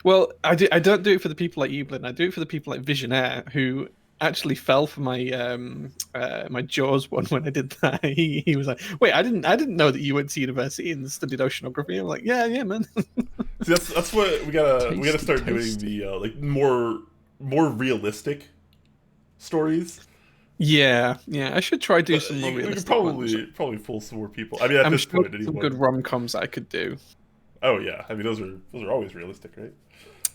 Well, I don't do it for the people like you, Blin. I do it for the people like Visionaire, who actually fell for my Jaws one when I did that. He was like, "Wait, I didn't know that you went to university and studied oceanography." I'm like, "Yeah, yeah, man." See, that's what we gotta Tasty, start doing tasty. the like more realistic stories. Yeah, yeah. I should try do some more We could realistic ones. probably fool some more people. I mean, at I'm this sure point, there's some good anyone. rom-coms I could do. Oh yeah, I mean those are always realistic, right?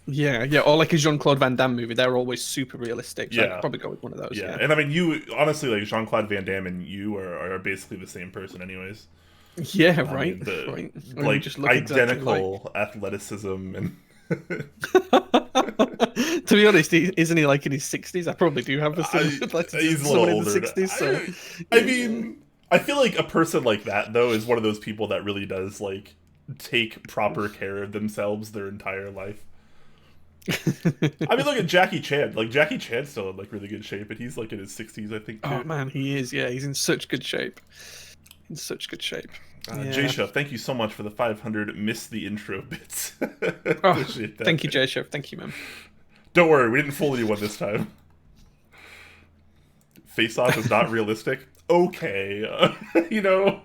Yeah, yeah. Or like a Jean-Claude Van Damme movie. They're always super realistic. So I could Yeah, probably go with one of those. yeah. Yeah. And I mean, you honestly like Jean Claude Van Damme and you are basically the same person, anyways. Yeah, I right, mean the right. I mean, we like just look exactly like. identical athleticism and To be honest, isn't he like in his 60s? I probably do have a similar athleticism he's to a little someone in the older. 60s. So, I yeah. mean, I feel like a person like that though is one of those people that really does like take proper care of themselves their entire life. I mean, look at Jackie Chan. Like Jackie Chan's still in like really good shape, and he's like in his 60s, I think, Oh too. man, he is. Yeah, he's in such good shape. In such good shape. Jay Yeah. Chef, thank you so much for the 500 miss the intro bits. Oh, Appreciate that. thank you, Jay Chef. Thank you, man. Don't worry, we didn't fool anyone this time. Face Off is not realistic. Okay, you know,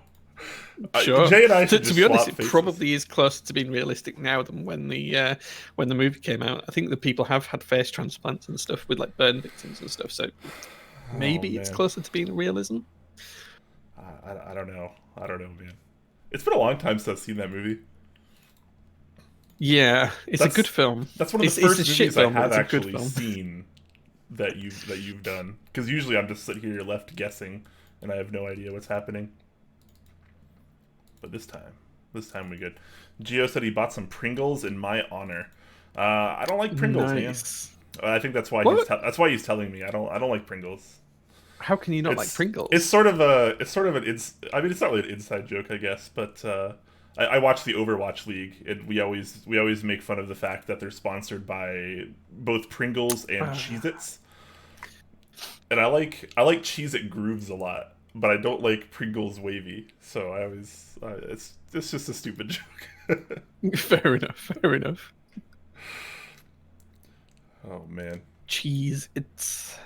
Sure. Jay and I To, should to just be honest, swap it faces. probably is closer to being realistic now than when the movie came out. I think the people have had face transplants and stuff with like burn victims and stuff. So Oh maybe it's man, closer to being realism. I don't know. I don't know, man. It's been a long time since I've seen that movie. Yeah, it's a good That's film. that's one of the It's a first shit movies I film, but have it's a good actually film. seen that you've done. Because usually I'm just sitting here left guessing, and I have no idea what's happening. But this time we good. Gio said he bought some Pringles in my honor. I don't like Pringles, man. Nice. I think that's why What? that's why he's telling me I don't like Pringles. How can you not like It's Pringles? sort of an I mean it's not really an inside joke I guess, but I watch the Overwatch League and we always make fun of the fact that they're sponsored by both Pringles and Uh, Cheez-Its. And I like Cheez-It Grooves a lot, but I don't like Pringles Wavy. So I always it's just a stupid joke. fair enough. Fair enough. Oh man. Cheese. It's.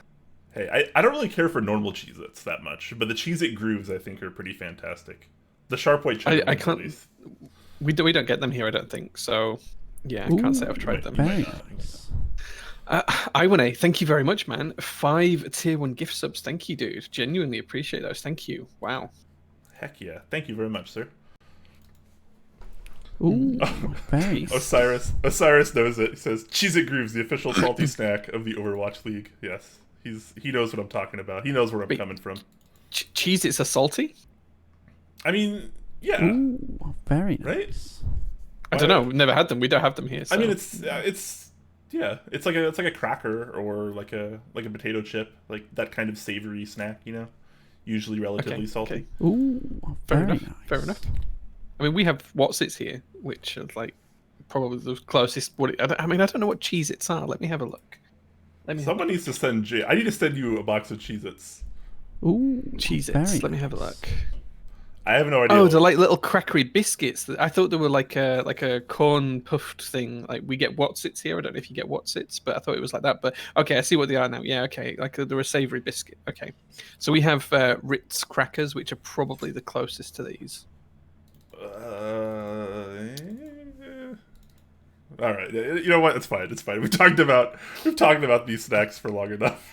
Hey, I don't really care for normal Cheez-Its that much, but the Cheez-It Grooves I think are pretty fantastic. The sharp white cheddar I ones at can't. least. We don't get them here. I don't think so. Yeah, I can't say I've Ooh, tried You them. might very not. You might not. nice. Iwane, thank you very much, man. 5 tier 1 gift subs. Thank you, dude. Genuinely appreciate those. Thank you. Wow. Heck yeah. Thank you very much, sir. Ooh, very Jeez. nice. Osiris knows it. He says, Cheez It Grooves, the official salty snack of the Overwatch League. Yes. He knows what I'm talking about. He knows where I'm Wait. coming from. Cheese, it's a salty? I mean, yeah, Ooh, very right? nice. I don't know. We've never had them. We don't have them here. So. I mean, it's yeah, it's like a cracker or like a potato chip, like that kind of savory snack, usually relatively okay. salty. Okay. Ooh, Fair very enough. nice. Fair enough. I mean, we have Whatsits here, which are like probably the closest. I mean, I don't know what Cheez-Its are. Let me have a look. Let me have Someone needs to send Jay. I need to send you a box of Cheez-Its. Ooh, Cheez-Its. very Let me have a nice. look. I have no idea. Oh, they're like little crackery biscuits. I thought they were like a corn puffed thing. Like we get Whatsits here. I don't know if you get Whatsits, but I thought it was like that. But okay, I see what they are now. Yeah, okay, like they're a savory biscuit. Okay, so we have Ritz crackers, which are probably the closest to these. All right. You know what? It's fine. It's fine. We've talked about these snacks for long enough.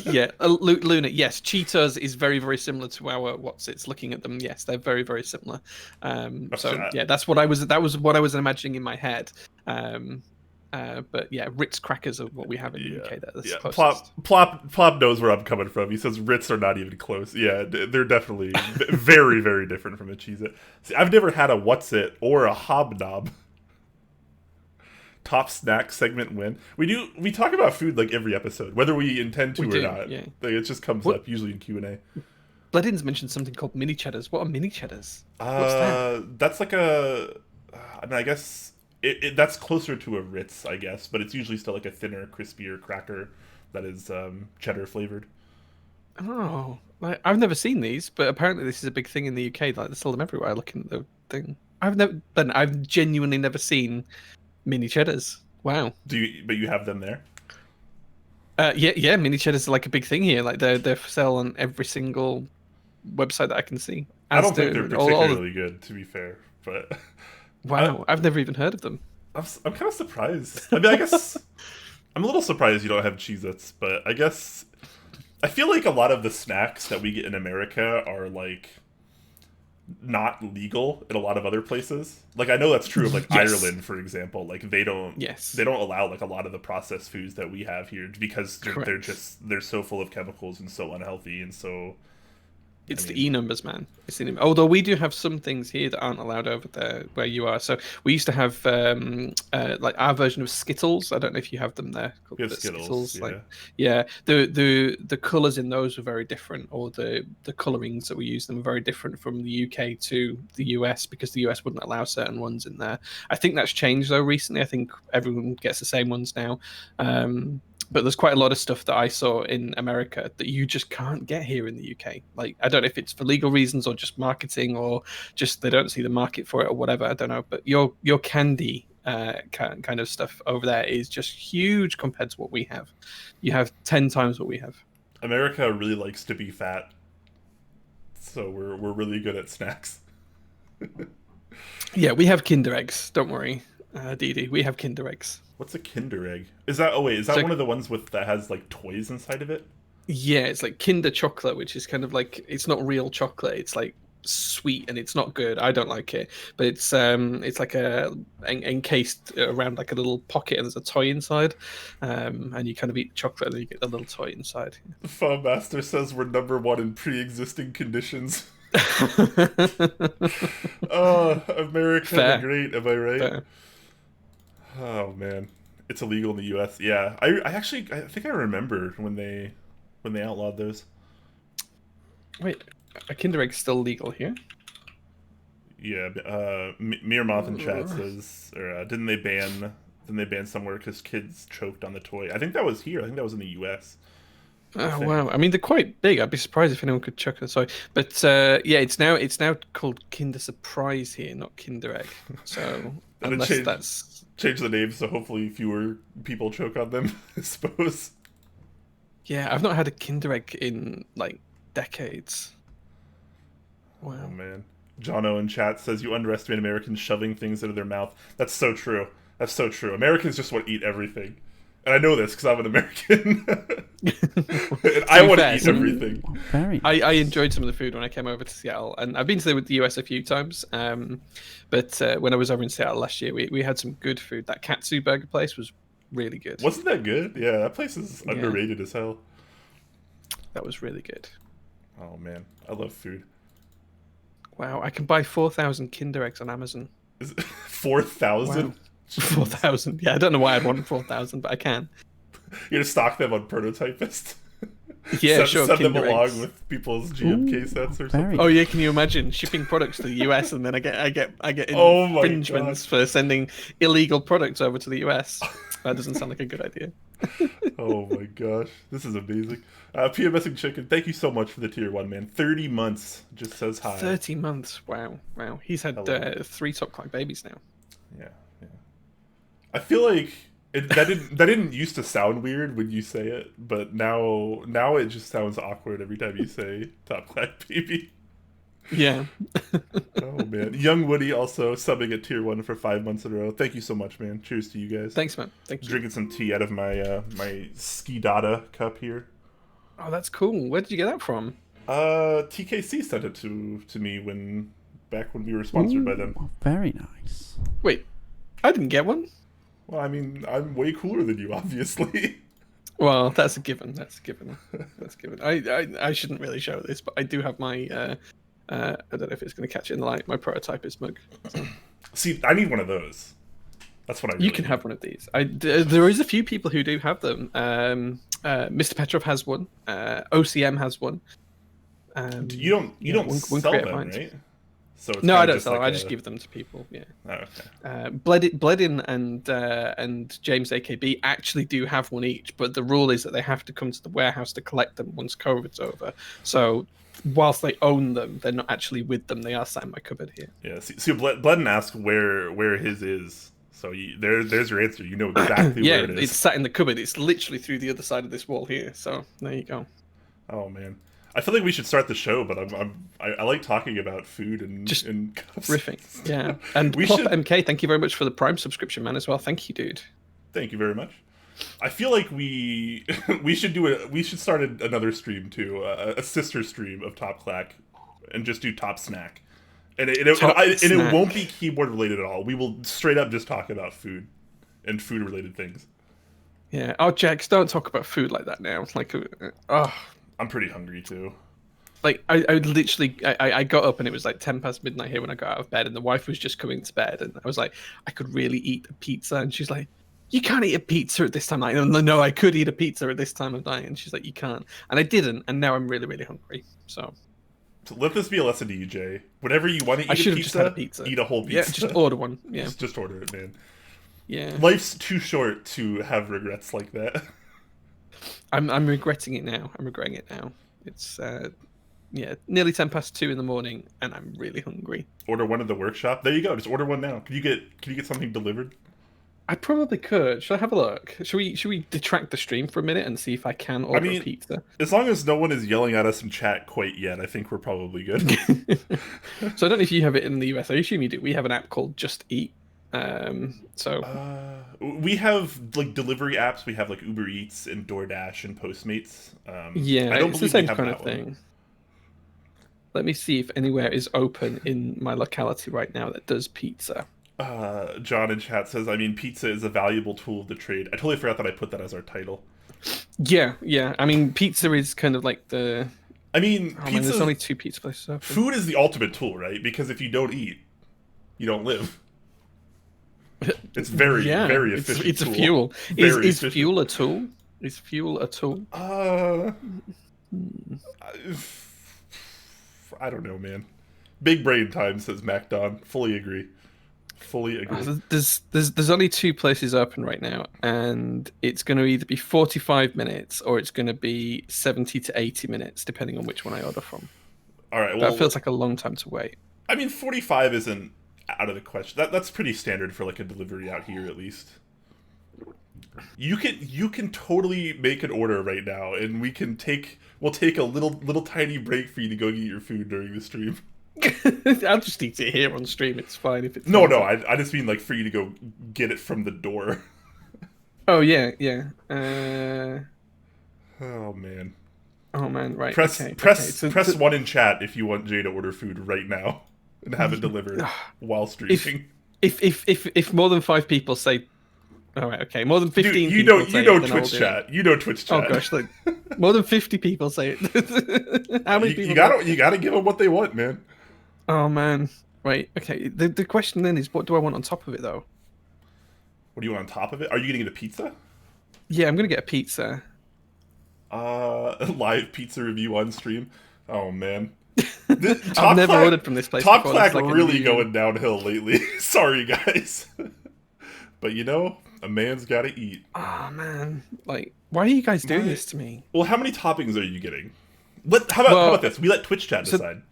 Yeah, Luna. Yes, Cheetos is very, very similar to our Whatsits. Looking at them, yes, they're very, very similar. So That- yeah, that was what I was imagining in my head. But yeah, Ritz crackers are what we have in the UK. That's yeah. closest. Plop knows where I'm coming from. He says Ritz are not even close. Yeah, they're definitely very, very different from a Cheez-It. See, I've never had a What's It or a Hobnob. Top snack segment win. We talk about food like every episode, whether we intend to We or do, not. yeah. Like, it just comes What? up usually in Q&A. Bledin's mentioned something called mini cheddars. What are mini cheddars? What's that? That's like a. I mean, I guess that's closer to a Ritz, I guess, but it's usually still like a thinner, crispier cracker that is cheddar flavored. Oh, I've never seen these, but apparently this is a big thing in the UK. Like they sell them everywhere. Looking at the thing, I've genuinely never seen mini cheddars. Wow. But you have them there? Yeah, mini cheddars are like a big thing here. Like they're for sale on every single website that I can see. I As don't think they're all particularly good, to be fair. But wow, I've never even heard of them. I'm kind of surprised. I mean, I guess I'm a little surprised you don't have Cheez-Its, but I guess I feel like a lot of the snacks that we get in America are like not legal in a lot of other places. Like I know that's true of like Yes. Ireland, for example. Like they don't allow like a lot of the processed foods that we have here because they're so full of chemicals and so unhealthy and so. It's the E numbers, man. It's the although we do have some things here that aren't allowed over there where you are. So we used to have like our version of Skittles. I don't know if you have them there. We have Skittles, yeah. Like, yeah, the colors in those were very different, or the colorings that we used them were very different from the UK to the US because the US wouldn't allow certain ones in there. I think that's changed though recently. I think everyone gets the same ones now. But there's quite a lot of stuff that I saw in America that you just can't get here in the UK. Like, I don't know if it's for legal reasons or just marketing or just they don't see the market for it or whatever. I don't know. But your candy kind of stuff over there is just huge compared to what we have. You have 10 times what we have. America really likes to be fat, so we're really good at snacks. Yeah, we have Kinder eggs. Don't worry, Dee. We have Kinder eggs. What's a Kinder egg? Is that one of the ones that has like toys inside of it? Yeah, it's like Kinder chocolate, which is kind of like it's not real chocolate. It's like sweet and it's not good. I don't like it, but it's like a encased around like a little pocket and there's a toy inside, and you kind of eat chocolate and then you get the little toy inside. The Fun Master says we're #1 in pre-existing conditions. Oh, America, great! Am I right? Fair. Oh man, it's illegal in the U.S. Yeah, I think I remember when they outlawed those. Wait, a Kinder Egg's still legal here? Yeah, Meermoth in chat says, or didn't they ban somewhere because kids choked on the toy? I think that was here. I think that was in the U.S. Oh wow! I mean, they're quite big. I'd be surprised if anyone could choke the toy. But yeah, it's now called Kinder Surprise here, not Kinder Egg. So unless that's change the name so hopefully fewer people choke on them, I suppose. Yeah, I've not had a Kinder Egg in like decades. Wow. Oh man. Jono in chat says you underestimate Americans shoving things into their mouth. That's so true. That's so true. Americans just want to eat everything. And I know this because I'm an American. And I want to eat everything. I enjoyed some of the food when I came over to Seattle. And I've been to the US a few times. But when I was over in Seattle last year, we had some good food. That Katsu burger place was really good. Wasn't that good? Yeah, that place is underrated as hell. That was really good. Oh, man. I love food. Wow, I can buy 4,000 Kinder Eggs on Amazon. 4,000? Wow. 4,000. Yeah, I don't know why I'd want 4,000, but I can. You're gonna stock them on Prototypist? Yeah, sure. Send them along with people's GMK sets or something. Oh yeah, can you imagine shipping products to the US and then I get infringements for sending illegal products over to the US? That doesn't sound like a good idea. Oh my gosh, this is amazing. PMSing Chicken, thank you so much for the tier 1, man. 30 months just says hi. 30 months, wow. He's had 3 Top Clack babies now. Yeah. I feel like that didn't used to sound weird when you say it, but now it just sounds awkward every time you say Top Clack baby. Yeah. Oh man, Young Woody also subbing at tier 1 for 5 months in a row. Thank you so much, man. Cheers to you guys. Thanks, man. Thank you. Drinking some tea out of my my Ski Dada cup here. Oh, that's cool. Where did you get that from? TKC sent it to me back when we were sponsored by them. Very nice. Wait, I didn't get one. Well, I mean, I'm way cooler than you, obviously. Well, that's a given. That's a given. I shouldn't really show this, but I do have my. I don't know if it's going to catch it in the light. My Prototypist mug. See, I need one of those. That's what I. You can have one of these. There is a few people who do have them. Mr. Petrov has one. OCM has one. You don't sell them, right? So it's no, I don't sell them. I just give them to people. Yeah. Oh, okay. Bledin and James AKB actually do have one each, but the rule is that they have to come to the warehouse to collect them once COVID's over. So whilst they own them, they're not actually with them. They are sat in my cupboard here. Yeah. See, Bledin asked where his is, So there's your answer. You know exactly Yeah, where it is. it's sat in the cupboard. It's literally through the other side of this wall here. So there you go. Oh man, I feel like we should start the show, but I like talking about food Just and cups. riffing. Yeah, and We Plop should. MK, thank you very much for the Prime subscription, man, as well. Thank you, dude. Thank you very much. I feel like we we should start another stream too, a sister stream of Top Clack, and just do Top Snack, and it won't be keyboard related at all. We will straight up just talk about food and food related things. Yeah. Oh, Jax, don't talk about food like that now. Like, oh. I'm pretty hungry too. Like I literally I got up and it was like 10 past midnight here when I got out of bed, and the wife was just coming to bed, and I was like, I could really eat a pizza, and she's like, you can't eat a pizza at this time of night. No, I could eat a pizza at this time of night, and she's like, you can't, and I didn't, and now I'm really hungry. So let this be a lesson to you, Jay. Whenever you want to eat I should have just had a pizza. Eat a whole pizza. Yeah, just order one. Yeah, just order it, man. Yeah, life's too short to have regrets like that. I'm regretting it now. I'm regretting it now. It's yeah, nearly 10 past 2 in the morning, and I'm really hungry. Order one at the workshop. There you go. Just order one now. Can you get something delivered? I probably could. Should I have a look? Should we detract the stream for a minute and see if I can order a pizza? As long as no one is yelling at us in chat quite yet, I think we're probably good. So I don't know if you have it in the US. I assume you do. We have an app called Just Eat. We have like delivery apps. We have like Uber Eats and DoorDash and Postmates. Yeah, I don't it's the believe same we have kind that of thing. Let me see if anywhere is open in my locality right now that does pizza. John in chat says, I mean, pizza is a valuable tool of the trade. I totally forgot that I put that as our title. Yeah. I mean, pizza is kind of like the... I mean, pizza... there's only 2 pizza places open. Food is the ultimate tool, right? Because if you don't eat, you don't live. It's very efficient. It's a tool. fuel. Is fuel a tool? Is fuel a tool? I don't know, man. Big brain time, says MacDon. Fully agree. There's only 2 places open right now, and it's going to either be 45 minutes or it's going to be 70 to 80 minutes, depending on which one I order from. All right, well, that feels like a long time to wait. I mean, 45 isn't out of the question. That's pretty standard for like a delivery out here, at least. You can totally make an order right now, and we'll take a little tiny break for you to go get your food during the stream. I'll just eat it here on stream. It's fine if it's... No, I just mean like for you to go get it from the door. Oh yeah. Oh man. Right. Press 1 in chat if you want Jay to order food right now and have it delivered while streaming. If more than 5 people say... All right, okay. More than 15 Dude, people say you know it, Twitch chat. You know Twitch chat. Oh gosh, like more than 50 people say it. How many people? You gotta give them what they want, man. Oh man. Right. Okay. The question then is, what do I want on top of it though? What do you want on top of it? Are you gonna get a pizza? Yeah, I'm gonna get a pizza. Live pizza review on stream. Oh man. I've never ordered from this place. Top before. Clack Like really going downhill lately. Sorry guys. But you know, a man's gotta eat. Oh man. Like, why are you guys doing this to me? Well, how many toppings are you getting? How about this? We let Twitch chat decide.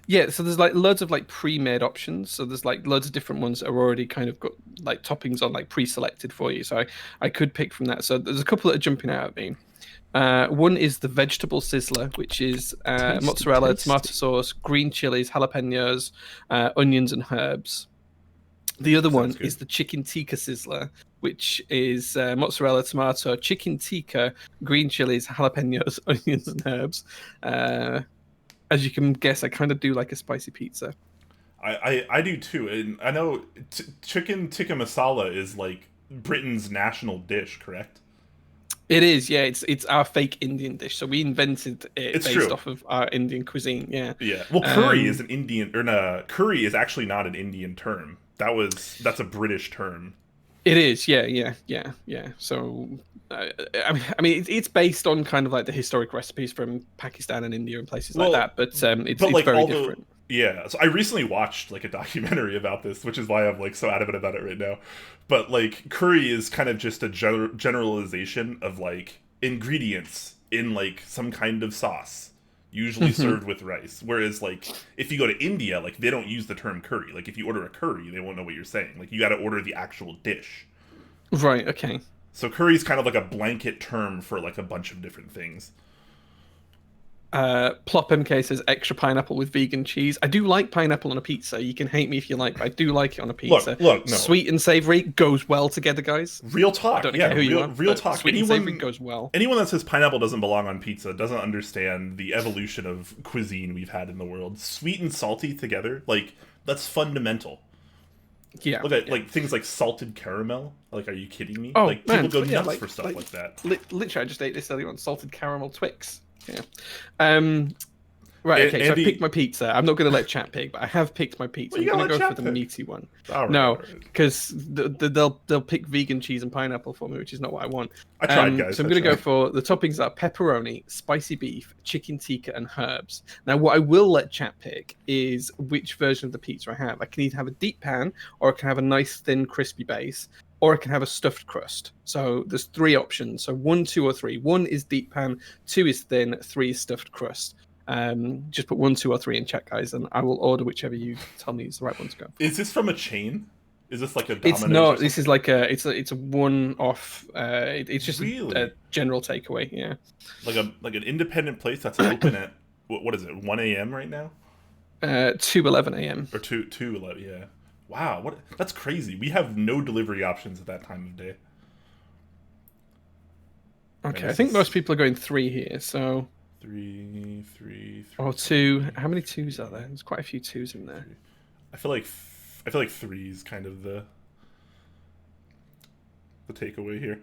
Yeah, so there's like loads of like pre-made options. So there's like loads of different ones that are already kind of got like toppings on like pre-selected for you. So I could pick from that. So there's a couple that are jumping out at me. One is the vegetable sizzler, which is mozzarella, tomato sauce, green chilies, jalapenos, onions, and herbs. The other one is the chicken tikka sizzler, which is mozzarella, tomato, chicken tikka, green chilies, jalapenos, onions, and herbs. As you can guess, I kind of do like a spicy pizza. I do too, and I know chicken tikka masala is like Britain's national dish, correct? It is, yeah. It's our fake Indian dish, so we invented it based off of our Indian cuisine. Yeah. Yeah. Well, curry is an Indian, or no, curry is actually not an Indian term. That's a British term. It is, yeah. So, I mean, it's based on kind of like the historic recipes from Pakistan and India and places like that, but it's like very different. Yeah, so I recently watched like a documentary about this, which is why I'm like so adamant about it right now. But like curry is kind of just a generalization of like ingredients in like some kind of sauce. usually served with rice. Whereas, like, if you go to India, like, they don't use the term curry. Like, if you order a curry, they won't know what you're saying. Like, you got to order the actual dish. Right. Okay. So curry is kind of like a blanket term for like a bunch of different things. Plop MK says extra pineapple with vegan cheese. I do like pineapple on a pizza. You can hate me if you like, but I do like it on a pizza. Look, no. Sweet and savory goes well together, guys. Real talk. I don't care who you are, real talk. Sweet and savory goes well. Anyone that says pineapple doesn't belong on pizza doesn't understand the evolution of cuisine we've had in the world. Sweet and salty together, like, that's fundamental. Yeah. Look at like things like salted caramel. Like, are you kidding me? Oh, like, man, people go nuts like, for stuff like that. Literally, I just ate this earlier on. Salted caramel Twix. Yeah. Right, okay, so Andy, I picked my pizza. I'm not going to let chat pick, but I have picked my pizza. Well, I'm going to go for the pick. meaty one. All right, no, because they'll pick vegan cheese and pineapple for me, which is not what I want. I tried, guys. So I'm going to go for the toppings are pepperoni, spicy beef, chicken tikka, and herbs. Now, what I will let chat pick is which version of the pizza I have. I can either have a deep pan, or I can have a nice, thin, crispy base, or I can have a stuffed crust. So there's 3 options. So 1, 2, or 3. 1 is deep pan, 2 is thin, 3 is stuffed crust. Just put 1, 2, or 3 in chat, guys, and I will order whichever you tell me is the right one to go. Is this from a chain? Is this like a Domino's? It's not. This is like it's a one-off. It's just really? a general takeaway. Yeah. Like an independent place that's open at what is it? 1 a.m. right now? 2:11 a.m. Or 2:11. Yeah. Wow. That's crazy. We have no delivery options at that time of day. Okay, I think most people are going 3 here. So. 3. Or 2. How many 2s are there? There's quite a few 2s in there. I feel like 3 is kind of the takeaway here.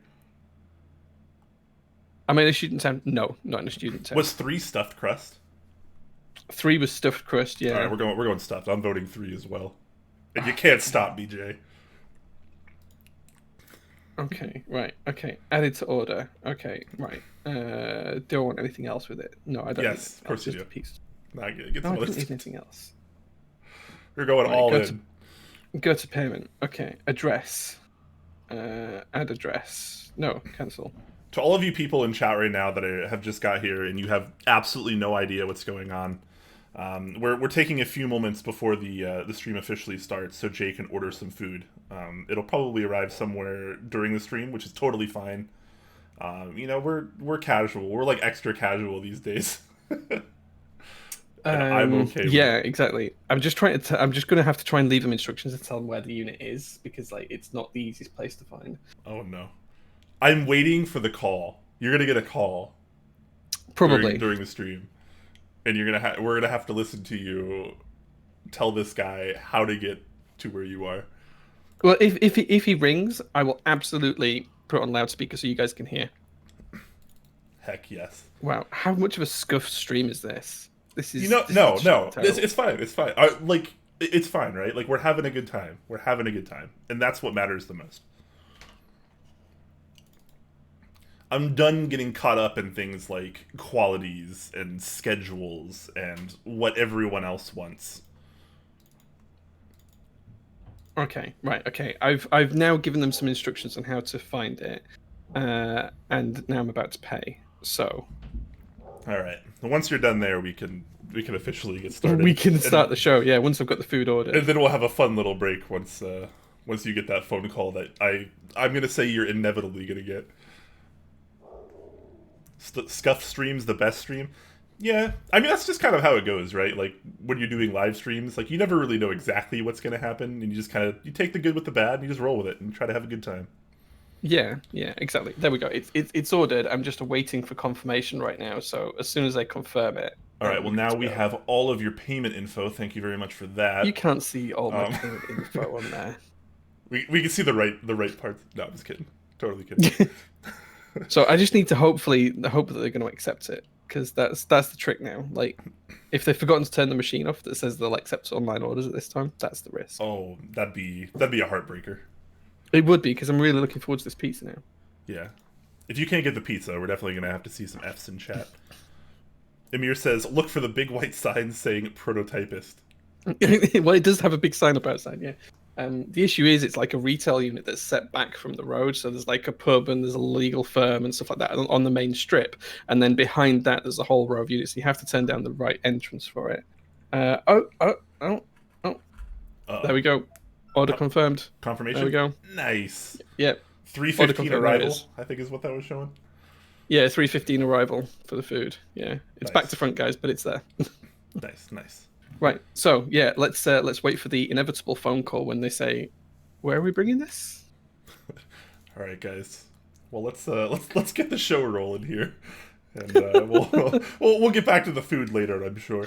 Am I in a student town? No, not in a student town. Was 3 stuffed crust? 3 was stuffed crust. Yeah. All right, we're going stuffed. I'm voting 3 as well. And you can't stop me, Jay. Okay, right. Okay, added to order. Okay, right. Do I want anything else with it? No, I don't. Yes, of course you do. Just a piece. Nah, get No, some I other don't need stuff. anything else. We're going Right, all in. Go to payment. Okay, address. Add address. No, cancel. To all of you people in chat right now that have just got here and you have absolutely no idea what's going on, we're taking a few moments before the stream officially starts so Jay can order some food. It'll probably arrive somewhere during the stream, which is totally fine. We're casual. We're like extra casual these days. I'm okay with yeah, exactly. I'm just going to have to try and leave them instructions to tell them where the unit is, because like it's not the easiest place to find. Oh no. I'm waiting for the call. You're going to get a call. Probably. During the stream. And we're going to have to listen to you tell this guy how to get to where you are. Well, if he rings, I will absolutely put it on loudspeaker so you guys can hear. Heck yes. Wow, how much of a scuffed stream is this? This is no. terrible. It's fine. It's fine. It's fine, right? Like, we're having a good time. And that's what matters the most. I'm done getting caught up in things like qualities and schedules and what everyone else wants. Okay, right. Okay, I've now given them some instructions on how to find it, and now I'm about to pay. So, all right. Once you're done there, we can officially get started. We can start the show. Yeah, once I've got the food ordered. And then we'll have a fun little break once you get that phone call that I'm gonna say you're inevitably gonna get. Scuff stream's the best stream. Yeah, I mean, that's just kind of how it goes, right? Like, when you're doing live streams, like, you never really know exactly what's going to happen, and you just kind of, you take the good with the bad, and you just roll with it, and try to have a good time. Yeah, exactly. There we go. It's ordered. I'm just waiting for confirmation right now, so as soon as I confirm it... Alright, well, now we have all of your payment info. Thank you very much for that. You can't see all my payment info on there. We can see the right parts. No, I'm just kidding. Totally kidding. So I just need to hope that they're going to accept it, because that's the trick now. Like, if they've forgotten to turn the machine off that says they'll accept online orders at this time, that's the risk. Oh, that'd be a heartbreaker. It would be, because I'm really looking forward to this pizza now. Yeah. If you can't get the pizza, we're definitely going to have to see some Fs in chat. Emir says, look for the big white sign saying prototypist. Well, it does have a big sign up outside, yeah. The issue is it's like a retail unit that's set back from the road. So there's like a pub and there's a legal firm and stuff like that on the main strip. And then behind that, there's a whole row of units. So you have to turn down the right entrance for it. Oh. There Uh-oh. we go. Order Co- confirmed. Confirmation? There we go. Nice. Yeah. 3:15 confirmed, there it arrival, is. I think is what that was showing. Yeah, 3:15 arrival for the food. Yeah. It's back Nice. to front, guys, but it's there. Nice. Right. So yeah, let's wait for the inevitable phone call when they say, "Where are we bringing this?" All right, guys. Well, let's get the show rolling here, and we'll get back to the food later, I'm sure.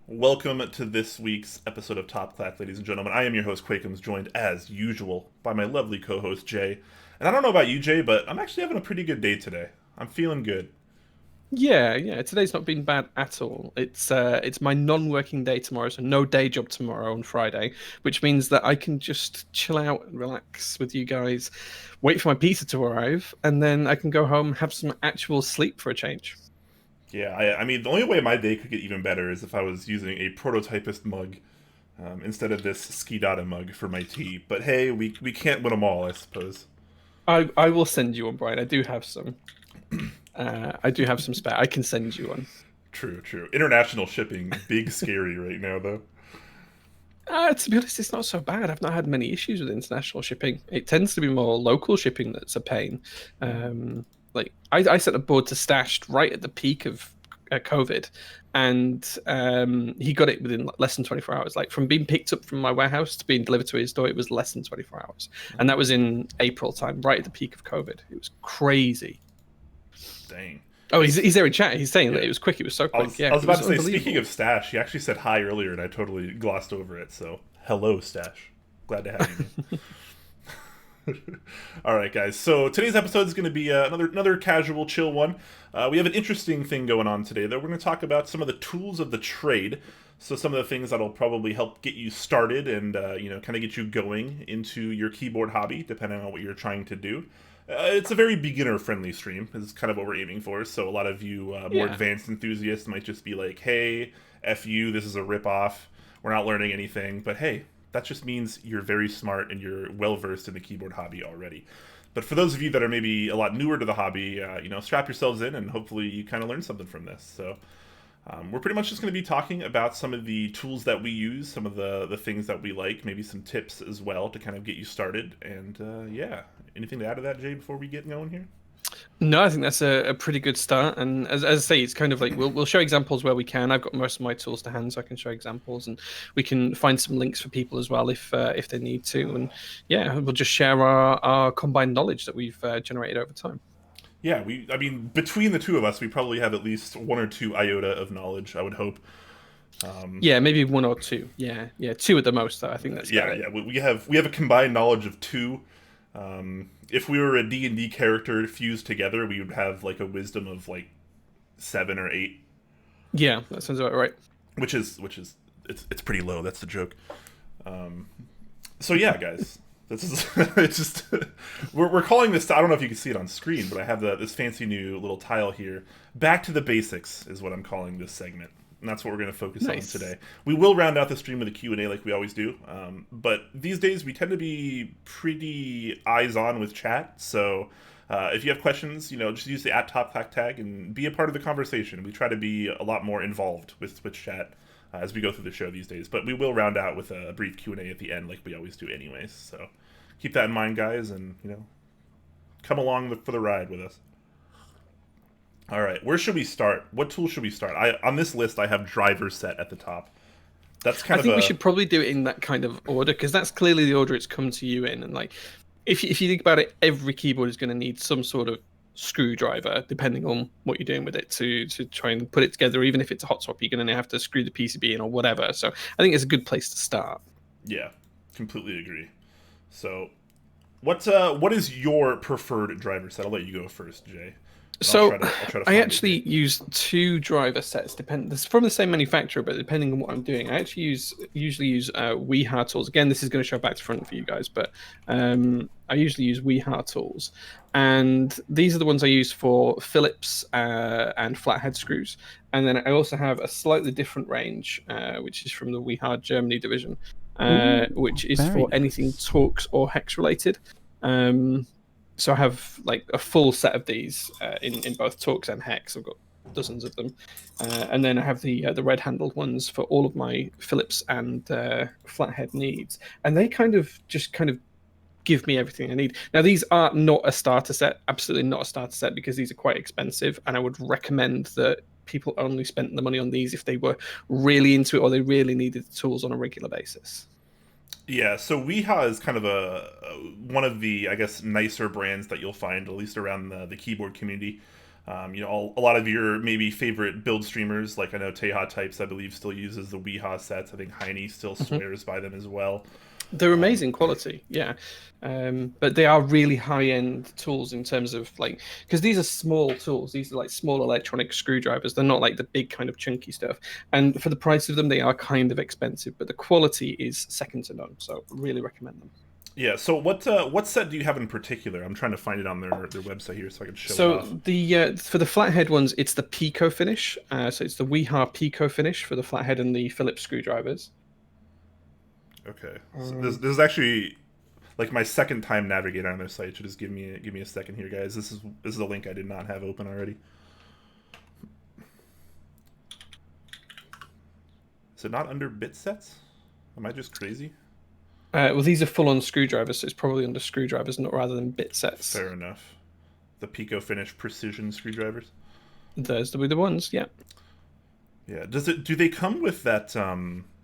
Welcome to this week's episode of Top Clack, ladies and gentlemen. I am your host, Quakums, joined as usual by my lovely co-host, Jay. And I don't know about you, Jay, but I'm actually having a pretty good day today. I'm feeling good. Yeah. Today's not been bad at all. It's my non-working day tomorrow, so no day job tomorrow on Friday, which means that I can just chill out and relax with you guys, wait for my pizza to arrive, and then I can go home and have some actual sleep for a change. Yeah, I mean, the only way my day could get even better is if I was using a prototypist mug instead of this Ski Data mug for my tea. But hey, we can't win them all, I suppose. I will send you one, Brian. I do have some. I do have some spare. I can send you one. True. International shipping, big scary right now, though. To be honest, it's not so bad. I've not had many issues with international shipping. It tends to be more local shipping that's a pain. Like I sent a board to Stashed right at the peak of COVID, and he got it within less than 24 hours. Like from being picked up from my warehouse to being delivered to his door, it was less than 24 hours, and that was in April time, right at the peak of COVID. It was crazy. Dang. Oh, he's there in chat. He's saying that it was quick. It was so quick. I was about to say, unbelievable. speaking of Stash, he actually said hi earlier, and I totally glossed over it. So, hello, Stash. Glad to have you. All right, guys. So today's episode is going to be another casual, chill one. We have an interesting thing going on today, though. We're going to talk about some of the tools of the trade. So some of the things that'll probably help get you started and kind of get you going into your keyboard hobby, depending on what you're trying to do. It's a very beginner-friendly stream, is kind of what we're aiming for. So a lot of you more advanced enthusiasts might just be like, hey, F you, this is a rip-off. We're not learning anything. But hey, that just means you're very smart and you're well-versed in the keyboard hobby already. But for those of you that are maybe a lot newer to the hobby, strap yourselves in and hopefully you kind of learn something from this. So we're pretty much just going to be talking about some of the tools that we use, some of the things that we like, maybe some tips as well to kind of get you started. And anything to add to that, Jay, before we get going here? No, I think that's a pretty good start. And as I say, it's kind of like we'll show examples where we can. I've got most of my tools to hand, so I can show examples, and we can find some links for people as well if they need to. And yeah, we'll just share our combined knowledge that we've generated over time. Yeah, I mean, between the two of us, we probably have at least one or two iota of knowledge, I would hope. Yeah, maybe one or two. Yeah, two at the most. Though I think that's We have a combined knowledge of two. If we were a D&D character fused together, we would have like a wisdom of like 7 or 8. Yeah, that sounds about right. Which is it's pretty low. That's the joke. So yeah, guys, this is it's just we're calling this. I don't know if you can see it on screen, but I have this fancy new little tile here. Back to the basics is what I'm calling this segment. And that's what we're going to focus on today. We will round out the stream with a Q&A like we always do. But these days we tend to be pretty eyes-on with chat. So if you have questions, just use the @TopClack tag and be a part of the conversation. We try to be a lot more involved with Twitch chat as we go through the show these days. But we will round out with a brief Q&A at the end like we always do anyways. So keep that in mind, guys, and, come along for the ride with us. All right, where should we start? What tool should we start? On this list, I have driver set at the top. That's kind I think we should probably do it in that kind of order because that's clearly the order it's come to you in. And like, if you think about it, every keyboard is going to need some sort of screwdriver, depending on what you're doing with it, to try and put it together. Even if it's a hot swap, you're going to have to screw the PCB in or whatever. So I think it's a good place to start. Yeah, completely agree. So, what is your preferred driver set? I'll let you go first, Jay. So I'll try to I find actually it. use two driver sets. This from the same manufacturer, but depending on what I'm doing, I actually usually use WeHa tools. Again, this is going to show back to front for you guys, but I usually use WeHa tools, and these are the ones I use for Phillips and flathead screws. And then I also have a slightly different range, which is from the WeHa Germany division, Ooh, which is very for anything nice. Torx or hex related. Um, so I have like a full set of these in both Torx and Hex. I've got dozens of them, and then I have the red handled ones for all of my Phillips and flathead needs, and they kind of give me everything I need. Now these are not a starter set, absolutely not a starter set, because these are quite expensive, and I would recommend that people only spent the money on these if they were really into it or they really needed the tools on a regular basis. Yeah, so Weha is kind of one of the, I guess, nicer brands that you'll find, at least around the keyboard community. A lot of your maybe favorite build streamers, like I know Teha Types, I believe, still uses the Weha sets. I think Heine still Mhm. swears by them as well. They're Um, amazing quality, yeah, but they are really high-end tools in terms of like, because these are small tools. These are like small electronic screwdrivers. They're not like the big kind of chunky stuff. And for the price of them, they are kind of expensive, but the quality is second to none. So really recommend them. yeah, so what set do you have in particular? I'm trying to find it on their website here so I can show it So off. the for the flathead ones, it's the Pico finish. So it's the Weha Pico finish for the flathead and the Phillips screwdrivers. Okay, so Um, this is actually like my second time navigating on their site. So just give me a second here, guys. This is a link I did not have open already. Is it not under bit sets? Am I just crazy? well, these are full-on screwdrivers, so it's probably under screwdrivers, not rather than bit sets. Fair enough. The Pico Finish precision screwdrivers. Those will be the ones, yeah. Yeah. Do they come with that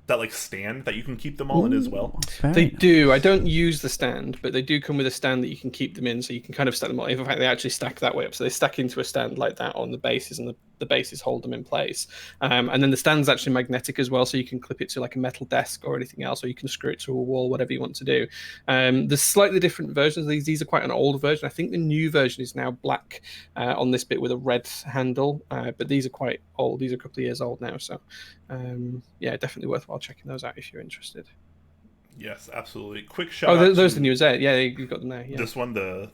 like stand that you can keep them all in as Ooh, well? They very do. I nice. don't use the stand, but they do come with a stand that you can keep them in, so you can kind of stack them. In fact, they actually stack that way up, so they stack into a stand like that on the bases, and the bases hold them in place. And then the stand's actually magnetic as well, so you can clip it to like a metal desk or anything else, or you can screw it to a wall, whatever you want to do. There's slightly different versions of these. These are quite an old version. I think the new version is now black on this bit with a red handle, but these are quite old. These are a couple of years old now, so yeah, definitely worthwhile checking those out if you're interested. Yes, absolutely. Quick Oh, shout out those are the to news there. Yeah, you got them there. Yeah, this one, the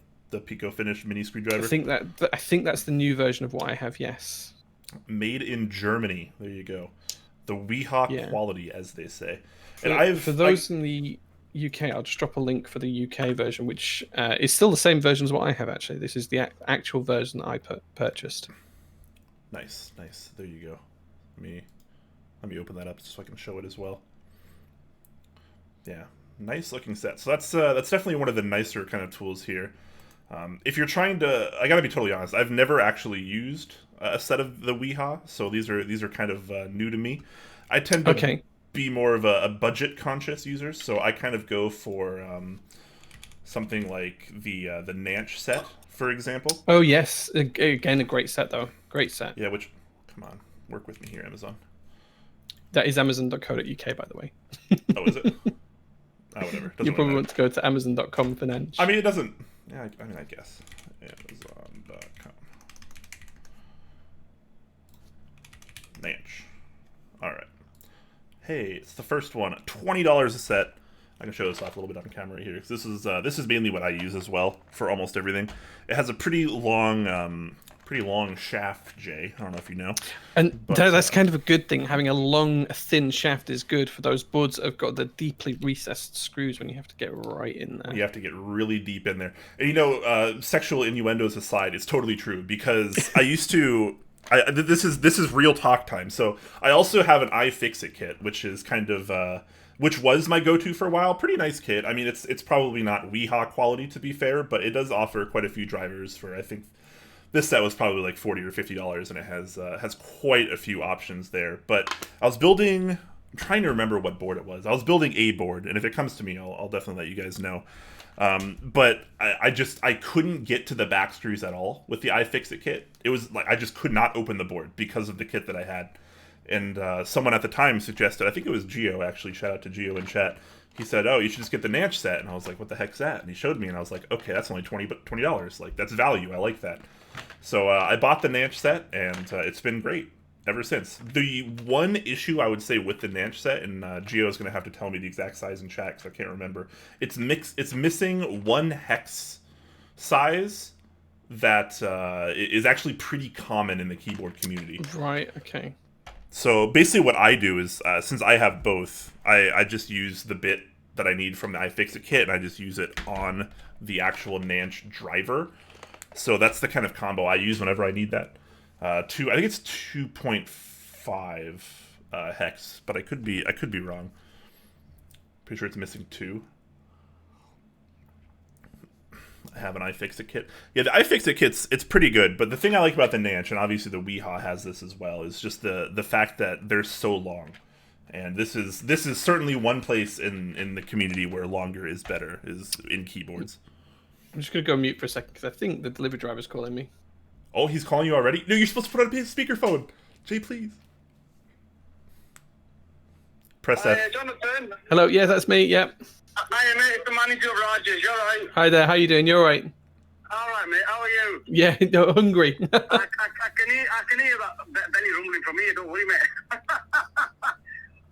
Pico Finish mini I screwdriver, think that I think that's the new version of what I have. Yes. made in Germany. There you go. The Weha Yeah. quality, as they say. And For those in the UK, I'll just drop a link for the UK version, which is still the same version as what I have. Actually, this is the actual version that I purchased. nice, nice. There you go. Let me open that up so I can show it as well. Yeah, nice looking set. So that's definitely one of the nicer kind of tools here. If you're trying to, I gotta be totally honest. I've never actually used a set of the Weha, so these are kind of new to me. I tend to Okay. be more of a budget conscious user, so I kind of go for something like the Nanch set, for example. Oh yes, again a great set though. Great set. Yeah, which come on, work with me here, Amazon. That is Amazon.co.uk, by the way. Oh, is it? Oh, whatever. You Doesn't really probably matter. want to go to Amazon.com for Nanch. I mean, it doesn't. Yeah, I mean, I guess. Amazon.com. Nanch. All right. Hey, it's the first one. $20 a set. I can show this off a little bit on camera here. This is mainly what I use as well for almost everything. It has a pretty long shaft, Jay. I don't know if you know. And But, that's kind of a good thing. Having a long, thin shaft is good for those boards that have got the deeply recessed screws when you have to get right in there. You have to get really deep in there. And sexual innuendos aside, it's totally true because I used to. This is real talk time. So I also have an iFixit kit, which is kind of which was my go-to for a while. Pretty nice kit. I mean, it's probably not Weha quality to be fair, but it does offer quite a few drivers for I think this set was probably like $40 or $50, and it has quite a few options there. But I was building. I'm trying to remember what board it was. I was building a board, and if it comes to me, I'll definitely let you guys know. But I couldn't get to the back screws at all with the iFixit kit. It was like I just could not open the board because of the kit that I had. And someone at the time suggested, I think it was Geo actually, shout out to Geo in chat. He said, "Oh, you should just get the Nanch set," and I was like, "What the heck's that?" And he showed me, and I was like, "Okay, that's only $20. Like that's value. I like that." So I bought the Nanch set, and it's been great ever since. The one issue I would say with the Nanch set, and Geo is going to have to tell me the exact size in chat because I can't remember. It's missing one hex size that is actually pretty common in the keyboard community. Right. Okay. So basically what I do is, since I have both, I just use the bit that I need from the iFixit kit, and I just use it on the actual Nanch driver. So that's the kind of combo I use whenever I need that. I think it's 2.5 hex, but I could be wrong. Pretty sure it's missing 2. I have an iFixit kit. Yeah, the iFixit kit's it's pretty good, but the thing I like about the Nanch, and obviously the Weehaw has this as well, is just the fact that they're so long. And this is certainly one place in the community where longer is better, is in keyboards. I'm just gonna go mute for a second because I think the delivery driver's calling me. Oh, he's calling you already? No, you're supposed to put on a speakerphone. Jay, please. Press F. Jonathan. Hello. Yeah, that's me. Yeah. Hi, mate. It's the manager of Rogers. You alright? Hi there. How you doing? You all right? Alright, mate. How are you? Yeah. No, hungry. I can hear that belly rumbling from here. Don't worry, mate.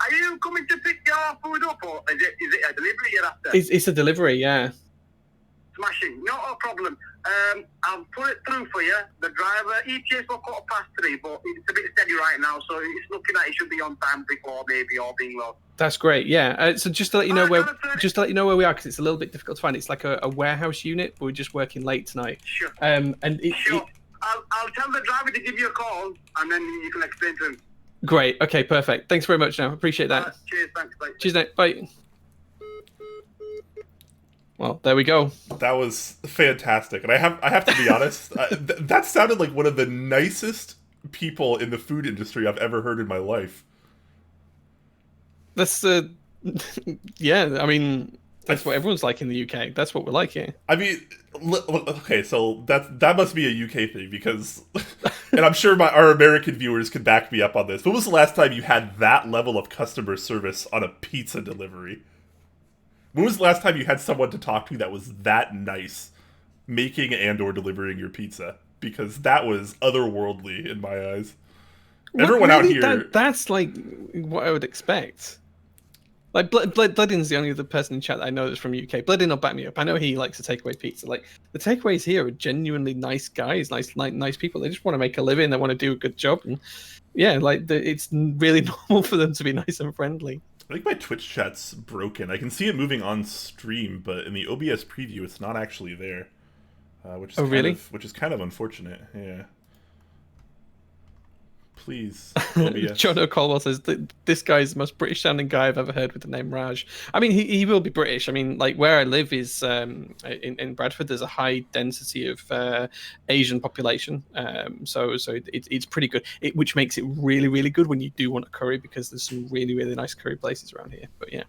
Are you coming to pick your food up, or is it a delivery you're after? It's a delivery. Yeah. Smashing. Not a problem. I'll put it through for you. The driver, ETA for 3:15, but it's a bit steady right now, so it's looking like it should be on time before maybe all being low. That's great. Yeah. So just to let you know where we are, because it's a little bit difficult to find. It's like a warehouse unit, but we're just working late tonight. Sure. Sure. I'll tell the driver to give you a call, and then you can explain to him. Great. Okay. Perfect. Thanks very much. Now, appreciate that. Cheers. Thanks. Bye. Cheers, mate. Bye. Well, there we go. That was fantastic, and I have to be honest. That sounded like one of the nicest people in the food industry I've ever heard in my life. That's yeah. I mean, that's what everyone's like in the UK. That's what we're like here. I mean, okay, so that must be a UK thing because, and I'm sure our American viewers could back me up on this. When was the last time you had that level of customer service on a pizza delivery? When was the last time you had someone to talk to that was that nice, making and/or delivering your pizza? Because that was otherworldly in my eyes. Everyone out here, that's like what I would expect. Like Bledin's the only other person in chat that I know that's from UK. Bledin will back me up. I know he likes to take away pizza. Like the takeaways here are genuinely nice guys, nice people. They just want to make a living. They want to do a good job, and yeah, like it's really normal for them to be nice and friendly. I think my Twitch chat's broken. I can see it moving on stream, but in the OBS preview, it's not actually there. Which is kind of unfortunate. Yeah. Please, OBS. John O'Colwell says that this guy's the most British-sounding guy I've ever heard with the name Raj. I mean, he will be British. I mean, like where I live is in Bradford. There's a high density of Asian population, so it's pretty good. Which makes it really, really good when you do want a curry, because there's some really, really nice curry places around here. But yeah.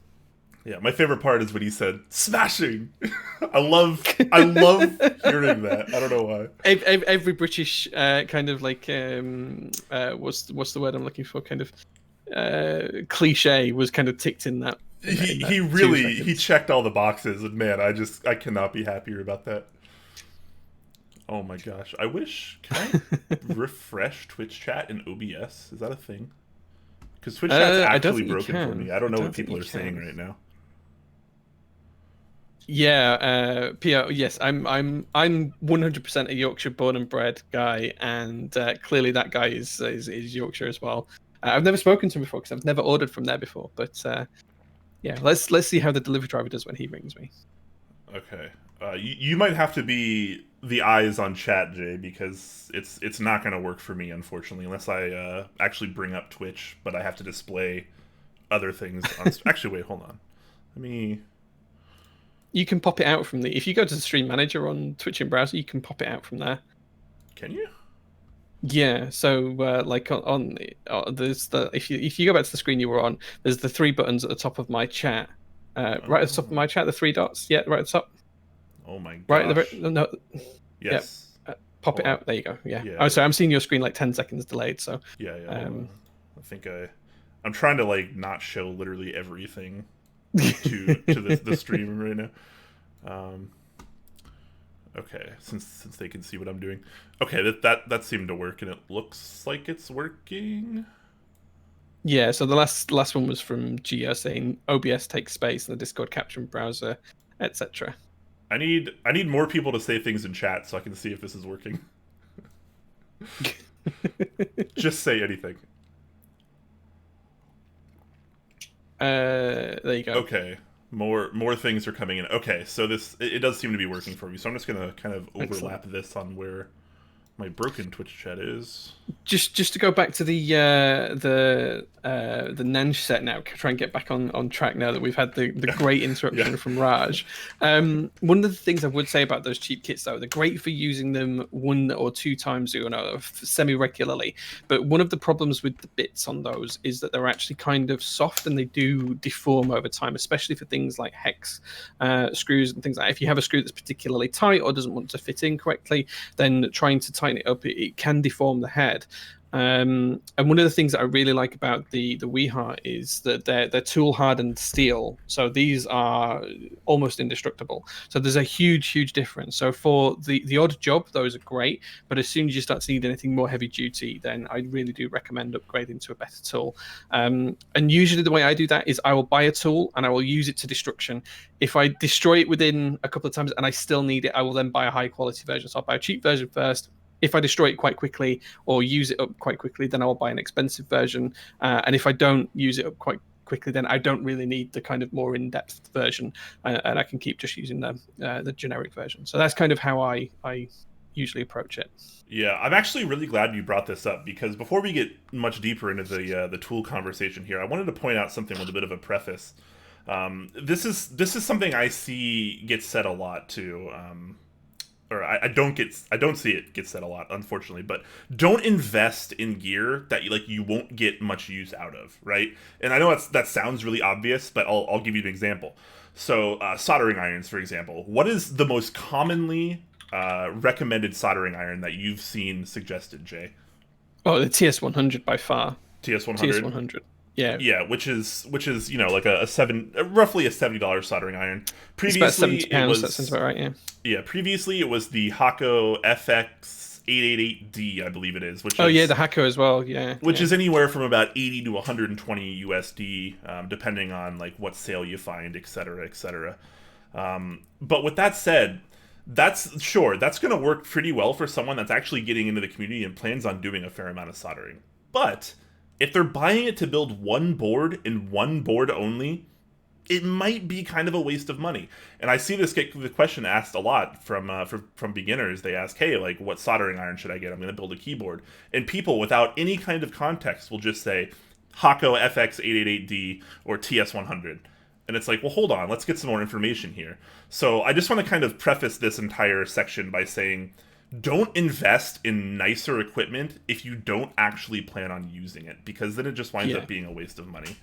Yeah, my favorite part is when he said "smashing." I love hearing that. I don't know why. Every British kind of like what's the word I'm looking for? Kind of cliche was kind of ticked in that. He really checked all the boxes, and man, I cannot be happier about that. Oh my gosh, I wish. Can I refresh Twitch chat in OBS? Is that a thing? Because Twitch chat's actually broken for me. I don't know what people are saying right now. Yeah, Pio. Yes, I'm 100% a Yorkshire born and bred guy, and clearly that guy is Yorkshire as well. I've never spoken to him before because I've never ordered from there before. But yeah, let's see how the delivery driver does when he rings me. Okay, you might have to be the eyes on chat, Jay, because it's not going to work for me, unfortunately, unless I actually bring up Twitch. But I have to display other things. Actually, wait, hold on. Let me. You can pop it out from if you go to the stream manager on Twitch in browser, you can pop it out from there. Can you? Yeah. So like on there's if you go back to the screen you were on, there's the 3 buttons at the top of my chat. Right at the top of my chat, the 3 dots. Yeah, right at the top. Oh my gosh. Right at the no. Yes. Yep. Pop it out. There you go. Yeah. Oh, sorry. I'm seeing your screen like 10 seconds delayed. So. Yeah. I'm trying to like not show literally everything to the stream right now. Okay, since they can see what I'm doing. Okay, that seemed to work, and it looks like it's working. Yeah, so the last one was from Geo saying OBS takes space in the Discord caption browser, etc. I need more people to say things in chat so I can see if this is working. Just say anything. There you go. Okay. More things are coming in. Okay, so it does seem to be working for me. So I'm just gonna kind of overlap this on where my broken Twitch chat is. Just to go back to the Nanj set now, try and get back on track now that we've had the great interruption from Raj. One of the things I would say about those cheap kits though, they're great for using them 1 or 2 times, semi-regularly. But one of the problems with the bits on those is that they're actually kind of soft and they do deform over time, especially for things like hex screws and things like that. If you have a screw that's particularly tight or doesn't want to fit in correctly, then trying to tighten it up, it can deform the head. And one of the things that I really like about the Weeha is that they're tool hardened steel, so these are almost indestructible. So there's a huge difference. So for the odd job, those are great, but as soon as you start to need anything more heavy duty, then I really do recommend upgrading to a better tool. And usually the way I do that is I will buy a tool and I will use it to destruction. If I destroy it within a couple of times and I still need it, I will then buy a high quality version. So I'll buy a cheap version first. If I destroy it quite quickly or use it up quite quickly, then I'll buy an expensive version. And if I don't use it up quite quickly, then I don't really need the kind of more in-depth version, and I can keep just using the generic version. So that's kind of how I usually approach it. Yeah, I'm actually really glad you brought this up, because before we get much deeper into the tool conversation here, I wanted to point out something with a bit of a preface. This is something I see get said a lot too. Or I don't see it get said a lot, unfortunately, but don't invest in gear that you won't get much use out of, right? And I know that sounds really obvious, but I'll give you an example. So soldering irons, for example. What is the most commonly recommended soldering iron that you've seen suggested, Jay? Oh, the TS100 by far. TS100. TS100. Yeah. Yeah, which is like roughly a $70 soldering iron. Previously, it's about £70. That sounds about right. Yeah. Yeah. Previously, it was the Hako FX 888D, I believe it is. Which the Hako as well. Yeah. Which is anywhere from about 80 to 120 USD, depending on like what sale you find, etc., etc. But with that said, that's going to work pretty well for someone that's actually getting into the community and plans on doing a fair amount of soldering. But if they're buying it to build one board and one board only, it might be kind of a waste of money. And I see the question asked a lot from beginners. They ask, hey, like, what soldering iron should I get? I'm going to build a keyboard. And people without any kind of context will just say Hako FX 888D or TS100. And it's like, well, hold on, let's get some more information here. So I just want to kind of preface this entire section by saying, don't invest in nicer equipment if you don't actually plan on using it, because then it just winds up being a waste of money.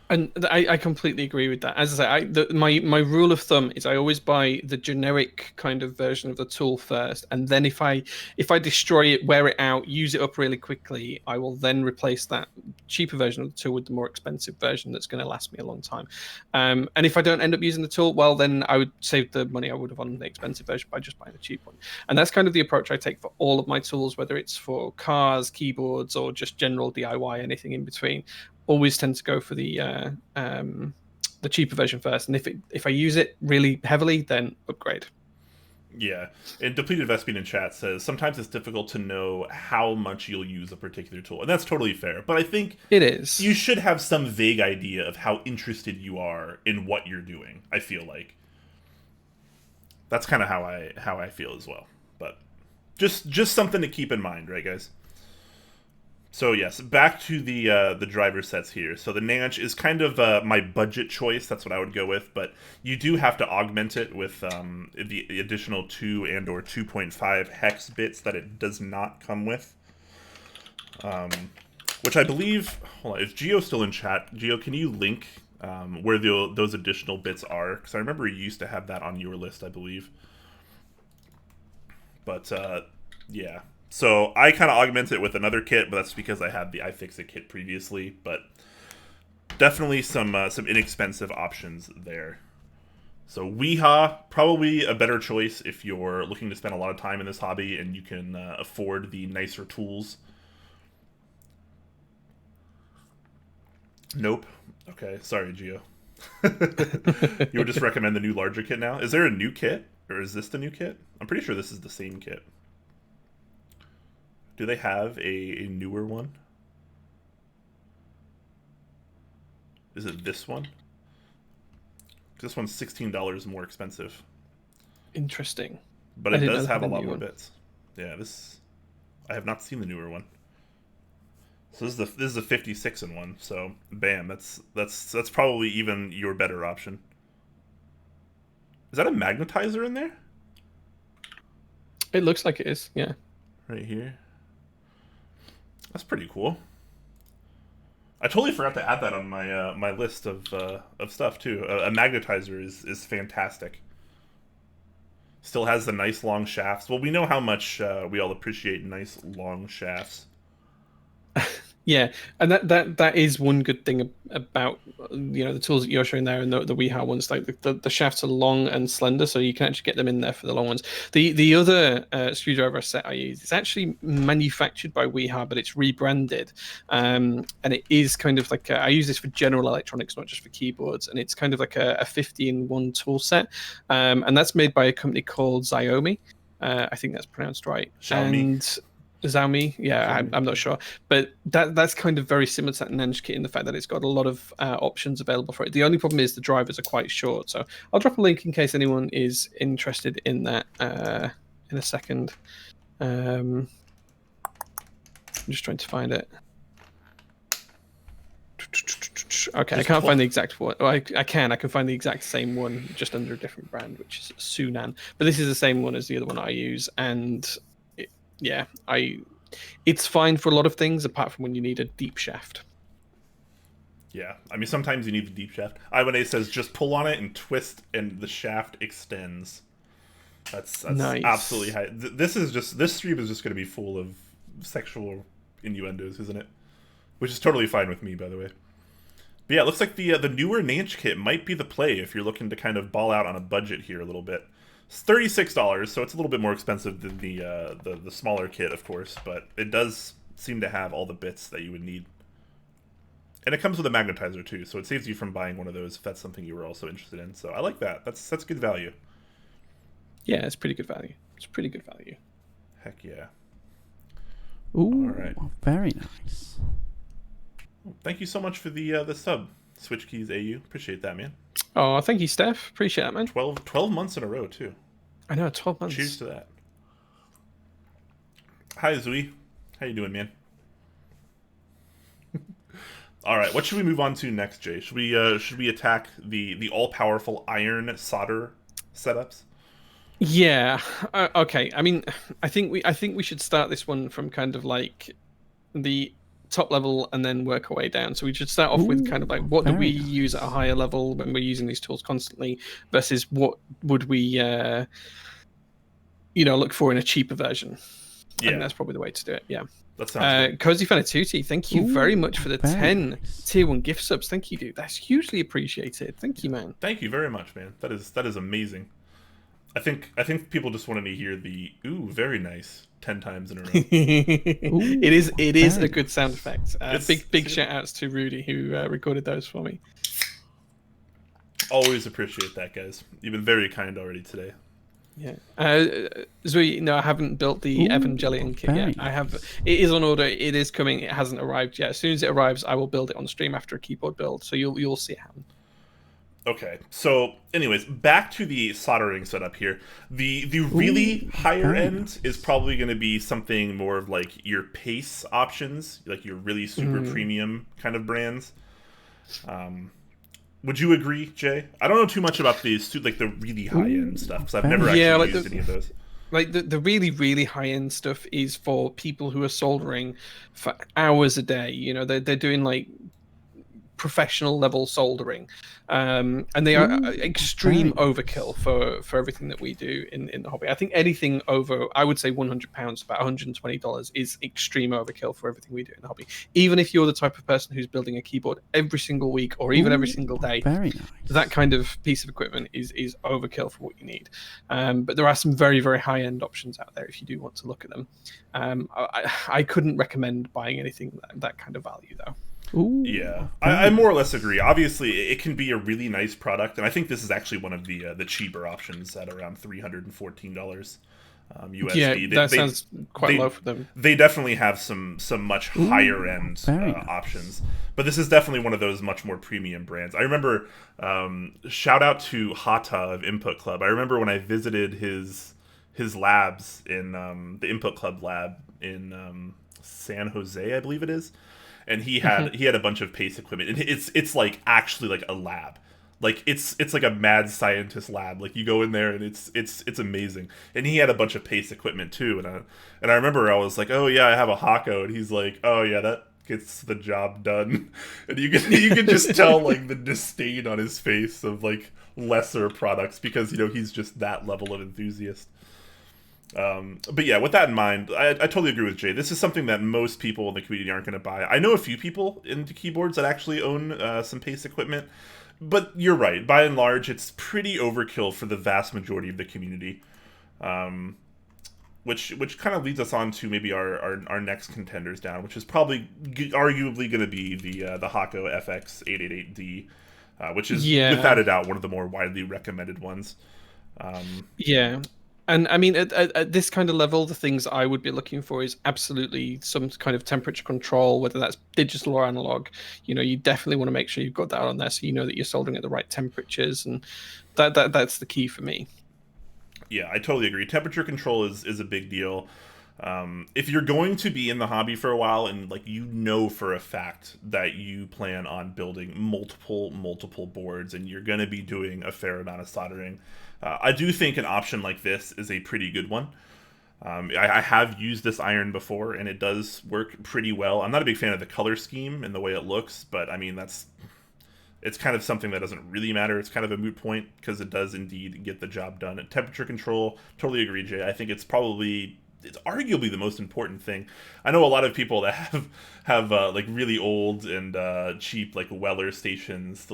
And I completely agree with that. As I say, my rule of thumb is I always buy the generic kind of version of the tool first, and then if I destroy it, wear it out, use it up really quickly, I will then replace that cheaper version of the tool with the more expensive version that's going to last me a long time. And if I don't end up using the tool, well, then I would save the money I would have on the expensive version by just buying the cheap one. And that's kind of the approach I take for all of my tools, whether it's for cars, keyboards, or just general DIY, anything in between. Always tend to go for the cheaper version first, and if I use it really heavily, then upgrade. Yeah, and Depleted Vespine in chat says sometimes it's difficult to know how much you'll use a particular tool, and that's totally fair. But I think it is. You should have some vague idea of how interested you are in what you're doing. I feel like that's kind of how I feel as well. But just something to keep in mind, right, guys? So yes, back to the driver sets here. So the Nanch is kind of my budget choice. That's what I would go with. But you do have to augment it with the additional 2 and or 2.5 hex bits that it does not come with. Which I believe. Hold on, is Geo still in chat? Geo, can you link where those additional bits are? Because I remember you used to have that on your list, I believe. But yeah. So I kind of augmented it with another kit, but that's because I had the iFixit kit previously. But definitely some inexpensive options there. So Weeha, probably a better choice if you're looking to spend a lot of time in this hobby and you can afford the nicer tools. Nope. Okay, sorry, Gio. You would just recommend the new larger kit now? Is there a new kit? Or is this the new kit? I'm pretty sure this is the same kit. Do they have a newer one? Is it this one? This one's $16 more expensive. Interesting. But I it didn't know does they have a had a lot new more one. bits. Yeah, this... I have not seen the newer one. So this is the 56 in one. So bam, that's probably even your better option. Is that a magnetizer in there? It looks like it is. Yeah. Right here. That's pretty cool. I totally forgot to add that on my my list of stuff too. A magnetizer is fantastic. Still has the nice long shafts. Well, we know how much we all appreciate nice long shafts. Yeah, and that is one good thing about the tools that you're showing there and the Weeha ones. Like the shafts are long and slender, so you can actually get them in there for the long ones. The other screwdriver set I use is actually manufactured by Weeha, but it's rebranded, and it is kind of like I use this for general electronics, not just for keyboards, and it's kind of like a 50-in-1 tool set, and that's made by a company called Xiaomi. I think that's pronounced right. Xiaomi. And Xiaomi, yeah, I'm not sure, but that's kind of very similar to that Nenge kit in the fact that it's got a lot of options available for it. The only problem is the drivers are quite short, so I'll drop a link in case anyone is interested in that in a second. I'm just trying to find it. Okay, I can't find the exact one. Well, I can find the exact same one just under a different brand, which is Sunan. But this is the same one as the other one I use, and yeah, it's fine for a lot of things apart from when you need a deep shaft. Yeah, I mean sometimes you need the deep shaft. Ivan says just pull on it and twist, and the shaft extends. That's nice. Absolutely high. This stream is just going to be full of sexual innuendos, isn't it? Which is totally fine with me, by the way. But yeah, it looks like the newer Nance kit might be the play if you're looking to kind of ball out on a budget here a little bit. It's $36, so it's a little bit more expensive than the smaller kit, of course, but it does seem to have all the bits that you would need. And it comes with a magnetizer too, so it saves you from buying one of those if that's something you were also interested in. So I like that. That's good value. Yeah, it's pretty good value. It's pretty good value. Heck yeah. Ooh, All right. very nice. Thank you so much for the sub, Switch Keys AU. Appreciate that, man. Oh, thank you, Steph. Appreciate that, man. 12 months in a row too. I know, 12 months. Cheers to that. Hi, Zui. How you doing, man? All right, what should we move on to next, Jay? Should we attack the all-powerful iron solder setups? Yeah. Okay. I mean, I think we should start this one from kind of like the top level and then work our way down. So we should start off with kind of like what do we use at a higher level when we're using these tools constantly versus what would we look for in a cheaper version. Yeah, and that's probably the way to do it. Yeah. That sounds good. Cozy Fanatuti, thank you very much for the 10 nice. tier 1 gift subs. Thank you, dude. That's hugely appreciated. Thank you, man. Thank you very much, man. That is amazing. I think people just wanted to hear the ooh, very nice 10 times in a row. It is a good sound effect. Big shout outs to Rudy who recorded those for me. Always appreciate that, guys. You've been very kind already today. Yeah. Zui, no, I haven't built the Evangelion kit yet. Nice. I have. It is on order. It is coming. It hasn't arrived yet. As soon as it arrives, I will build it on stream after a keyboard build. So you'll see it happen. Okay, so anyways, back to the soldering setup here. The really higher end is probably going to be something more of like your pace options, like your really super premium kind of brands. Would you agree, Jay? I don't know too much about these, like the really high end stuff, because I've never actually used any of those. Like the really, really high end stuff is for people who are soldering for hours a day. You know, they're doing like professional level soldering, and they are extreme overkill for everything that we do in the hobby. I think anything over, I would say £100, about $120, is extreme overkill for everything we do in the hobby. Even if you're the type of person who's building a keyboard every single week or even every single day, very nice. that kind of piece of equipment is overkill for what you need. But there are some very, very high-end options out there if you do want to look at them. I couldn't recommend buying anything that kind of value, though. Ooh, yeah, I more or less agree. Obviously, it can be a really nice product, and I think this is actually one of the cheaper options at around $314 USD. Yeah, that sounds quite low for them. They definitely have some much higher end options, but this is definitely one of those much more premium brands. I remember, shout out to Hata of Input Club. I remember when I visited his labs in the Input Club lab in San Jose, I believe it is. And he had a bunch of PACE equipment, and it's like actually like a lab, like it's like a mad scientist lab. Like you go in there and it's amazing. And he had a bunch of PACE equipment too, and I remember I was like, oh yeah, I have a Hako, and he's like, oh yeah, that gets the job done. And you can just tell like the disdain on his face of like lesser products because he's just that level of enthusiast. But yeah, with that in mind, I totally agree with Jay. This is something that most people in the community aren't going to buy. I know a few people into keyboards that actually own some PACE equipment, but you're right. By and large, it's pretty overkill for the vast majority of the community. Which kind of leads us on to maybe our next contenders down, which is probably arguably going to be the Hako FX 888D, which is without a doubt one of the more widely recommended ones. Yeah. And I mean, at this kind of level, the things I would be looking for is absolutely some kind of temperature control, whether that's digital or analog. You definitely want to make sure you've got that on there, so you know that you're soldering at the right temperatures, and that's the key for me. Yeah, I totally agree. Temperature control is a big deal. If you're going to be in the hobby for a while, and for a fact that you plan on building multiple boards, and you're going to be doing a fair amount of soldering, I do think an option like this is a pretty good one. I have used this iron before, and it does work pretty well. I'm not a big fan of the color scheme and the way it looks, but I mean it's kind of something that doesn't really matter. It's kind of a moot point because it does indeed get the job done. And temperature control, totally agree, Jay. I think it's arguably the most important thing. I know a lot of people that have like really old and cheap like Weller stations.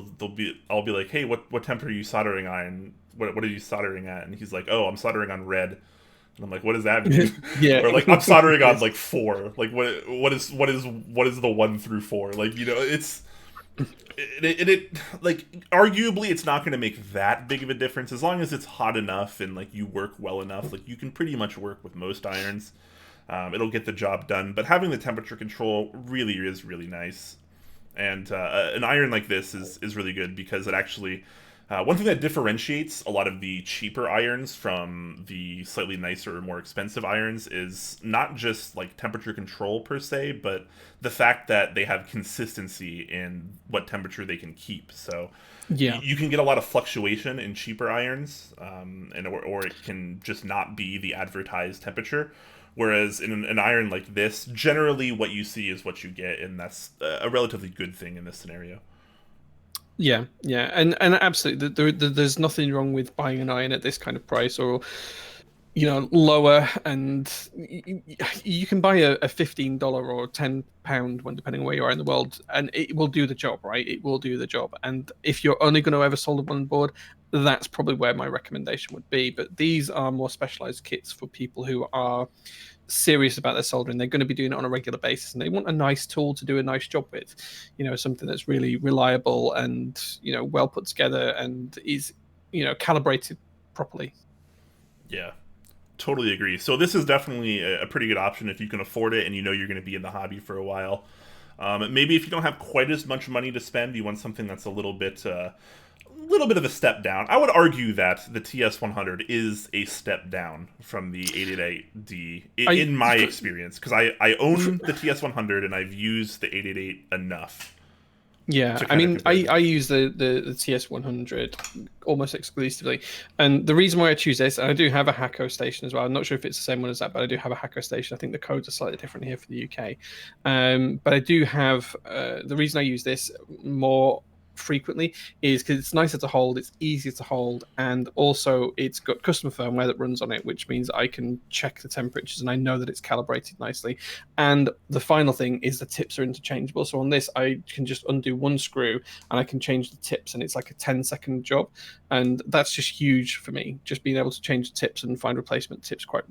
I'll be like, hey, what temp are you soldering on? What are you soldering at? And he's like, oh, I'm soldering on red. And I'm like, what does that mean? Yeah. Or like, I'm soldering on like 4. Like what is the 1 through 4? Like it's. It like arguably it's not going to make that big of a difference as long as it's hot enough and like you work well enough. Like you can pretty much work with most irons. It'll get the job done, but having the temperature control really is really nice. And an iron like this is really good because it actually one thing that differentiates a lot of the cheaper irons from the slightly nicer or more expensive irons is not just like temperature control per se, but the fact that they have consistency in what temperature they can keep. So you can get a lot of fluctuation in cheaper irons, or it can just not be the advertised temperature. Whereas in an iron like this, generally what you see is what you get, and that's a relatively good thing in this scenario. Yeah, and absolutely, there's nothing wrong with buying an iron at this kind of price, or lower, and you can buy a $15 or £10 one, depending on where you are in the world, and it will do the job, right? It will do the job. And if you're only going to ever solder one board, that's probably where my recommendation would be. But these are more specialized kits for people who are serious about their soldering. They're going to be doing it on a regular basis, and they want a nice tool to do a nice job with. Something that's really reliable and well put together and is calibrated properly. Yeah, totally agree. So this is definitely a pretty good option if you can afford it and you're going to be in the hobby for a while. Maybe if you don't have quite as much money to spend, you want something that's a little bit of a step down. I would argue that the TS100 is a step down from the 888D in my experience, because I own the TS100 and I've used the 888 enough Yeah, to I kind of mean, compare them. I use the TS100 almost exclusively, and the reason why I choose this, and I do have a Hako station as well. I'm not sure if it's the same one as that, but I do have a Hako station. I think the codes are slightly different here for the UK, but I do have the reason I use this more frequently is because it's nicer to hold, it's easier to hold, and also it's got custom firmware that runs on it, which means I can check the temperatures and I know that it's calibrated nicely. And the final thing is the tips are interchangeable. So on this, I can just undo one screw and I can change the tips, and it's like a 10-second job. And that's just huge for me, just being able to change the tips and find replacement tips quite,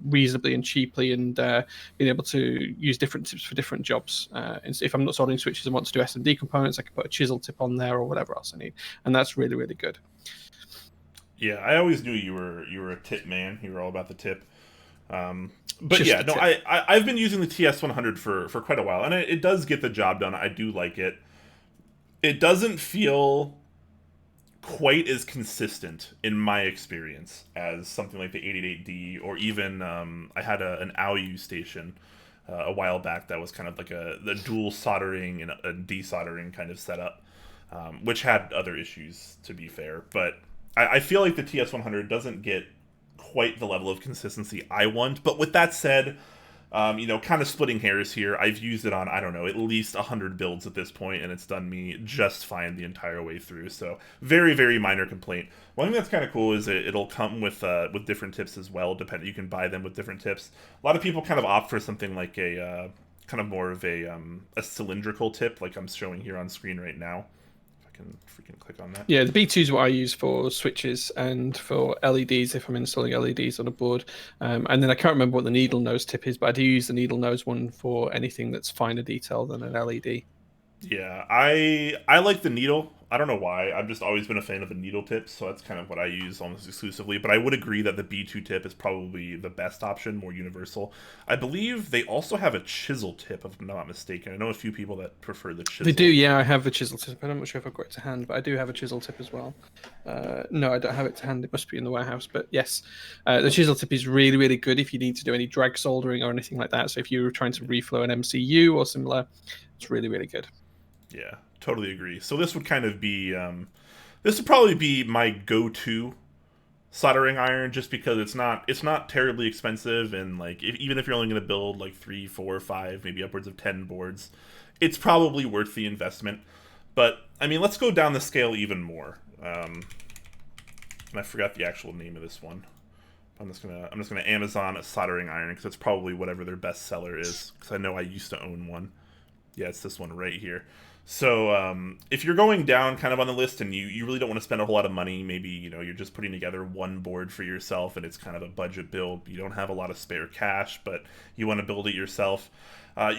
reasonably and cheaply, and being able to use different tips for different jobs. And if I'm not soldering switches and want to do SMD components, I can put a chisel tip on there or whatever else I need. And that's really, really good. Yeah, I always knew you were a tip man. You were all about the tip. But Just yeah, a no, tip. I've been using the TS100 for quite a while, and it does get the job done. I do like it. It doesn't feel quite as consistent in my experience as something like the 888D, or even I had an AOU station a while back that was kind of like the dual soldering and a desoldering kind of setup, which had other issues, to be fair. But I feel like the TS100 doesn't get quite the level of consistency I want. But with that said, kind of splitting hairs here, I've used it on, I don't know, at least 100 builds at this point, and it's done me just fine the entire way through. So very, very minor complaint. One thing that's kind of cool is it'll come with different tips as well. You can buy them with different tips. A lot of people kind of opt for something like a kind of more of a cylindrical tip, like I'm showing here on screen right now. Can freaking click on that. Yeah, the B2 is what I use for switches and for LEDs if I'm installing LEDs on a board. And then I can't remember what the needle nose tip is, but I do use the needle nose one for anything that's finer detail than an LED. Yeah, I like the needle. I don't know why. I've just always been a fan of the needle tips, so that's kind of what I use almost exclusively. But I would agree that the B2 tip is probably the best option, more universal. I believe they also have a chisel tip, if I'm not mistaken. I know a few people that prefer the chisel. They do, yeah. I have a chisel tip. I'm not sure if I've got it to hand, but I do have a chisel tip as well. No, I don't have it to hand. It must be in the warehouse. But yes, the chisel tip is really, really good if you need to do any drag soldering or anything like that. So if you're trying to reflow an MCU or similar, it's really, really good. Yeah, totally agree. So this would kind of be, this would probably be my go-to soldering iron, just because it's not terribly expensive, and like even if you're only going to build like 3, 4, 5, maybe upwards of 10 boards, it's probably worth the investment. But I mean, let's go down the scale even more. And I forgot the actual name of this one. I'm just gonna Amazon a soldering iron, because it's probably whatever their best seller is, because I know I used to own one. Yeah, it's this one right here. So if you're going down kind of on the list and you really don't want to spend a whole lot of money, maybe you're just putting together one board for yourself and it's kind of a budget build, you don't have a lot of spare cash, but you want to build it yourself,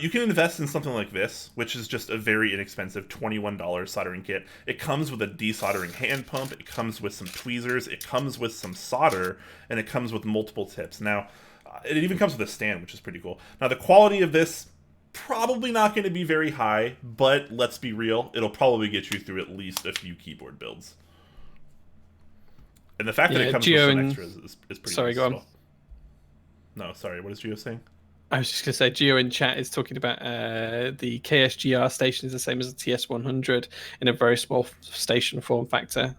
you can invest in something like this, which is just a very inexpensive $21 soldering kit. It comes with a desoldering hand pump, it comes with some tweezers, it comes with some solder, and it comes with multiple tips. Now, it even comes with a stand, which is pretty cool. Now, the quality of this, probably not going to be very high, but let's be real, it'll probably get you through at least a few keyboard builds. And the fact that it comes with some extras is pretty sorry, nice go as on. well. No, sorry, what is Gio saying? I was just going to say, Geo in chat is talking about the KSGR station is the same as the TS100 in a very small station form factor.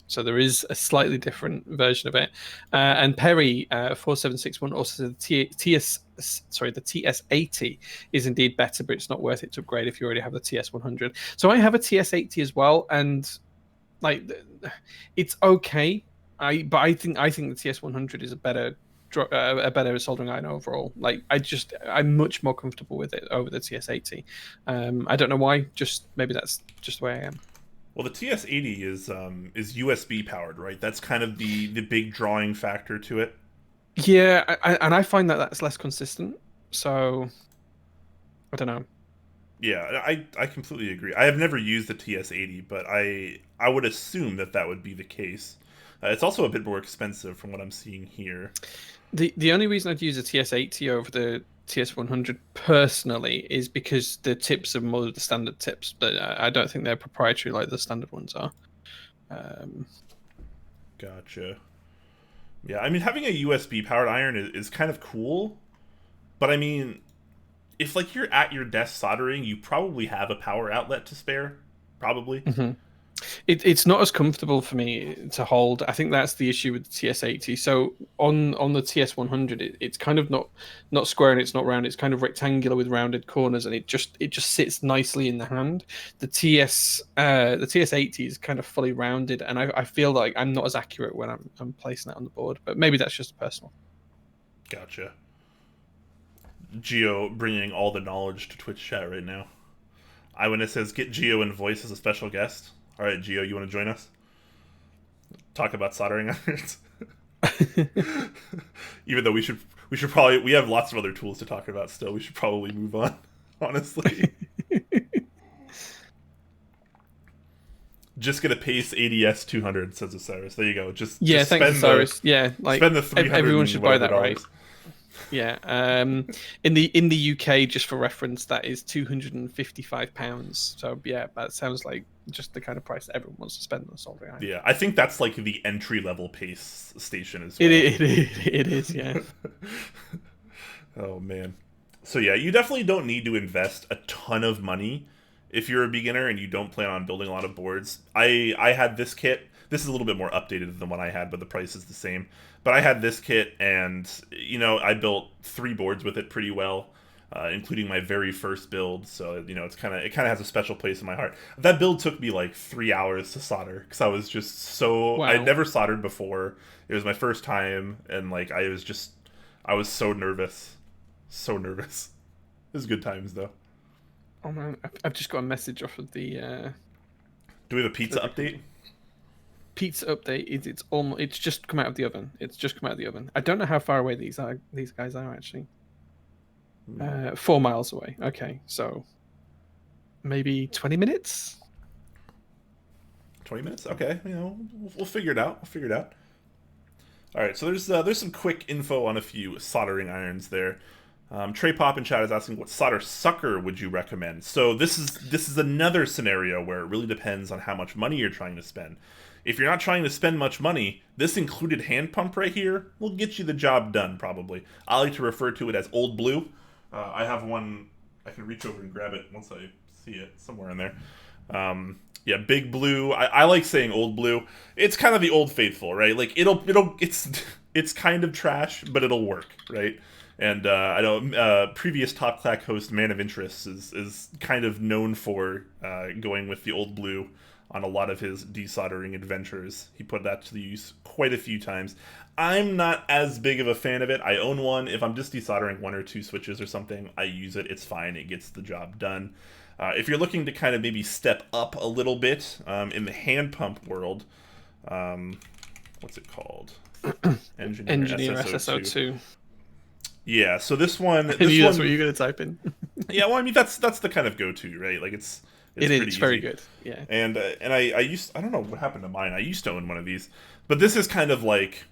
So there is a slightly different version of it. And Perry 4761 also said the TS80 is indeed better, but it's not worth it to upgrade if you already have the TS100. So I have a TS80 as well, and like it's okay. But I think the TS100 is a better soldering iron overall. Like I'm much more comfortable with it over the TS80. I don't know why. Just maybe that's just the way I am. Well, the TS80 is USB powered, right? That's kind of the big drawing factor to it. Yeah, and I find that that's less consistent. So I don't know. Yeah, I completely agree. I have never used the TS80, but I would assume that would be the case. It's also a bit more expensive from what I'm seeing here. The only reason I'd use a TS80 over the TS100 personally is because the tips are more the standard tips, but I don't think they're proprietary like the standard ones are. Gotcha. Yeah, I mean, having a USB powered iron is kind of cool, but I mean, if like you're at your desk soldering, you probably have a power outlet to spare, probably. Mm-hmm. It's not as comfortable for me to hold. I think that's the issue with the TS80. So on the TS100, it's kind of not square and it's not round. It's kind of rectangular with rounded corners, and it just sits nicely in the hand. The TS80 is kind of fully rounded, and I feel like I'm not as accurate when I'm placing it on the board. But maybe that's just personal. Gotcha. Geo bringing all the knowledge to Twitch chat right now. Iwinus says, get Geo in voice as a special guest. All right, Geo, you want to join us? Talk about soldering irons. Even though we should probably, we have lots of other tools to talk about still. We should probably move on, honestly. Just gonna pace ADS 200, says Osiris. There you go. Just thanks, Osiris. Like spend the 300. Everyone should buy that, dollars. right? Yeah. In the UK, just for reference, that is £255. So yeah, that sounds like just the kind of price that everyone wants to spend on a soldering iron. Yeah, I think that's like the entry level pace station as well. It is, yeah. Oh man. So yeah, you definitely don't need to invest a ton of money if you're a beginner and you don't plan on building a lot of boards. I had this kit. This is a little bit more updated than what I had, but the price is the same. But I had this kit, and I built 3 boards with it pretty well, including my very first build. So it kind of has a special place in my heart. That build took me like 3 hours to solder because I was just so wow. I'd never soldered before. It was my first time, and like I was so nervous, so nervous. It was good times though. Oh man, I've just got a message off of the. Do we have a pizza update? Pizza update is it's just come out of the oven. It's just come out of the oven. I don't know how far away these guys are actually. 4 miles away. Okay, so maybe 20 minutes. 20 minutes. Okay, we'll figure it out. All right, so there's some quick info on a few soldering irons there. Trey Pop in chat is asking, what solder sucker would you recommend? So this is another scenario where it really depends on how much money you're trying to spend. If you're not trying to spend much money, this included hand pump right here will get you the job done, probably. I like to refer to it as Old Blue. I have one. I can reach over and grab it once I see it somewhere in there. Yeah, Big Blue. I like saying Old Blue. It's kind of the Old Faithful, right? Like it's kind of trash, but it'll work, right? And I know previous Top Clack host Man of Interest is kind of known for going with the Old Blue on a lot of his desoldering adventures. He put that to the use quite a few times. I'm not as big of a fan of it. I own one. If I'm just desoldering 1 or 2 switches or something, I use it. It's fine. It gets the job done. If you're looking to kind of maybe step up a little bit in the hand pump world, what's it called? Engineer SSO2. Yeah, so this one... That's what you're going to type in. Yeah, well, I mean, that's the kind of go-to, right? Like, it's very good, yeah. And I don't know what happened to mine. I used to own one of these, but this is kind of like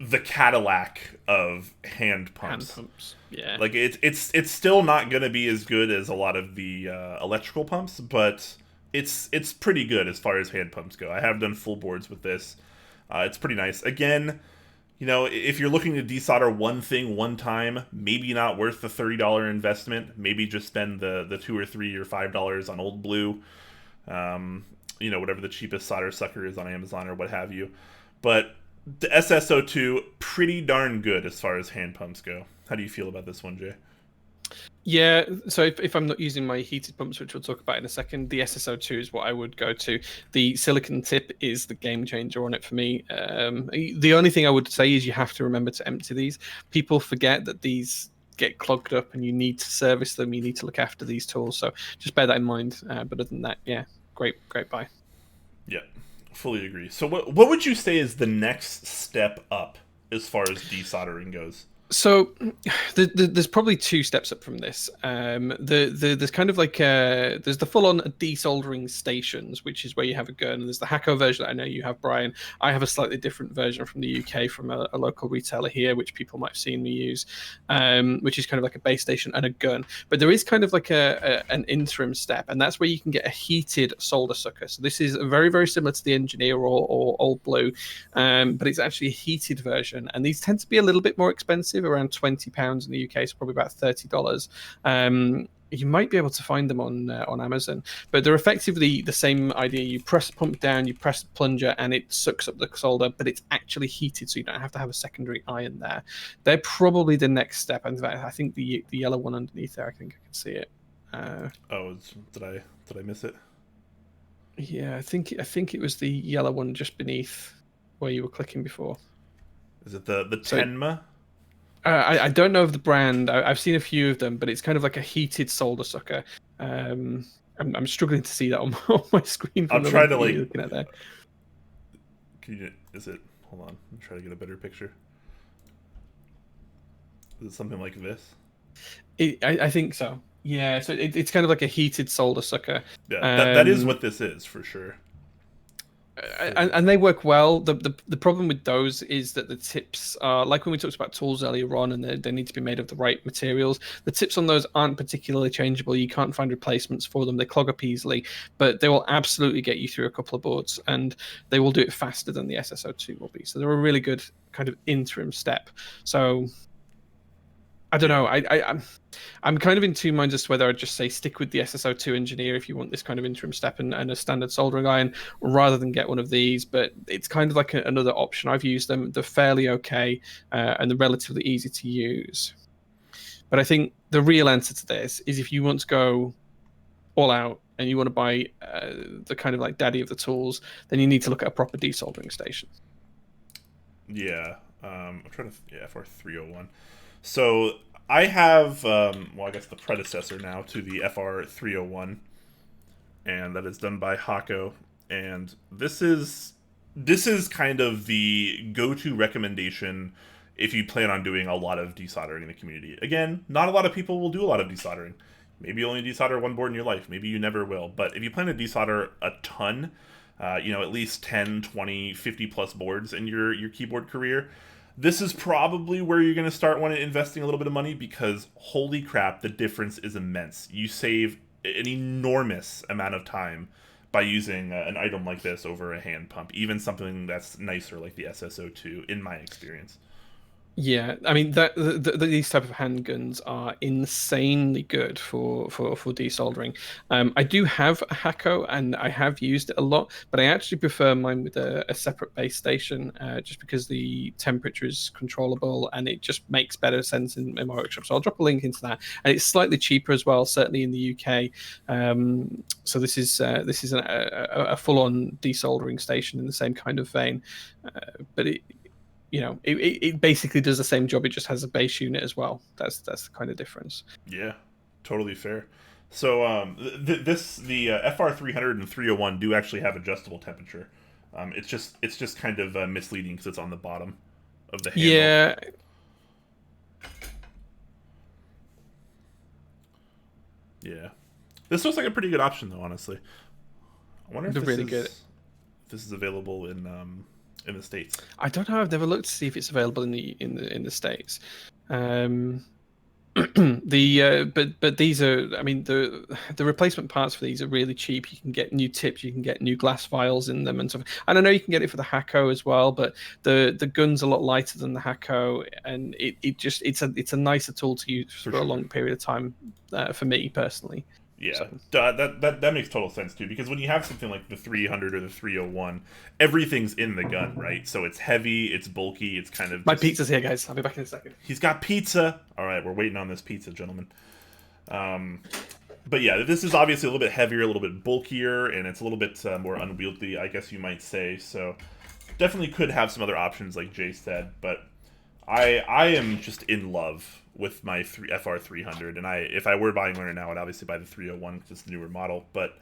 the Cadillac of hand pumps. Yeah. Like it's still not going to be as good as a lot of the electrical pumps, but it's pretty good as far as hand pumps go. I have done full boards with this. It's pretty nice. Again, if you're looking to desolder one thing one time, maybe not worth the $30 investment. Maybe just spend the $2 or $3 or $5 on Old Blue. Whatever the cheapest solder sucker is on Amazon or what have you. But the SSO2, pretty darn good as far as hand pumps go. How do you feel about this one, Jay? Yeah, so if I'm not using my heated pumps, which we'll talk about in a second, the SSO2 is what I would go to. The silicon tip is the game changer on it for me. The only thing I would say is you have to remember to empty these. People forget that these get clogged up and you need to service them. You need to look after these tools. So just bear that in mind. But other than that, yeah, great buy. Yeah, fully agree. So what would you say is the next step up as far as desoldering goes? So there's probably 2 steps up from this. There's kind of like there's the full-on desoldering stations, which is where you have a gun. And there's the Hacko version that I know you have, Brian. I have a slightly different version from the UK from a local retailer here, which people might have seen me use, which is kind of like a base station and a gun. But there is kind of like an interim step, and that's where you can get a heated solder sucker. So this is very, very similar to the Engineer or Old Blue, but it's actually a heated version. And these tend to be a little bit more expensive expensive, around £20 in the UK, so probably about $30. You might be able to find them on Amazon, but they're effectively the same idea. You press the pump down, you press the plunger, and it sucks up the solder, but it's actually heated, so you don't have to have a secondary iron there. They're probably the next step. In fact, I think the yellow one underneath there, I think I can see it. Did I miss it? Yeah, I think it was the yellow one just beneath where you were clicking before. Is it the Tenma? I don't know of the brand. I've seen a few of them, but it's kind of like a heated solder sucker. I'm struggling to see that on my screen. I'm trying to looking at there. Hold on. I'm trying to get a better picture. Is it something like this? I think so. Yeah, so it's kind of like a heated solder sucker. Yeah, that is what this is for sure. And they work well. The problem with those is that the tips are like when we talked about tools earlier on, and they need to be made of the right materials. The tips on those aren't particularly changeable. You can't find replacements for them. They clog up easily, but they will absolutely get you through a couple of boards, and they will do it faster than the SSO2 will be. So they're a really good kind of interim step. So I don't know. I'm kind of in two minds as to whether I'd just say stick with the SSO2 engineer if you want this kind of interim step and a standard soldering iron, rather than get one of these. But it's kind of like another option. I've used them. They're fairly okay, and they're relatively easy to use. But I think the real answer to this is if you want to go all out and you want to buy the kind of like daddy of the tools, then you need to look at a proper desoldering station. Yeah. I'm trying to... Yeah, FR301. So I have, I guess the predecessor now to the FR301, and that is done by Hako. And this is kind of the go-to recommendation if you plan on doing a lot of desoldering in the community. Again, not a lot of people will do a lot of desoldering. Maybe you only desolder one board in your life. Maybe you never will. But if you plan to desolder a ton, at least 10, 20, 50 plus boards in your keyboard career, this is probably where you're going to start investing a little bit of money, because holy crap, the difference is immense. You save an enormous amount of time by using an item like this over a hand pump, even something that's nicer like the SSO2, in my experience. Yeah, I mean these type of handguns are insanely good for desoldering. I do have a Hako and I have used it a lot, but I actually prefer mine with a separate base station, just because the temperature is controllable and it just makes better sense in my workshop. So I'll drop a link into that, and it's slightly cheaper as well, certainly in the UK. So this is a full-on desoldering station in the same kind of vein, but it basically does the same job. It just has a base unit as well. That's the kind of difference. Yeah, totally fair. So the FR300 and 301 do actually have adjustable temperature. It's just kind of misleading because it's on the bottom of the handle. Yeah. Yeah. This looks like a pretty good option, though. Honestly, I wonder if this is available in the States. I don't know. I've never looked to see if it's available in the States. But these are, I mean, the replacement parts for these are really cheap. You can get new tips, you can get new glass vials in them and stuff. And I know you can get it for the Hako as well, but the gun's a lot lighter than the Hako, and it's a nicer tool to use for a long period of time, for me personally. Yeah, so that makes total sense too, because when you have something like the 300 or the 301, everything's in the gun, right? So it's heavy, it's bulky, it's kind of... My pizza's here, guys. I'll be back in a second. He's got pizza! Alright, we're waiting on this pizza, gentlemen. But yeah, this is obviously a little bit heavier, a little bit bulkier, and it's a little bit more unwieldy, I guess you might say. So definitely could have some other options, like Jay said, but I am just in love with my FR300, and if I were buying one right now, I'd obviously buy the 301 because it's the newer model, but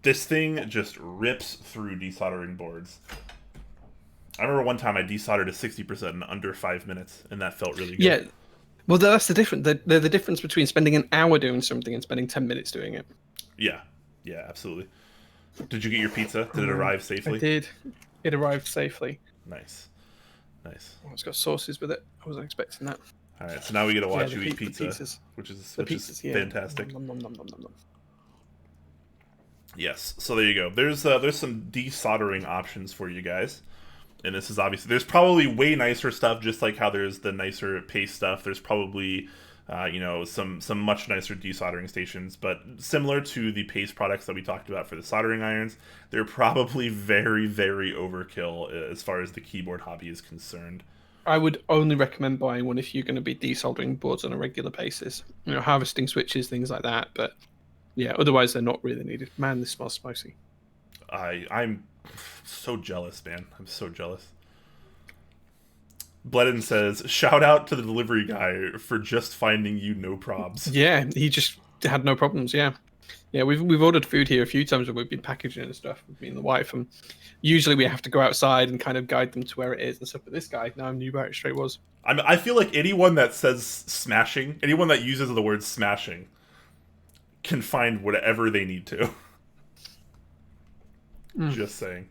this thing just rips through desoldering boards. I remember one time I desoldered a 60% in under 5 minutes, and that felt really good. Yeah, well, that's the difference. The difference between spending an hour doing something and spending 10 minutes doing it. Yeah, absolutely. Did you get your pizza? Did it arrive safely? I did. It arrived safely. Nice. Oh, it's got sauces with it. I wasn't expecting that. All right, so now we get to watch you eat pizza, which is fantastic. Nom, nom, nom, nom, nom. Yes, so there you go. There's some desoldering options for you guys And this is obviously, there's probably way nicer stuff, just like how there's the nicer paste stuff. There's probably, some much nicer desoldering stations, but similar to the paste products that we talked about for the soldering irons, they're probably very, very overkill as far as the keyboard hobby is concerned. I would only recommend buying one if you're going to be desoldering boards on a regular basis. Harvesting switches, things like that. But yeah, otherwise they're not really needed. Man, this smells spicy. I'm so jealous, man. I'm so jealous. Bledden says, shout out to the delivery guy for just finding you no probs. Yeah, he just had no problems. Yeah, we've ordered food here a few times when we've been packaging and stuff with me and the wife, and usually we have to go outside and kind of guide them to where it is and stuff. But this guy, now I knew where it straight was. I feel like anyone that says smashing, anyone that uses the word smashing, can find whatever they need to. Just saying.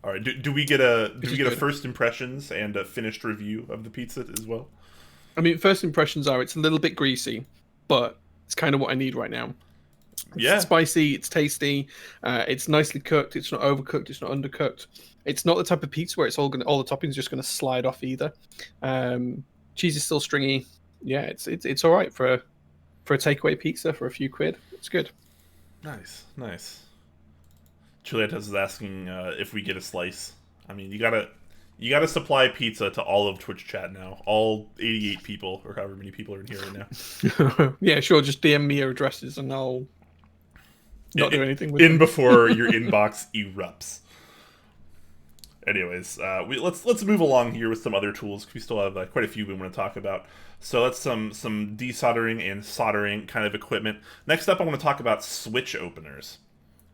All right, do we get a first impressions and a finished review of the pizza as well? I mean, first impressions are it's a little bit greasy, but it's kind of what I need right now. It's spicy, it's tasty, it's nicely cooked, it's not overcooked, it's not undercooked. It's not the type of pizza where it's all the toppings just gonna slide off either. Cheese is still stringy. Yeah, it's all right for a takeaway pizza for a few quid. It's good. Nice. Juliet is asking if we get a slice. I mean, you gotta supply pizza to all of Twitch chat now. All 88 people, or however many people are in here right now. Yeah, sure. Just DM me your addresses and I'll not do anything with them. Before your inbox erupts. Anyways, let's move along here with some other tools. We still have quite a few we want to talk about. So that's some desoldering and soldering kind of equipment. Next up, I want to talk about switch openers.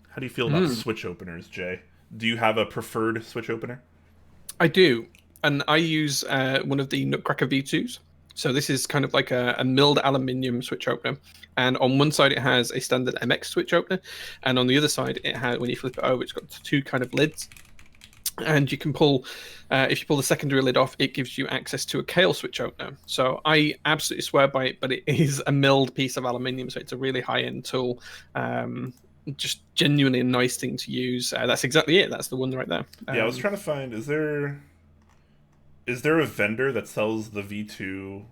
How do you feel about switch openers, Jay? Do you have a preferred switch opener? I do, and I use one of the Nutcracker V2s. So this is kind of like a milled aluminium switch opener, and on one side it has a standard MX switch opener, and on the other side it has, when you flip it over, it's got two kind of lids, and you can pull. If you pull the secondary lid off, it gives you access to a Kale switch opener. So I absolutely swear by it, but it is a milled piece of aluminium, so it's a really high-end tool. Just genuinely a nice thing to use. That's exactly it. That's the one right there. Yeah, I was trying to find. Is there a vendor that sells the V2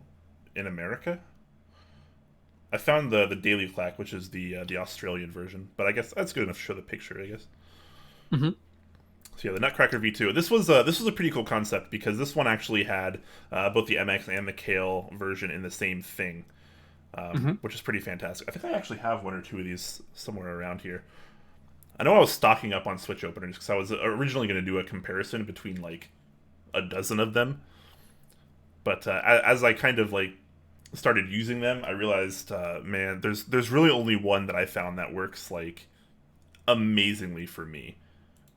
in America? I found the Daily Clack, which is the Australian version, but I guess that's good enough to show the picture. I guess. Mm-hmm. So yeah, the Nutcracker V2. This was a pretty cool concept because this one actually had both the MX and the Kale version in the same thing. Which is pretty fantastic. I think I actually have one or two of these somewhere around here. I know I was stocking up on switch openers because I was originally going to do a comparison between like a dozen of them. But as I kind of like started using them, I realized, man, there's really only one that I found that works like amazingly for me.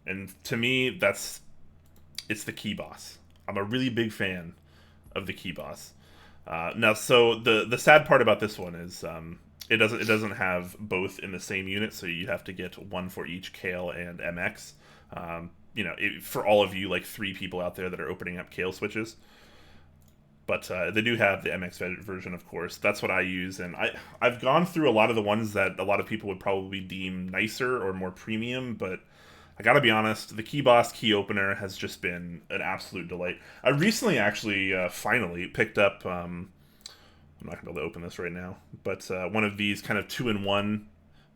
And to me, it's the Key Boss. I'm a really big fan of the Key Boss. Now, so the sad part about this one is it doesn't have both in the same unit, so you have to get one for each Kale and MX. For all of you, like 3 people out there that are opening up Kale switches. But they do have the MX version, of course. That's what I use, and I've gone through a lot of the ones that a lot of people would probably deem nicer or more premium, but I gotta be honest, the Key Boss key opener has just been an absolute delight. I recently actually finally picked up, I'm not gonna be able to open this right now, but one of these kind of 2-in-1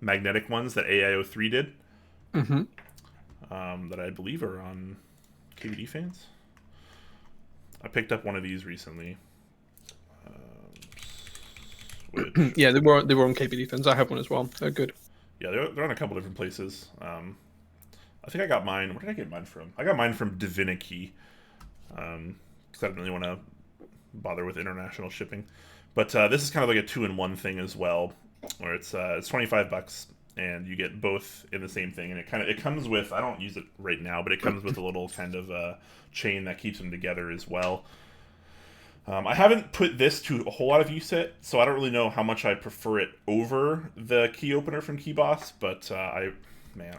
magnetic ones that AIO3 did, that I believe are on KBDfans. I picked up one of these recently. Yeah, they were on KBDfans. I have one as well. They're good. Yeah, they're on a couple different places. I think I got mine. Where did I get mine from? I got mine from Divinity, because I didn't really want to bother with international shipping. But this is kind of like a 2-in-1 thing as well, where it's $25 and you get both in the same thing. And it comes with, I don't use it right now, but it comes with a little kind of chain that keeps them together as well. I haven't put this to a whole lot of use yet, so I don't really know how much I prefer it over the key opener from Key Boss, but I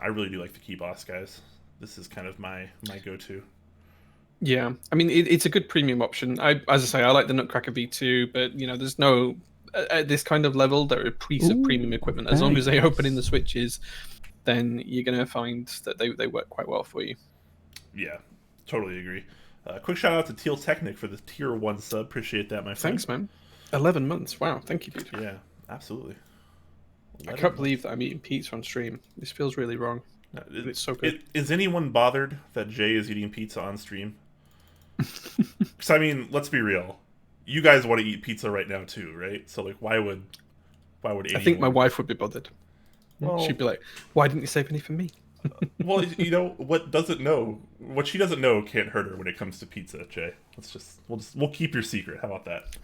really do like the Key Boss, guys. This is kind of my go-to. Yeah, I mean, it's a good premium option. As I say, I like the Nutcracker V2, but there's no at this kind of level there are piece of premium equipment. As long as they open in the switches, then you're gonna find that they work quite well for you. Yeah, Totally agree. Quick shout out to Teal Technic for the tier 1 sub. Appreciate that, my friend. Thanks, man. 11 months. Wow, thank you, dude. Yeah, absolutely. I can't believe that I'm eating pizza on stream. This feels really wrong. It's so good. Is anyone bothered that Jay is eating pizza on stream? Because, I mean, let's be real. You guys want to eat pizza right now, too, right? So, like, why would anyone... I think my wife would be bothered. Well, she'd be like, why didn't you save any for me? well, you know, what she doesn't know can't hurt her when it comes to pizza, Jay. We'll keep your secret. How about that?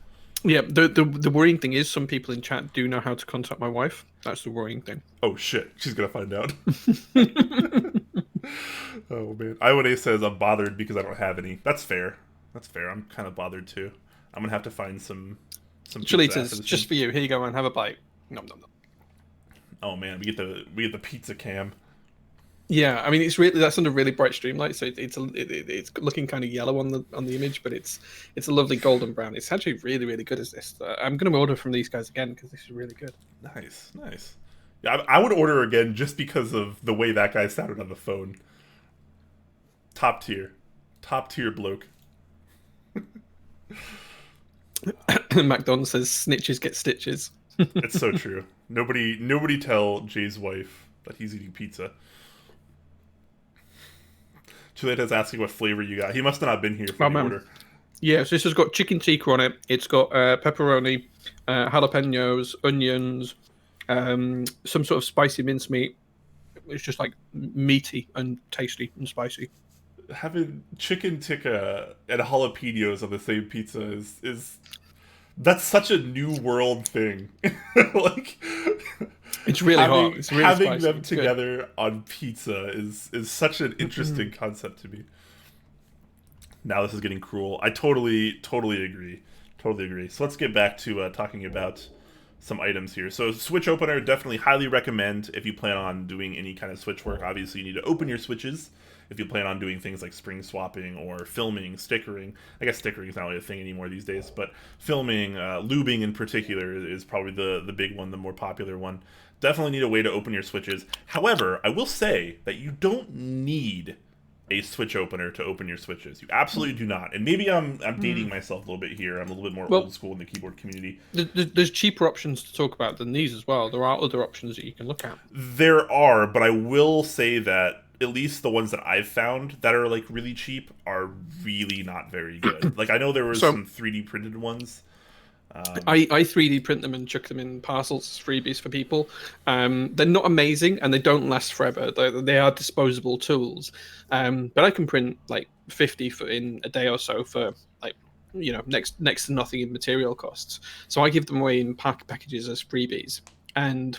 Yeah, the worrying thing is some people in chat do know how to contact my wife. That's the worrying thing. Oh shit, she's gonna find out. Oh man, Iwade says I'm bothered because I don't have any. That's fair. I'm kind of bothered too. I'm gonna have to find some Chilitas just for you. Here you go, man. Have a bite. Nom nom nom. Oh man, we get the pizza cam. Yeah, I mean that's under really bright streamlight, so it's looking kind of yellow on the image, but it's a lovely golden brown. It's actually really really good as this. I'm going to order from these guys again because this is really good. Nice. Yeah, I would order again just because of the way that guy sounded on the phone. Top tier bloke. McDonald says snitches get stitches. It's so true. Nobody tell Jay's wife that he's eating pizza. Chuleta's asking what flavor you got. He must have not been here for the order. Yeah, so this has got chicken tikka on it. It's got pepperoni, jalapenos, onions, some sort of spicy mincemeat. It's just like meaty and tasty and spicy. Having chicken tikka and jalapenos on the same pizza is that's such a new world thing. Like, it's really hot. It's really having spicy. them It's together good. on pizza is such an interesting concept to me. Now this is getting cruel. I totally agree. So let's get back to talking about some items here. So switch opener, definitely highly recommend if you plan on doing any kind of switch work. Obviously you need to open your switches if you plan on doing things like spring swapping or filming, stickering. I guess stickering is not really a thing anymore these days, but filming, lubing in particular is probably the big one, the more popular one. Definitely need a way to open your switches. However, I will say that you don't need a switch opener to open your switches. You absolutely do not. And maybe I'm dating myself a little bit here. I'm a little bit more old school in the keyboard community. There's cheaper options to talk about than these as well. There are other options that you can look at. There are, but I will say that at least the ones that I've found that are like really cheap are really not very good. Like I know there was some 3D printed ones. I 3D print them and chuck them in parcels as freebies for people. They're not amazing and they don't last forever. They are disposable tools. But I can print like 50 in a day or so for like, you know, next to nothing in material costs. So I give them away in packages as freebies. And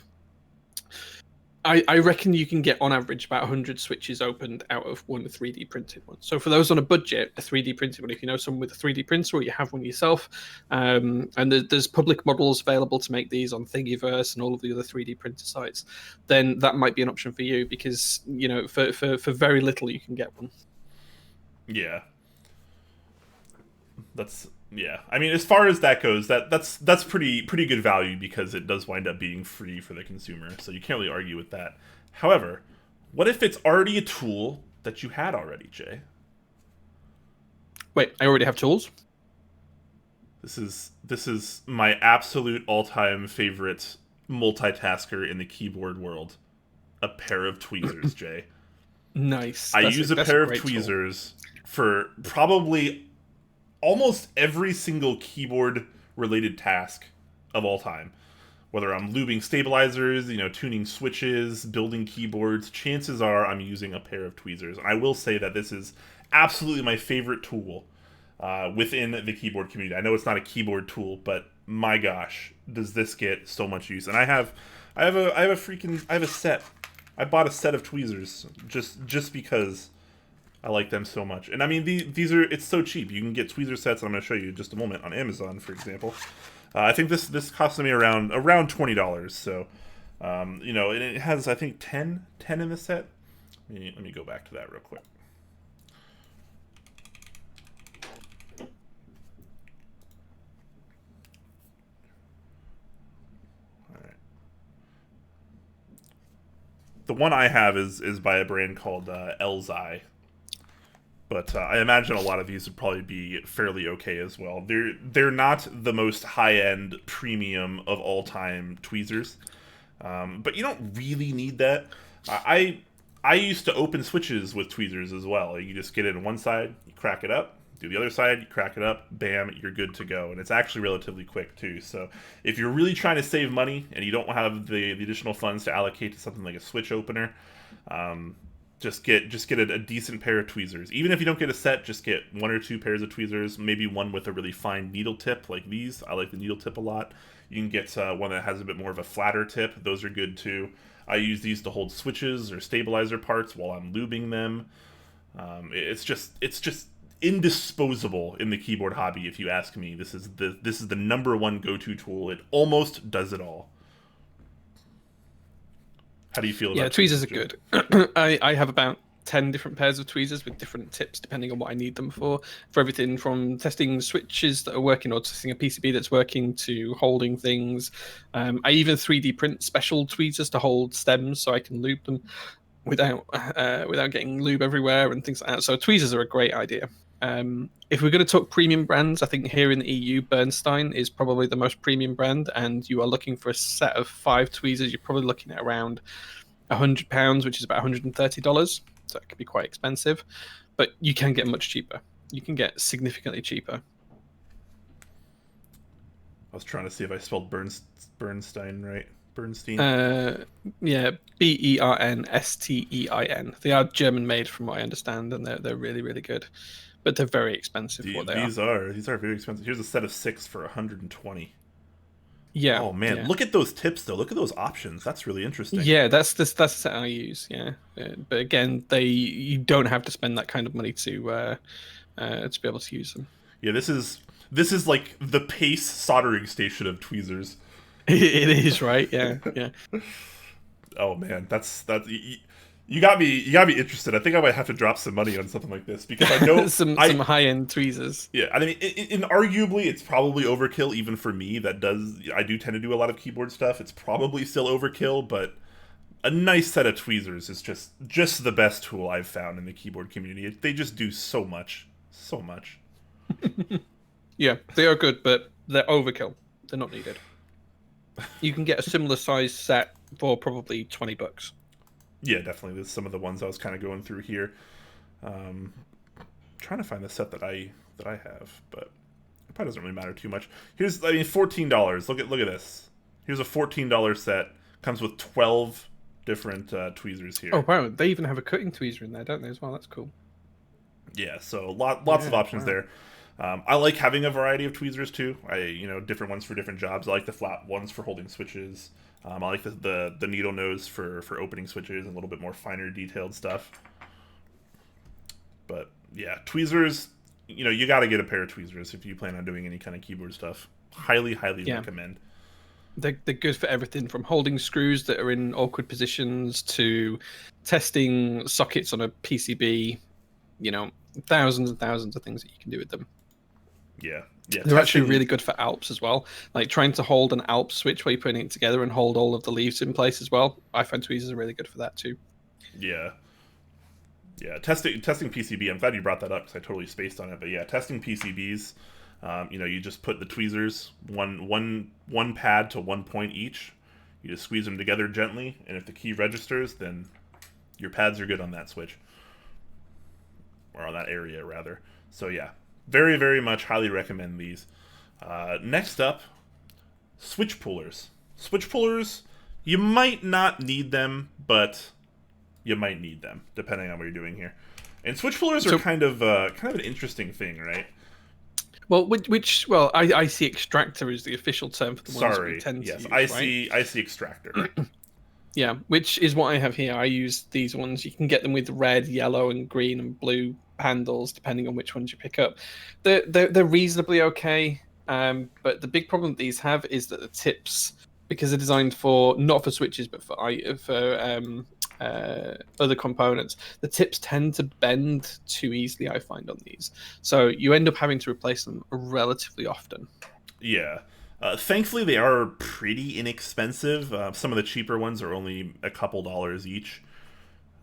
I reckon you can get on average about 100 switches opened out of one 3D printed one. So for those on a budget, a 3D printed one, if you know someone with a 3D printer or you have one yourself, and there's public models available to make these on Thingiverse and all of the other 3D printer sites, then that might be an option for you because, you know, for very little you can get one. Yeah. Yeah, I mean, as far as that goes, that's pretty good value because it does wind up being free for the consumer, so you can't really argue with that. However, what if it's already a tool that you had already, Jay? Wait, I already have tools? This is my absolute all-time favorite multitasker in the keyboard world. A pair of tweezers, Jay. Nice. I use a pair of tweezers for probably almost every single keyboard related task of all time. Whether I'm lubing stabilizers, you know, tuning switches, building keyboards, chances are I'm using a pair of tweezers. And I will say that this is absolutely my favorite tool within the keyboard community. I know it's not a keyboard tool, but my gosh, does this get so much use. And I have a set. I bought a set of tweezers just because I like them so much. And I mean, these are, it's so cheap. You can get tweezer sets, I'm going to show you in just a moment, on Amazon, for example. I think this cost me around $20. So, you know, and it has, I think, 10 in the set. Let me go back to that real quick. All right. The one I have is by a brand called Elzai. But I imagine a lot of these would probably be fairly okay as well. They're not the most high-end premium of all-time tweezers, but you don't really need that. I used to open switches with tweezers as well. You just get it on one side, you crack it up, do the other side, you crack it up, bam, you're good to go. And it's actually relatively quick too. So if you're really trying to save money and you don't have the additional funds to allocate to something like a switch opener, just get a decent pair of tweezers. Even if you don't get a set, just get 1 or 2 pairs of tweezers, maybe one with a really fine needle tip like these. I like the needle tip a lot. You can get one that has a bit more of a flatter tip. Those are good too. I use these to hold switches or stabilizer parts while I'm lubing them. It's just indisposable in the keyboard hobby, if you ask me. This is the #1 go-to tool. It almost does it all. How do you feel about Yeah, tweezers are good. I have about 10 different pairs of tweezers with different tips depending on what I need them for everything from testing switches that are working or testing a PCB that's working to holding things. I even 3D print special tweezers to hold stems so I can lube them without getting lube everywhere and things like that. So tweezers are a great idea. If we're going to talk premium brands, I think here in the EU, Bernstein is probably the most premium brand, and you are looking for a set of 5 tweezers. You're probably looking at around £100, which is about $130. So it can be quite expensive, but you can get much cheaper. You can get significantly cheaper. I was trying to see if I spelled Bernstein right. Bernstein. Yeah, Bernstein. They are German made, from what I understand, and they're really, really good, but they're very expensive. These are very expensive. Here's a set of 6 for 120. Yeah. Oh man, yeah. Look at those tips though. Look at those options. That's really interesting. Yeah, that's the set I use. Yeah, but again, you don't have to spend that kind of money to be able to use them. Yeah, this is like the Pace soldering station of tweezers. It is, right? Yeah, yeah. Oh man, that's you got me interested. I think I might have to drop some money on something like this because I know some high-end tweezers. Yeah, I mean, arguably, it's probably overkill even for me. I do tend to do a lot of keyboard stuff. It's probably still overkill, but a nice set of tweezers is just the best tool I've found in the keyboard community. They just do so much. Yeah, they are good, but they're overkill. They're not needed. You can get a similar size set for probably $20. Yeah, definitely. There's some of the ones I was kind of going through here. Trying to find the set that I have, but it probably doesn't really matter too much. Here's, $14. Look at this. Here's a $14 set. Comes with 12 different tweezers here. Oh wow, they even have a cutting tweezer in there, don't they? As well, that's cool. Yeah, so lots of options there. I like having a variety of tweezers too. Different ones for different jobs. I like the flat ones for holding switches. I like the needle nose for opening switches and a little bit more finer detailed stuff. But yeah, tweezers, you got to get a pair of tweezers if you plan on doing any kind of keyboard stuff. Highly recommend. They're good for everything from holding screws that are in awkward positions to testing sockets on a PCB. Thousands and thousands of things that you can do with them. Yeah. They're actually really good for Alps as well. Like trying to hold an Alps switch while you're putting it together and hold all of the leaves in place as well. I find tweezers are really good for that too. Yeah. Testing PCB. I'm glad you brought that up because I totally spaced on it. But yeah, testing PCBs. You just put the tweezers one pad to 1 point each. You just squeeze them together gently, and if the key registers, then your pads are good on that switch, or on that area rather. So yeah. Very, very much highly recommend these. Next up, switch pullers. Switch pullers, you might not need them, but you might need them, depending on what you're doing here. And switch pullers are kind of an interesting thing, right? Well, I see extractor is the official term for the ones we tend to use, I see extractor. Yeah, which is what I have here. I use these ones. You can get them with red, yellow, and green and blue handles, depending on which ones you pick up. They're reasonably okay, but the big problem that these have is that the tips, because they're designed not for switches, but for other components, the tips tend to bend too easily, I find, on these. So you end up having to replace them relatively often. Yeah. Thankfully, they are pretty inexpensive. Some of the cheaper ones are only a couple dollars each.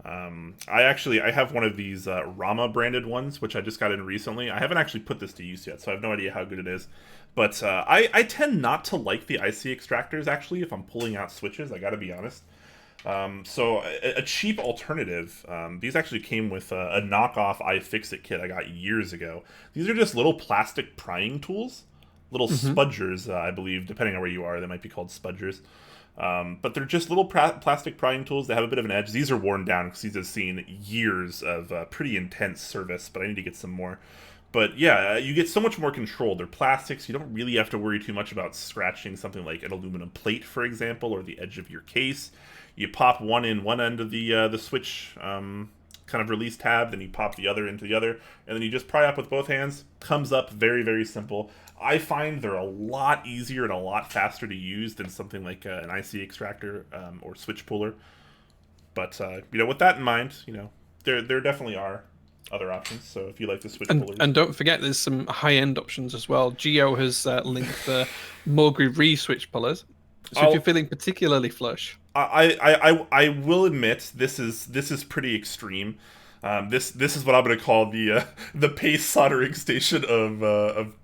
I have one of these Rama branded ones, which I just got in recently. I haven't actually put this to use yet, so I have no idea how good it is. But I tend not to like the IC extractors, actually, if I'm pulling out switches, I gotta be honest. So a cheap alternative, these actually came with a knockoff iFixit kit I got years ago. These are just little plastic prying tools, little spudgers, I believe, depending on where you are, they might be called spudgers. But they're just little plastic prying tools. They have a bit of an edge. These are worn down because these have seen years of pretty intense service, but I need to get some more. But yeah, you get so much more control. They're plastics. You don't really have to worry too much about scratching something like an aluminum plate, for example, or the edge of your case. You pop one in one end of the switch kind of release tab, then you pop the other into the other, and then you just pry up with both hands. Comes up very, very simple. I find they're a lot easier and a lot faster to use than something like an IC extractor or switch puller. But with that in mind, there definitely are other options. So if you like the switch pullers, and don't forget, there's some high-end options as well. Geo has linked the Morgri Re switch pullers. So if you're feeling particularly flush, I will admit this is pretty extreme. This is what I'm going to call the pace soldering station of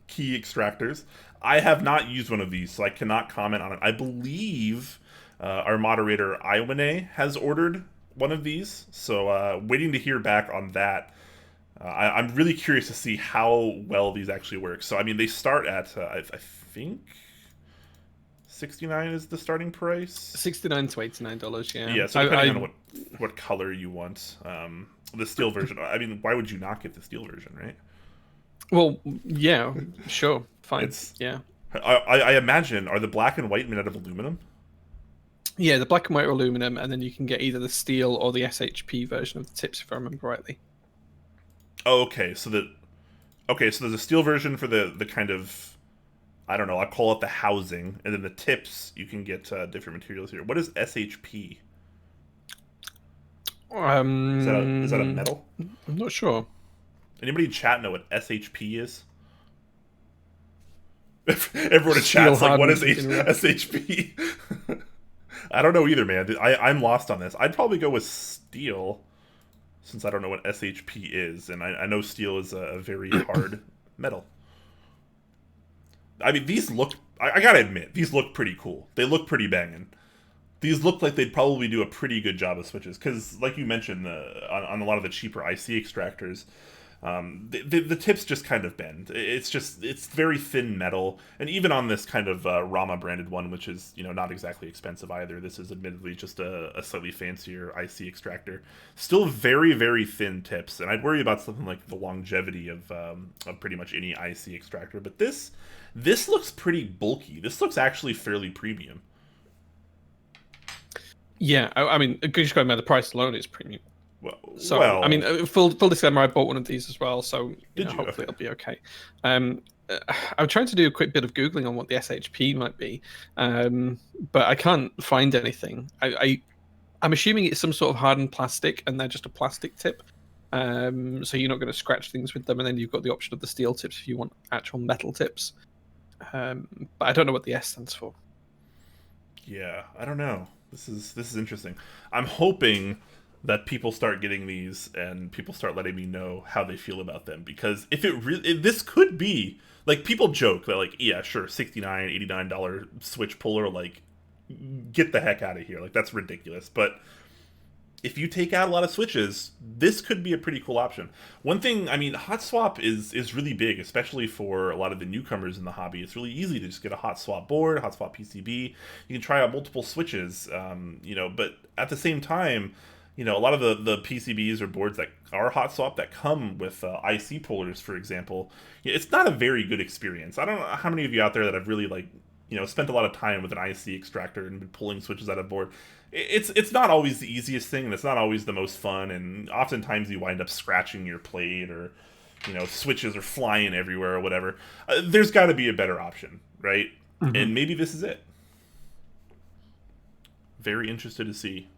key extractors. I have not used one of these, so I cannot comment on it. I believe our moderator Iwane has ordered one of these, so waiting to hear back on that. I'm really curious to see how well these actually work. So I mean, they start at I think $69 is the starting price. $69 to $89, yeah. Yeah, so depending on what color you want, the steel version. I mean, why would you not get the steel version, right? Well, yeah, sure, fine. Yeah. I imagine, are the black and white made out of aluminum? Yeah, the black and white are aluminum, and then you can get either the steel or the SHP version of the tips, if I remember rightly. Oh, okay. So there's a steel version for the kind of, I don't know, I'll call it the housing, and then the tips, you can get different materials here. What is SHP? Is that a metal? I'm not sure. Anybody in chat know what SHP is? Everyone in chat's like, what is SHP? I don't know either, man. I'm lost on this. I'd probably go with steel, since I don't know what SHP is, and I know steel is a very hard metal. I mean, these look... I gotta admit, these look pretty cool. They look pretty banging. These look like they'd probably do a pretty good job of switches, because, like you mentioned, on a lot of the cheaper IC extractors, the tips just kind of bend. It's very thin metal, and even on this kind of Rama branded one, which is not exactly expensive either. This is admittedly just a slightly fancier IC extractor. Still very, very thin tips, and I'd worry about something like the longevity of pretty much any IC extractor. But this looks pretty bulky. This looks actually fairly premium. Yeah, I mean, just going by the price alone, it's premium. Well, I mean, full disclaimer, I bought one of these as well, so hopefully Okay. It'll be okay. I'm trying to do a quick bit of Googling on what the SHP might be, but I can't find anything. I'm assuming it's some sort of hardened plastic, and they're just a plastic tip. So you're not going to scratch things with them, and then you've got the option of the steel tips if you want actual metal tips. But I don't know what the S stands for. Yeah, I don't know. This is interesting. I'm hoping that people start getting these and people start letting me know how they feel about them, because this could be like, people joke that like, yeah, sure, $69, $89 switch puller, like, get the heck out of here, like, that's ridiculous. But if you take out a lot of switches, this could be a pretty cool option. One thing, I mean, hot swap is really big, especially for a lot of the newcomers in the hobby. It's really easy to just get a hot swap board, hot swap PCB. You can try out multiple switches, but at the same time, a lot of the PCBs or boards that are hot swap that come with IC pullers, for example, it's not a very good experience. I don't know how many of you out there that have really spent a lot of time with an IC extractor and been pulling switches out of board. It's not always the easiest thing, and it's not always the most fun, and oftentimes you wind up scratching your plate, or switches are flying everywhere or whatever. There's got to be a better option, right? Mm-hmm. And maybe this is it. Very interested to see.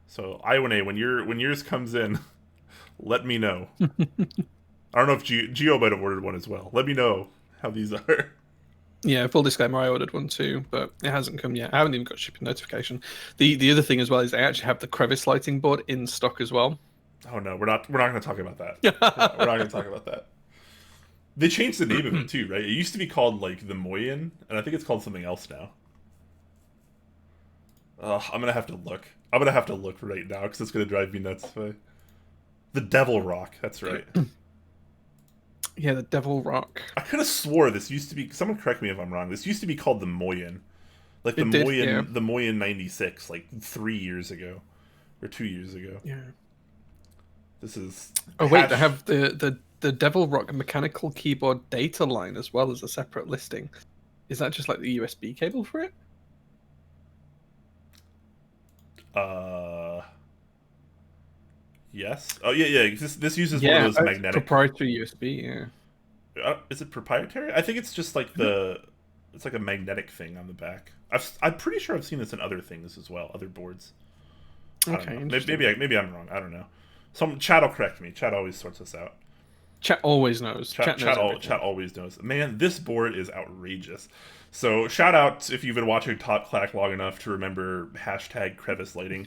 So, Iwane, when yours comes in, let me know. I don't know if Geo might have ordered one as well. Let me know how these are. Yeah, full disclaimer, I ordered one too, but it hasn't come yet. I haven't even got shipping notification. The other thing as well is they actually have the crevice lighting board in stock as well. Oh no, we're not going to talk about that. We're not going to talk about that. They changed the name of it too, right? It used to be called like the Moyen, and I think it's called something else now. I'm gonna have to look. I'm gonna have to look right now because it's gonna drive me nuts. The Devil Rock. That's right. Yeah, the Devil Rock. I could have swore this used to be. Someone correct me if I'm wrong. This used to be called the Moyen, like the Moyen, yeah. the Moyen '96, like 3 years ago or 2 years ago. Yeah. This is. Oh wait, they have the Devil Rock mechanical keyboard data line as well as a separate listing. Is that just like the USB cable for it? Yes. Oh yeah. This uses one of those magnetic proprietary USB. Yeah. Is it proprietary? I think it's just like it's like a magnetic thing on the back. I'm pretty sure I've seen this in other things as well, other boards. Okay. Maybe I'm wrong. I don't know. Chat will correct me. Chat always sorts us out. Chat always knows. Chat always knows. Man, this board is outrageous. So shout out if you've been watching Top Clack long enough to remember hashtag crevice lighting.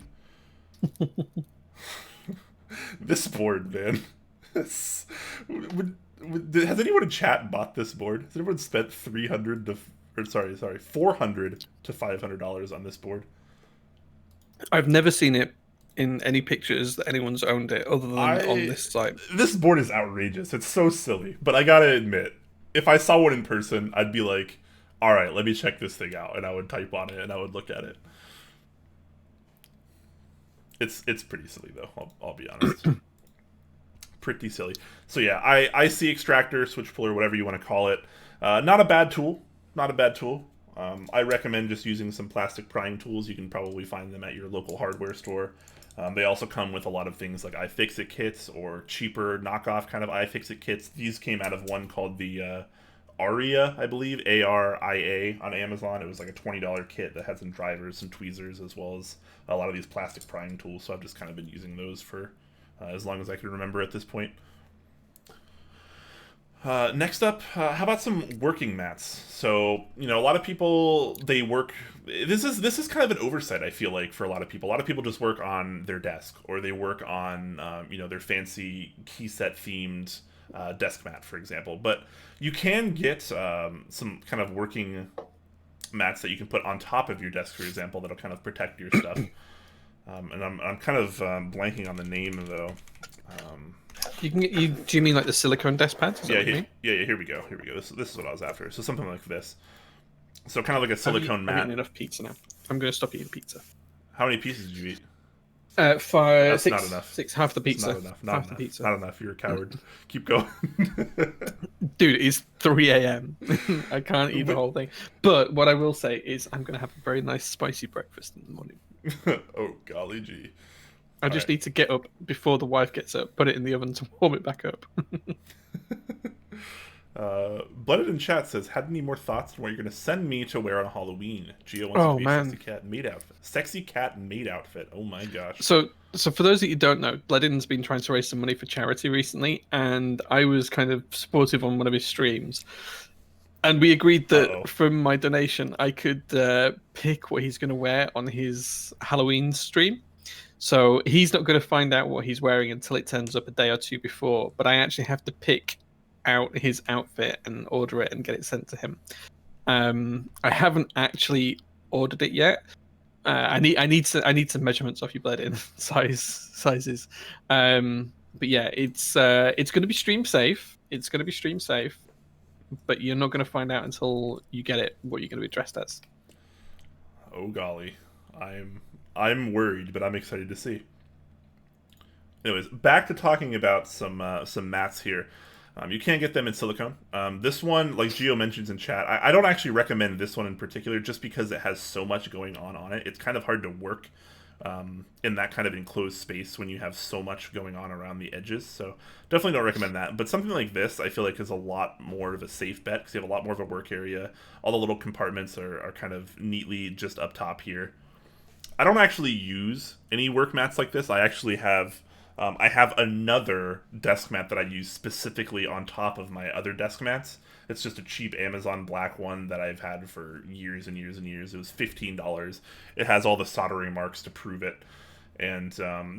This board, man. Has anyone in chat bought this board? Has anyone spent $400 to $500 on this board? I've never seen it in any pictures that anyone's owned it other than on this site. This board is outrageous. It's so silly. But I gotta admit, if I saw one in person, I'd be like, all right, let me check this thing out. And I would type on it and I would look at it. It's pretty silly though. I'll be honest. Pretty silly. So yeah, IC extractor, switch puller, whatever you want to call it. Not a bad tool. Not a bad tool. I recommend just using some plastic prying tools. You can probably find them at your local hardware store. They also come with a lot of things like iFixit kits or cheaper knockoff kind of iFixit kits. These came out of one called the Aria, I believe, ARIA on Amazon. It was like a $20 kit that had some drivers, some tweezers, as well as a lot of these plastic prying tools. So I've just kind of been using those for as long as I can remember at this point. Next up, how about some working mats? So, a lot of people, they work... This is kind of an oversight, I feel like, for a lot of people. A lot of people just work on their desk, or they work on, their fancy key set themed desk mat, for example. But you can get some kind of working mats that you can put on top of your desk, for example, that'll kind of protect your stuff. And I'm kind of blanking on the name, though. Do you mean like the silicone desk pads? Yeah. Here we go. This is what I was after. So something like this. So kind of like a silicone mat. I've eaten enough pizza now. I'm going to stop eating pizza. How many pieces did you eat? 5, That's 6. Not enough. 6, half the pizza. Not enough. Not half enough. the pizza. Not enough. You're a coward. Keep going. Dude, it's 3 a.m. I can't eat the whole thing. But what I will say is I'm going to have a very nice spicy breakfast in the morning. Oh, golly gee. I just need to get up before the wife gets up, put it in the oven to warm it back up. Blooded in chat says, had any more thoughts on what you're going to send me to wear on Halloween? Gio wants to be a sexy cat maid outfit. Sexy cat maid outfit. Oh my gosh. So for those that you don't know, Blooded's been trying to raise some money for charity recently, and I was kind of supportive on one of his streams. And we agreed that from my donation, I could pick what he's going to wear on his Halloween stream. So he's not going to find out what he's wearing until it turns up a day or two before. But I actually have to pick out his outfit and order it and get it sent to him. I haven't actually ordered it yet. I need some measurements off your blood in sizes. But yeah, it's going to be stream safe. It's going to be stream safe. But you're not going to find out until you get it what you're going to be dressed as. Oh golly, I'm worried, but I'm excited to see. Anyways, back to talking about some mats here. You can get them in silicone. This one, like Gio mentions in chat, I don't actually recommend this one in particular just because it has so much going on it. It's kind of hard to work in that kind of enclosed space when you have so much going on around the edges. So definitely don't recommend that. But something like this, I feel like is a lot more of a safe bet because you have a lot more of a work area. All the little compartments are kind of neatly just up top here. I don't actually use any work mats like this. I actually have I have another desk mat that I use specifically on top of my other desk mats. It's just a cheap Amazon black one that I've had for years and years and years. It was $15. It has all the soldering marks to prove it, and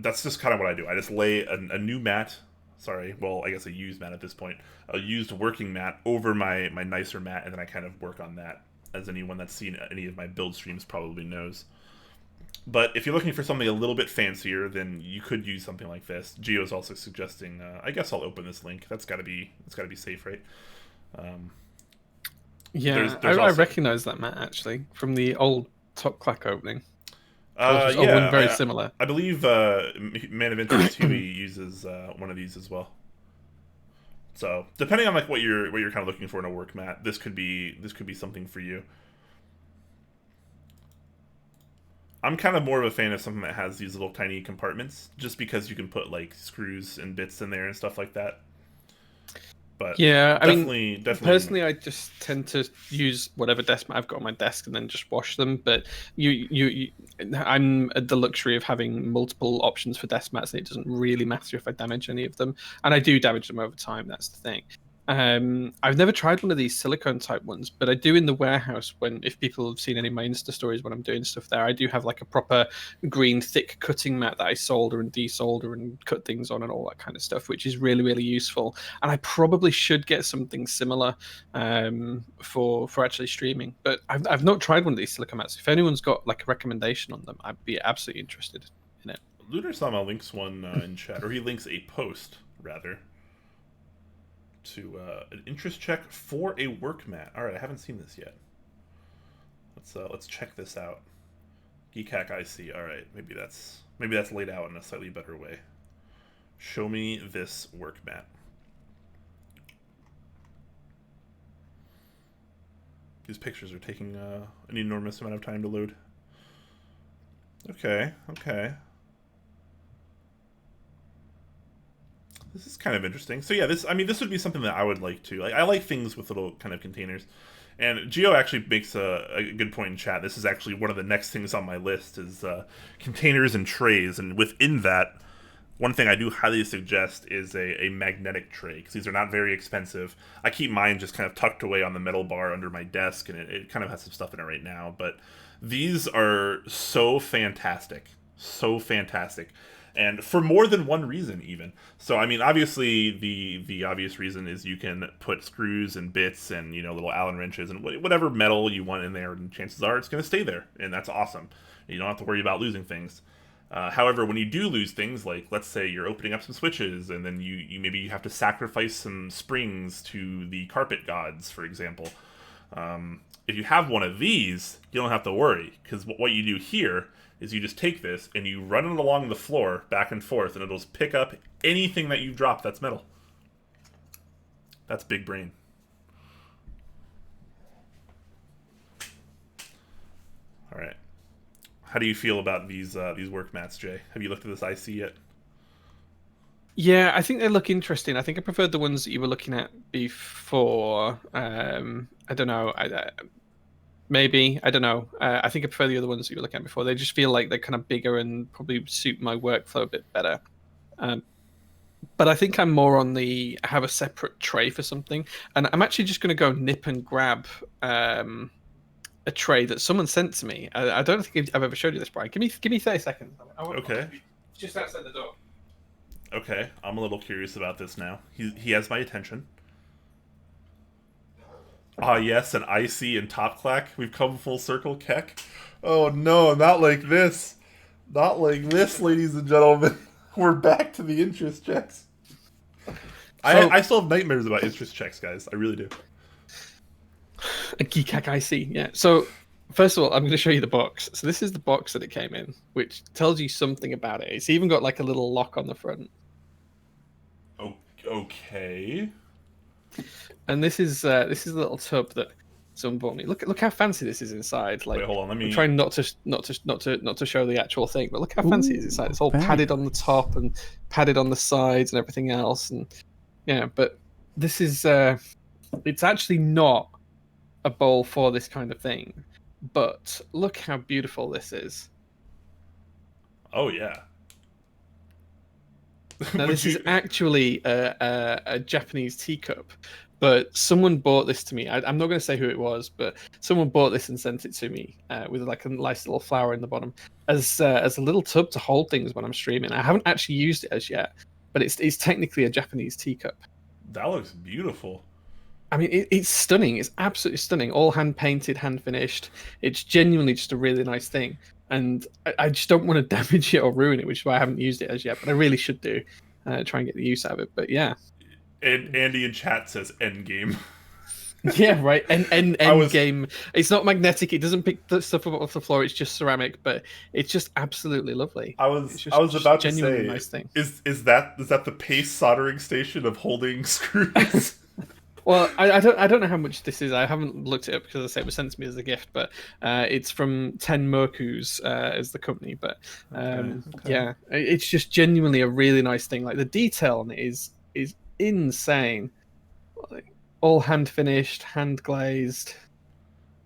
that's just kind of what I do. I just lay a new mat. Sorry, well, I guess a used mat at this point. A used working mat over my nicer mat, and then I kind of work on that, as anyone that's seen any of my build streams probably knows. But if you're looking for something a little bit fancier, then you could use something like this. Geo's also suggesting. I guess I'll open this link. That's got to be safe, right? Yeah, there's I also- recognize that mat actually from the old Top Clack opening. Yeah, one very similar. I believe Man of Interest Huey uses one of these as well. So depending on like what you're kind of looking for in a work mat, this could be something for you. I'm kind of more of a fan of something that has these little tiny compartments, just because you can put like screws and bits in there and stuff like that. But yeah, definitely. Personally, I just tend to use whatever desk mat I've got on my desk and then just wash them. But I'm at the luxury of having multiple options for desk mats, and it doesn't really matter if I damage any of them, and I do damage them over time. That's the thing. I've never tried one of these silicone type ones, but I do in the warehouse. If people have seen any of my Insta stories when I'm doing stuff there, I do have like a proper green thick cutting mat that I solder and desolder and cut things on and all that kind of stuff, which is really, really useful. And I probably should get something similar for actually streaming, but I've not tried one of these silicone mats. If anyone's got like a recommendation on them, I'd be absolutely interested in it. Lunar Sama links one in chat, or he links a post rather, to an interest check for a work mat. All right, I haven't seen this yet. Let's check this out. Geekhack IC. All right, maybe that's laid out in a slightly better way. Show me this work mat. These pictures are taking an enormous amount of time to load. Okay. This is kind of interesting. So yeah, this would be something that I would like to. I like things with little kind of containers. And Geo actually makes a good point in chat. This is actually one of the next things on my list is containers and trays. And within that, one thing I do highly suggest is a magnetic tray, because these are not very expensive. I keep mine just kind of tucked away on the metal bar under my desk, and it kind of has some stuff in it right now. But these are so fantastic. So fantastic. And for more than one reason, even. So, I mean, obviously, the obvious reason is you can put screws and bits and, little Allen wrenches and whatever metal you want in there, and chances are it's going to stay there, and that's awesome. You don't have to worry about losing things. However, when you do lose things, like, let's say you're opening up some switches, and then you have to sacrifice some springs to the carpet gods, for example. If you have one of these, you don't have to worry, because what you do here is you just take this and you run it along the floor back and forth, and it'll just pick up anything that you've dropped that's metal. That's big brain. All right. How do you feel about these work mats, Jay? Have you looked at this IC yet? Yeah, I think they look interesting. I think I preferred the ones that you were looking at before. I don't know. Maybe, I don't know. I think I prefer the other ones that you were looking at before. They just feel like they're kind of bigger and probably suit my workflow a bit better. But I think I'm more on the have a separate tray for something. And I'm actually just going to go nip and grab a tray that someone sent to me. I don't think I've ever showed you this, Brian. Give me 30 seconds. Okay. It's just outside the door. Okay, I'm a little curious about this now. He has my attention. Ah, yes, an IC and Top Clack. We've come full circle, Keck. Oh no, not like this. Not like this, ladies and gentlemen. We're back to the interest checks. I still have nightmares about interest checks, guys. I really do. A Geekhack IC, yeah. So, first of all, I'm going to show you the box. So this is the box that it came in, which tells you something about it. It's even got like a little lock on the front. Okay. And this is a little tub that someone bought me. Look how fancy this is inside. Like, wait, hold on. Let me. I'm trying not to show the actual thing, but look how fancy it is inside. It's all padded on the top and padded on the sides and everything else. And yeah, but this is it's actually not a bowl for this kind of thing. But look how beautiful this is. Oh yeah. Now, Would this is you- actually a Japanese teacup, but someone bought this to me. I'm not going to say who it was, but someone bought this and sent it to me with like a nice little flower in the bottom as a little tub to hold things when I'm streaming. I haven't actually used it as yet, but it's technically a Japanese teacup. That looks beautiful. I mean, it's stunning. It's absolutely stunning. All hand painted, hand finished. It's genuinely just a really nice thing. And I just don't want to damage it or ruin it, which is why I haven't used it as yet. But I really should do. Try and get the use out of it. But yeah. And Andy in chat says endgame. Yeah, right. End was- game. It's not magnetic. It doesn't pick the stuff up off the floor. It's just ceramic, but it's just absolutely lovely. I It's was just about to genuinely say, nice thing. is that the paste soldering station of holding screws? Well, I don't know how much this is. I haven't looked it up because I say it was sent to me as a gift, but it's from Ten Merkus as the company. But Okay. yeah, it's just genuinely a really nice thing. Like the detail on it is insane. Like, all hand finished, hand glazed.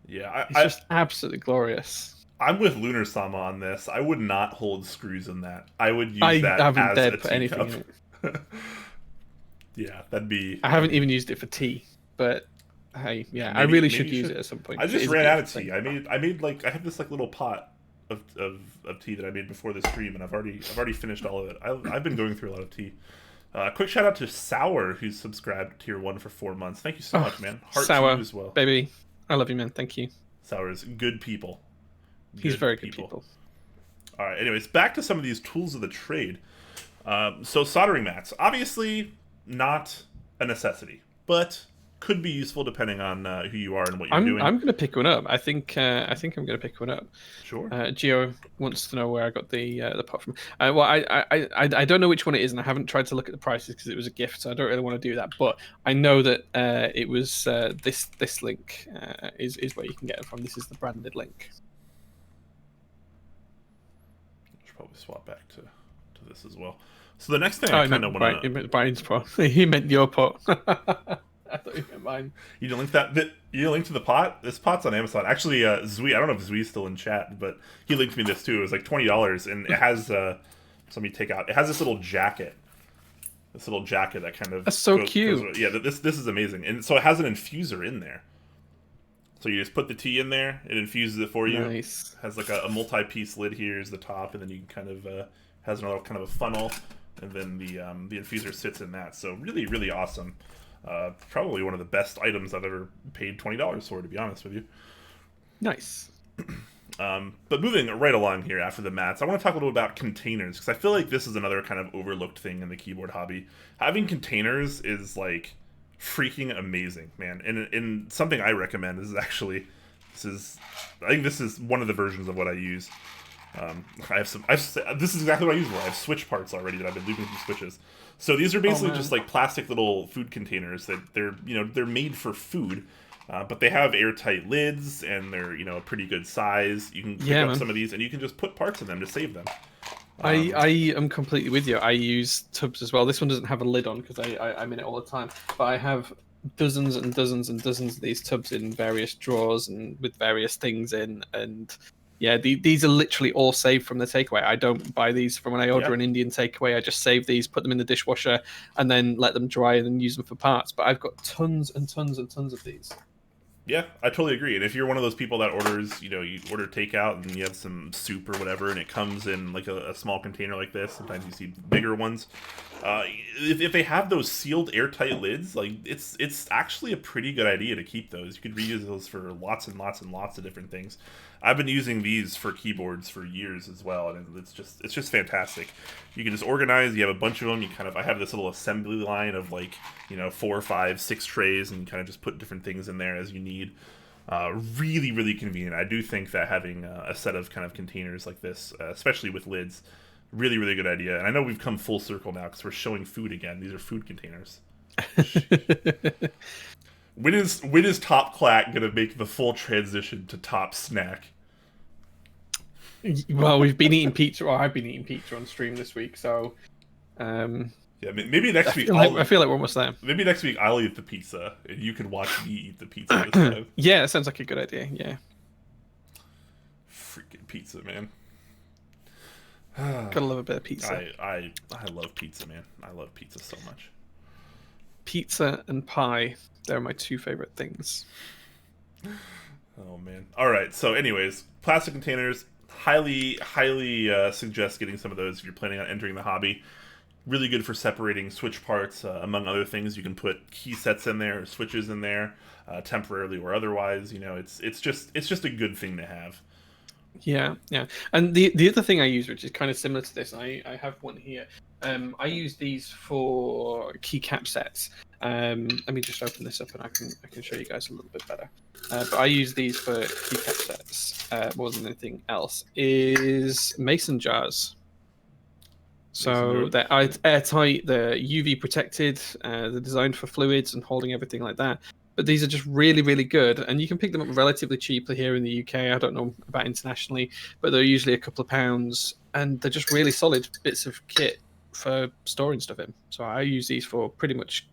Yeah, It's just absolutely glorious. I'm with Lunar Sama on this. I would not hold screws in that. I would use I that haven't as dared a put anything teacup. in it. Yeah, that'd be. I haven't even used it for tea, but hey, yeah, I Maybe- really maybe should you use should. it at some point. I It just is a ran out of beautiful tea. thing. I made like I have this like little pot of tea that I made before the stream, and I've already finished all of it. I've been going through a lot of tea. Quick shout out to Sour, who's subscribed to tier 1 for 4 months. Thank you so much, man. Heart to Sour, you as well. baby, I love you, man. Thank you. Sour's good people. He's very good people. All right. Anyways, back to some of these tools of the trade. So soldering mats, obviously not a necessity, but could be useful depending on who you are and what you're doing. I'm going to pick one up. I think I'm going to pick one up. Sure. Gio wants to know where I got the pot from. Well, I don't know which one it is, and I haven't tried to look at the prices because it was a gift, so I don't really want to do that. But I know that it was this link is where you can get it from. This is the branded link. Should probably swap back to this as well. So the next thing Oh, I he kind meant of want He to. meant Brian's pot. He meant your pot. I thought he meant mine. You didn't link that. You didn't link to the pot. This pot's on Amazon. Actually, Zui. I don't know if Zui's still in chat, but he linked me this too. It was like $20, and it has. Let me take out. It has this little jacket. This little jacket that kind of. That's so cute. Yeah, this is amazing, and so it has an infuser in there. So you just put the tea in there. It infuses it for you. Nice. Has like a multi-piece lid here is the top, and then you can kind of has another kind of a funnel, and then the infuser sits in that. So really awesome. Probably one of the best items I've ever paid $20 for, to be honest with you. Nice. But moving right along here after the mats, I want to talk a little about containers, because I feel like this is another kind of overlooked thing in the keyboard hobby. Having containers is like freaking amazing, man. And something I recommend is actually I think this is one of the versions of what I use. This is exactly what I use for. I have switch parts already that I've been looping through switches. So these are basically just like plastic little food containers that they're made for food, but they have airtight lids and they're a pretty good size. You can pick up some of these and you can just put parts in them to save them. I am completely with you. I use tubs as well. This one doesn't have a lid on because I'm in it all the time. But I have dozens and dozens and dozens of these tubs in various drawers and with various things in. And yeah, these are literally all saved from the takeaway. I don't buy these from when I order an Indian takeaway. I just save these, put them in the dishwasher, and then let them dry and then use them for parts. But I've got tons and tons and tons of these. Yeah, I totally agree. And if you're one of those people that orders, you order takeout and you have some soup or whatever, and it comes in like a small container like this, sometimes you see bigger ones. If they have those sealed airtight lids, like it's actually a pretty good idea to keep those. You could reuse those for lots and lots and lots of different things. I've been using these for keyboards for years as well, and it's just fantastic. You can just organize. You have a bunch of them. I have this little assembly line of 4, 5, 6 trays, and you kind of just put different things in there as you need. Really convenient. I do think that having a set of kind of containers like this, especially with lids, really good idea. And I know we've come full circle now because we're showing food again. These are food containers. When is Top Clack gonna make the full transition to Top Snack? Well, we've been eating pizza, or I've been eating pizza on stream this week, so Yeah, maybe next week. I feel like we're almost there. Maybe next week I'll eat the pizza, and you can watch me eat the pizza this time. Yeah, that sounds like a good idea. Yeah. Freaking pizza, man. Gotta love a bit of pizza. I love pizza, man. I love pizza so much. Pizza and pie. They're my two favorite things. Oh man. All right. So, anyways, plastic containers. Highly suggest getting some of those if you're planning on entering the hobby. Really good for separating switch parts, among other things. You can put key sets in there, or switches in there, temporarily or otherwise. You know, it's just a good thing to have. Yeah, yeah. And the other thing I use, which is kind of similar to this, I have one here. I use these for keycap sets. Let me just open this up and I can show you guys a little bit better. But I use these for keycap sets more than anything else. Is mason jars. So they're airtight, they're UV protected, they're designed for fluids and holding everything like that. But these are just really, really good, and you can pick them up relatively cheaply here in the UK. I don't know about internationally, but they're usually a couple of pounds, and they're just really solid bits of kit for storing stuff in. So I use these for pretty much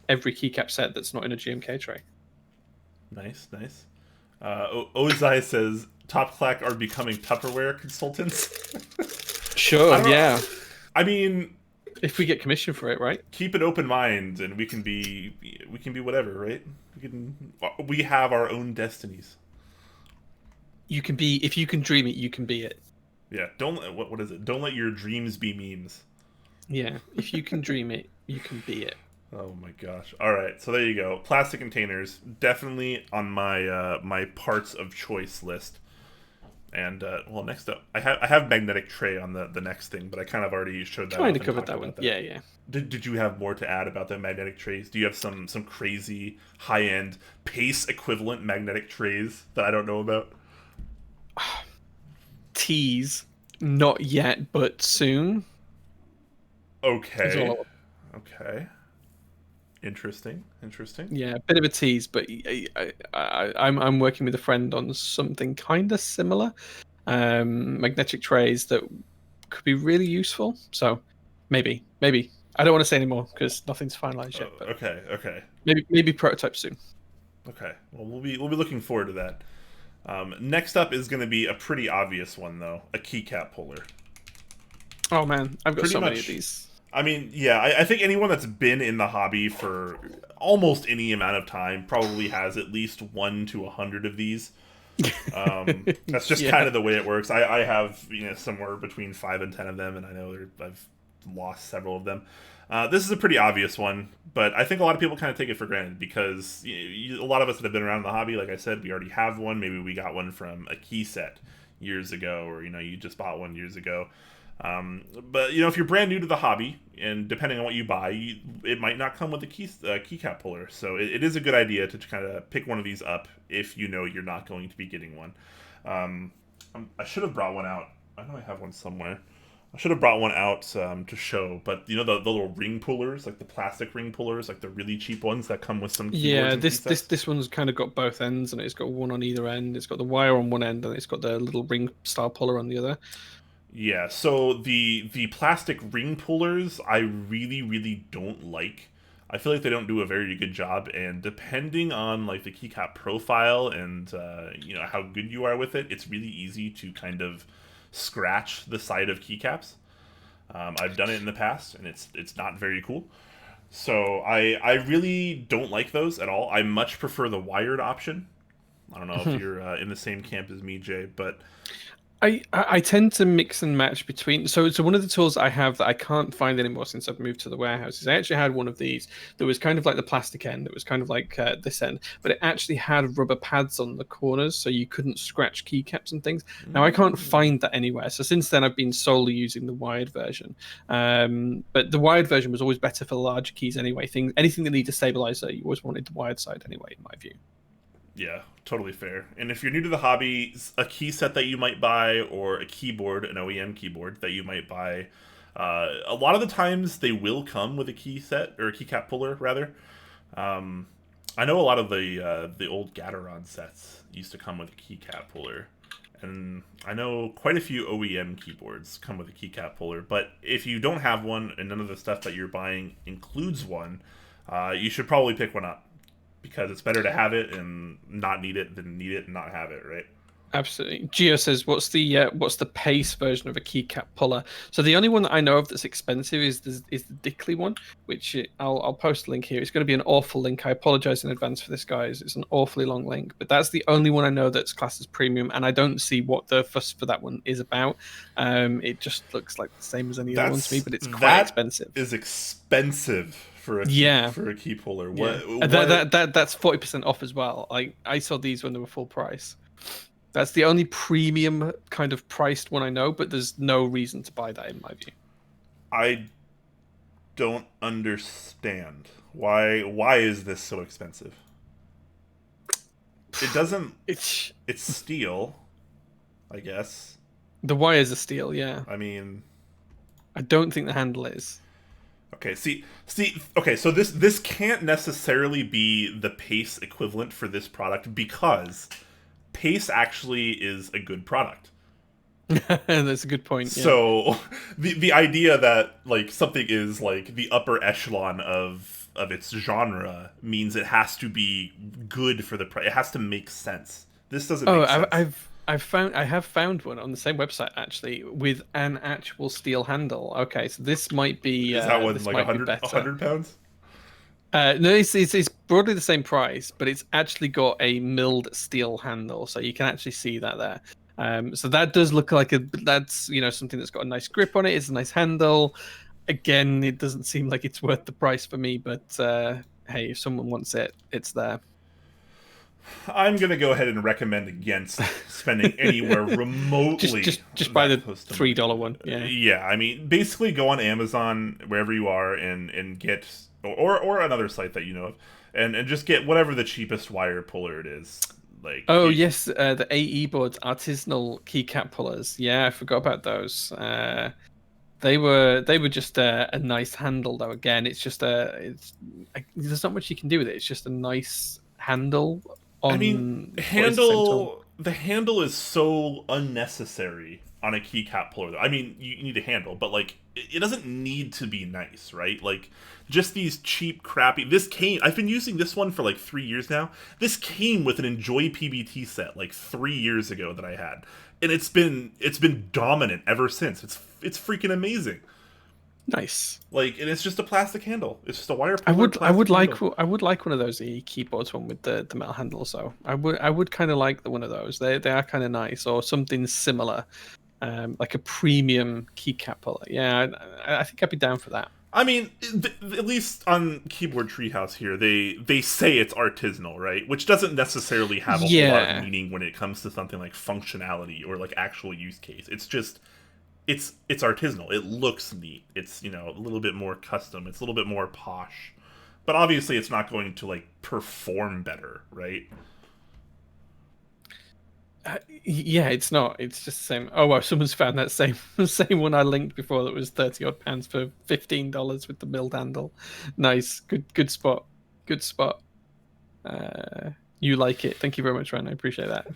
every keycap set that's not in a GMK tray. Nice. Ozai says Top Clack are becoming Tupperware consultants. Sure, yeah. I mean, if we get commission for it, right? Keep an open mind, and we can be whatever, right? We have our own destinies. You can be, if you can dream it, you can be it. Yeah. What is it? Don't let your dreams be memes. Yeah. If you can dream it, you can be it. Oh my gosh! All right, so there you go. Plastic containers, definitely on my my parts of choice list. And well, next up, I have magnetic tray on the next thing, but I kind of already showed that. Kind of covered that one. Yeah. Did you have more to add about the magnetic trays? Do you have some crazy high end pace equivalent magnetic trays that I don't know about? Tease, not yet, but soon. Okay. Interesting. Yeah, a bit of a tease, but I'm working with a friend on something kind of similar, magnetic trays that could be really useful. So maybe I don't want to say anymore because nothing's finalized yet. But okay. Maybe prototype soon. Okay, well we'll be looking forward to that. Next up is going to be a pretty obvious one though, a keycap puller. Oh man, I've got so many of these. I mean, yeah, I think anyone that's been in the hobby for almost any amount of time probably has at least 1 to 100 of these. That's just kind of the way it works. I have somewhere between 5 and 10 of them, and I know I've lost several of them. This is a pretty obvious one, but I think a lot of people kind of take it for granted because a lot of us that have been around the hobby, like I said, we already have one. Maybe we got one from a key set years ago, or you just bought one years ago. But if you're brand new to the hobby, and depending on what you buy, it might not come with a keycap puller. So it is a good idea to kind of pick one of these up if you're not going to be getting one. I should have brought one out. I know I have one somewhere. I should have brought one out to show, but the little ring pullers, like the plastic ring pullers, like the really cheap ones that come with some keyboards and this one's kind of got both ends, and it's got one on either end. It's got the wire on one end, and it's got the little ring style puller on the other. Yeah, so the plastic ring pullers I really don't like. I feel like they don't do a very good job, and depending on like the keycap profile and how good you are with it, it's really easy to kind of scratch the side of keycaps. I've done it in the past, and it's not very cool. So I really don't like those at all. I much prefer the wired option. I don't know if you're in the same camp as me, Jay, but I tend to mix and match between. So one of the tools I have that I can't find anymore since I've moved to the warehouse is I actually had one of these that was kind of like the plastic end. It was kind of like this end, but it actually had rubber pads on the corners so you couldn't scratch keycaps and things. Now I can't find that anywhere. So since then I've been solely using the wired version. But the wired version was always better for the larger keys anyway. Anything that needs a stabilizer, you always wanted the wired side anyway, in my view. Yeah, totally fair. And if you're new to the hobby, a key set that you might buy, or a keyboard, an OEM keyboard that you might buy, a lot of the times they will come with a key set, or a keycap puller, rather. I know a lot of the old Gateron sets used to come with a keycap puller. And I know quite a few OEM keyboards come with a keycap puller. But if you don't have one, and none of the stuff that you're buying includes one, you should probably pick one up. Because it's better to have it and not need it than need it and not have it, right? Absolutely. Gio says, what's the pace version of a keycap puller?" So the only one that I know of that's expensive is the Dickley one, which I'll post a link here. It's going to be an awful link. I apologize in advance for this, guys. It's an awfully long link, but that's the only one I know that's classed as premium, and I don't see what the fuss for that one is about. It just looks like the same as any other one to me, but it's quite expensive. Is expensive for a key puller. Yeah. What? That's 40% off as well. I saw these when they were full price. That's the only premium kind of priced one I know, but there's no reason to buy that in my view. I don't understand why is this so expensive? It doesn't. It's steel, I guess. The wires are steel, yeah. I mean, I don't think the handle is. Okay, see. Okay, so this can't necessarily be the Pace equivalent for this product because Pace actually is a good product. That's a good point. Yeah. So the idea that like something is like the upper echelon of its genre means it has to be good for the price. It has to make sense. This doesn't make sense. I have found one on the same website actually with an actual steel handle. Okay, so this might be is that one like 100 pounds? No, it's broadly the same price, but it's actually got a milled steel handle, so you can actually see that there. So that does look like that's something that's got a nice grip on it. It's a nice handle. Again, it doesn't seem like it's worth the price for me, but hey, if someone wants it, it's there. I'm gonna go ahead and recommend against spending anywhere remotely. just buy the $3 one. Yeah. Yeah, I mean, basically go on Amazon wherever you are and get or another site that you know of, and just get whatever the cheapest wire puller it is. Like yes, the AE boards, artisanal keycap pullers. Yeah, I forgot about those. They were just a nice handle though. Again, it's just there's not much you can do with it. It's just a nice handle. I mean, the handle is so unnecessary on a keycap puller. I mean, you need a handle, but like it doesn't need to be nice, right? Like just these cheap, crappy. I've been using this one for like 3 years now. This came with an Enjoy PBT set like 3 years ago that I had, and it's been dominant ever since. It's freaking amazing. Nice. Like, and it's just a plastic handle. It's just a wire. I would like one of those keyboards one with the metal handle. So I would kind of like one of those. They are kind of nice, or something similar, like a premium keycap puller. Yeah, I think I'd be down for that. I mean, at least on Keyboard Treehouse here, they say it's artisanal, right? Which doesn't necessarily have a whole lot of meaning when it comes to something like functionality or like actual use case. It's just. It's artisanal. It looks neat. It's, a little bit more custom. It's a little bit more posh. But obviously it's not going to, like, perform better, right? Yeah, it's not. It's just the same. Oh, wow, someone's found that same one I linked before that was 30-odd pounds for $15 with the milled handle. Nice. Good spot. Good spot. You like it. Thank you very much, Ryan. I appreciate that.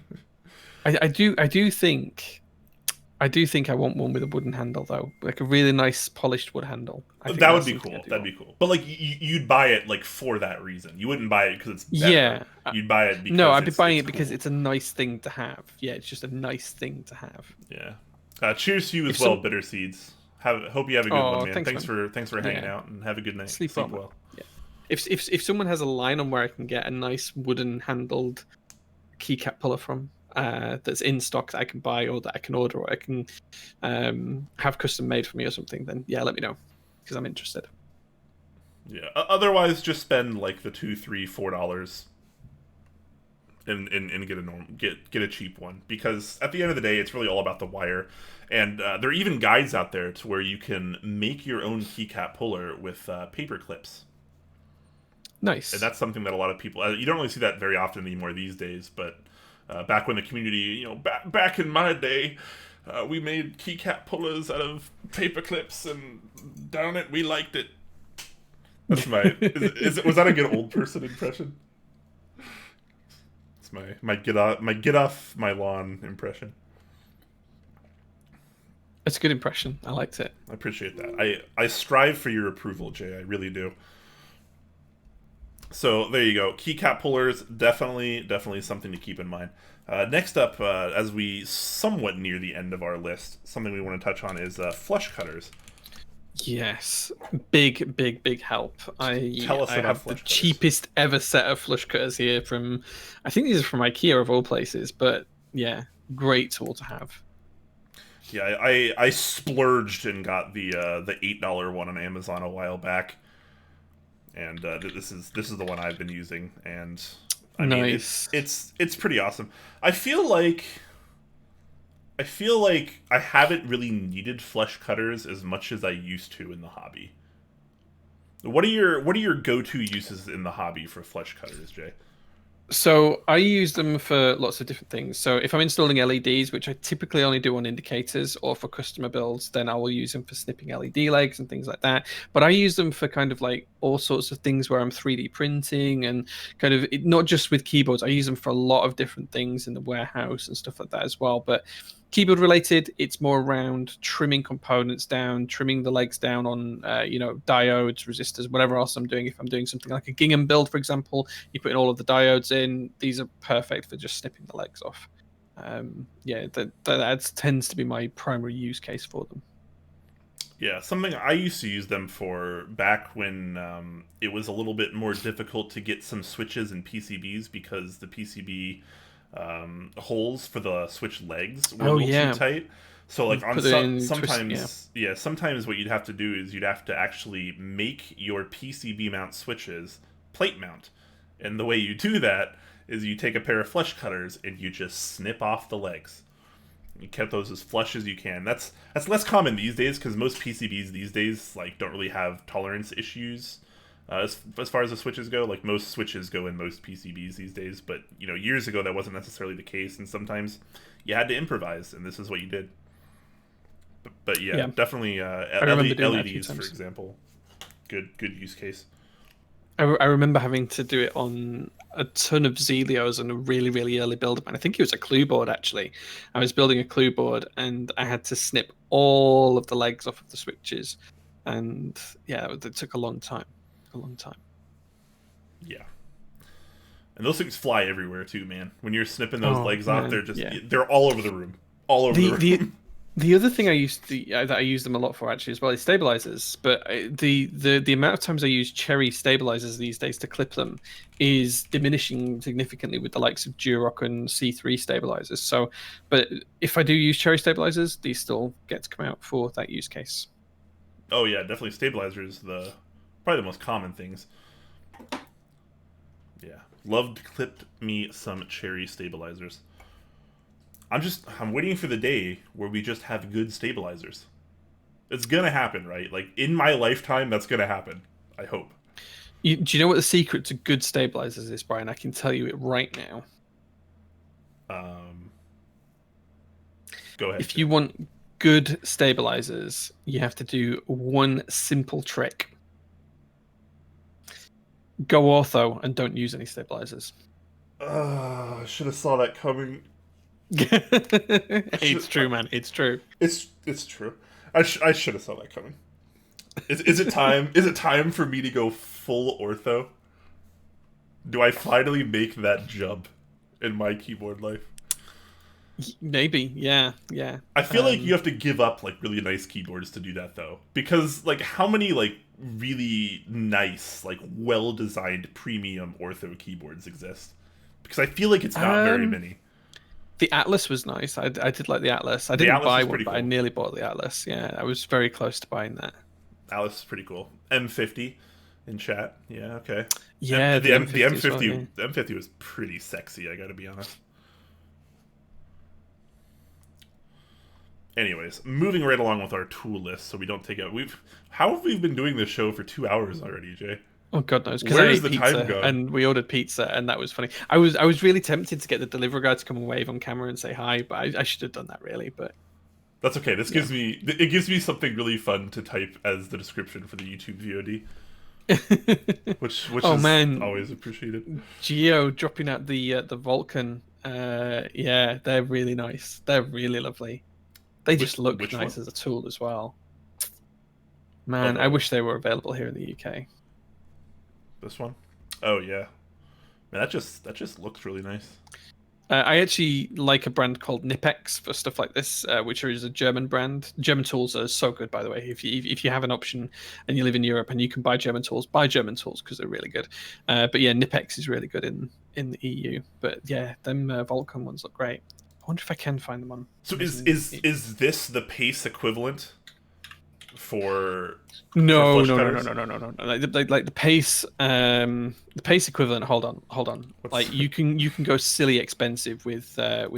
I do think I want one with a wooden handle though, like a really nice polished wood handle. That would be cool. That'd be cool. But like, you'd buy it like for that reason. You wouldn't buy it because it's better. Yeah. You'd buy it because I'd be buying it cool. because it's a nice thing to have. Yeah, it's just a nice thing to have. Yeah. Cheers to you as well, Bitter Seeds. Hope you have a good one, man. Thanks for hanging out and have a good night. Sleep well. Yeah. If someone has a line on where I can get a nice wooden handled keycap puller from. That's in stock that I can buy or that I can order or I can have custom made for me or something, then yeah, let me know because I'm interested. Yeah. Otherwise, just spend like the $2, $3, $4 and get a cheap one, because at the end of the day, it's really all about the wire. And there are even guides out there to where you can make your own keycap puller with paper clips. Nice. And that's something that a lot of people you don't really see that very often anymore these days, but. Back when the community, back in my day, we made keycap pullers out of paper clips, and darn it, we liked it. That's my. Was that a good old person impression? It's my get off my lawn impression. It's a good impression. I liked it. I appreciate that. I strive for your approval, Jay. I really do. So there you go. Keycap pullers, definitely something to keep in mind. Next up, as we somewhat near the end of our list, something we want to touch on is flush cutters. Yes, big help. Tell us I about have the flush cutters. cheapest ever set of flush cutters here from, I think these are from IKEA of all places, but yeah, great tool to have. Yeah, I splurged and got the $8 one on Amazon a while back, and this is the one I've been using, and I mean Nice. it's pretty awesome. I feel like I haven't really needed flush cutters as much as I used to in the hobby. What are your go-to uses in the hobby for flush cutters, Jay? So I use them for lots of different things. So if I'm installing LEDs, which I typically only do on indicators or for customer builds, then I will use them for snipping LED legs and things like that. But I use them for kind of like all sorts of things where I'm 3D printing and kind of not just with keyboards. I use them for a lot of different things in the warehouse and stuff like that as well. But keyboard related, it's more around trimming components down, trimming the legs down on diodes, resistors, whatever else I'm doing. If I'm doing something like a gingham build, for example, you put in all of the diodes in. These are perfect for just snipping the legs off. That tends to be my primary use case for them. Yeah, something I used to use them for back when it was a little bit more difficult to get some switches and PCBs because the PCB holes for the switch legs were a little too tight. So like sometimes what you'd have to do is you'd have to actually make your PCB mount switches plate mount. And the way you do that is you take a pair of flush cutters and you just snip off the legs. You kept those as flush as you can. That's less common these days because most PCBs these days like don't really have tolerance issues as far as the switches go. Like most switches go in most PCBs these days, but years ago that wasn't necessarily the case, and sometimes you had to improvise, and this is what you did. But yeah, definitely LEDs, for example, good use case. I remember having to do it on a ton of Zelios on a really early build. And I think it was a clue board, actually. I was building a clue board and I had to snip all of the legs off of the switches. And yeah, it took a long time. Yeah. And those things fly everywhere too, man. When you're snipping those legs off, they're all over the room. All over the room. The other thing I use them a lot for actually as well is stabilizers. But the amount of times I use cherry stabilizers these days to clip them is diminishing significantly with the likes of Durock and C3 stabilizers. So, but if I do use cherry stabilizers, these still get to come out for that use case. Oh yeah, definitely stabilizers probably the most common things. Yeah, love to clip me some cherry stabilizers. I'm waiting for the day where we just have good stabilizers. It's gonna happen, right? Like in my lifetime, that's gonna happen. I hope. Do you know what the secret to good stabilizers is, Brian? I can tell you it right now. Go ahead. If you want good stabilizers, you have to do one simple trick. Go ortho and don't use any stabilizers. I should have saw that coming. It's true, man. It's true. It's true. I should have saw that coming. Is it time? Is it time for me to go full ortho? Do I finally make that jump in my keyboard life? Maybe, yeah. I feel like you have to give up like really nice keyboards to do that though, because like how many like really nice, like well-designed premium ortho keyboards exist? Because I feel like it's not very many. The Atlas was nice. I did like the Atlas. I didn't buy one, but I nearly bought the Atlas. Yeah, I was very close to buying that. Atlas is pretty cool. M50 in chat. Yeah, okay. Yeah, the M50 well, yeah. The M50 was pretty sexy, I gotta be honest. Anyways, moving right along with our tool list so we don't take out... How have we been doing this show for 2 hours already, Jay? Oh God knows, because I ate pizza and we ordered pizza, and that was funny. I was really tempted to get the delivery guy to come and wave on camera and say hi, but I should have done that really. But that's okay. This gives me something really fun to type as the description for the YouTube VOD, which is always appreciated. Geo dropping out the Vulcan, yeah, they're really nice. They're really lovely. They just look nice as a tool as well. Man, I wish they were available here in the UK. This one? Oh yeah, man, that just looks really nice. I actually like a brand called Nipex for stuff like this, which is a German brand. German tools are so good, by the way. If you have an option and you live in Europe and you can buy German tools, buy German tools because they're really good. But yeah, Nipex is really good in the EU. But yeah, them Volcom ones look great. I wonder if I can find them on. So Amazon. is this the pace equivalent for No, flush no, no, no, cutters? no, no, no, no. Like the pace equivalent. Hold on. What's Like you can go silly expensive with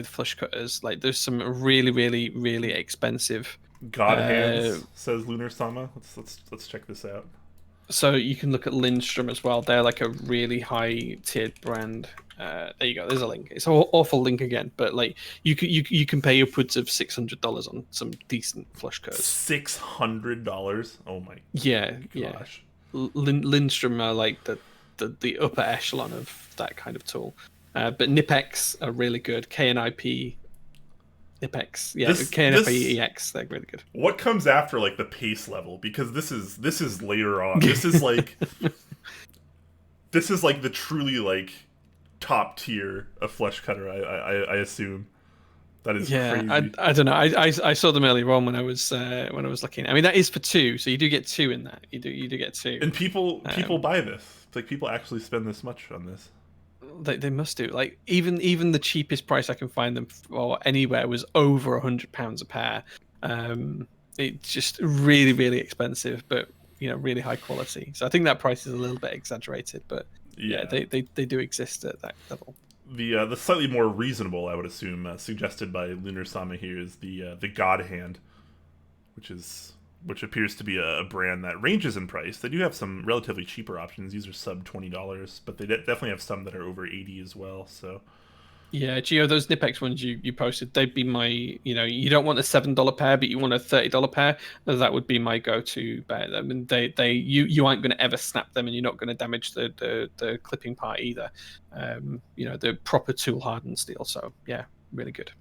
flush cutters. Like there's some really, really, really expensive. God hands, says Lunar Sama. Let's check this out. So you can look at Lindstrom as well. They're like a really high tiered brand. There you go. There's a link. It's an awful link again, but like you can pay upwards of $600 on some decent flush cutters. $600. Oh my. Yeah, gosh. Yeah. Lindstrom are like the upper echelon of that kind of tool. But Nipex are really good. KNIP Nipex, yeah, KNIP EX, they're really good. What comes after like the pace level? Because this is later on. This is like this is like the truly like top tier of flush cutter. I assume. That is crazy. I don't know. I saw them earlier on when I was looking. I mean, that is for two, so you do get two in that. You do get two. And people buy this. It's like people actually spend this much on this. They must do. Like even the cheapest price I can find them for anywhere was over £100 a pair. It's just really, really expensive, but really high quality. So I think that price is a little bit exaggerated, but yeah, they do exist at that level. The slightly more reasonable, I would assume, suggested by Lunar Sama here is the God Hand, which appears to be a brand that ranges in price. They do have some relatively cheaper options. These are sub $20, but they definitely have some that are over 80 as well. So yeah, Gio, those Nipex ones you posted, they'd be my, you don't want a $7 pair, but you want a $30 pair. That would be my go-to bet. I mean, you aren't going to ever snap them, and you're not going to damage the clipping part either. They're proper tool hardened steel. So yeah, really good.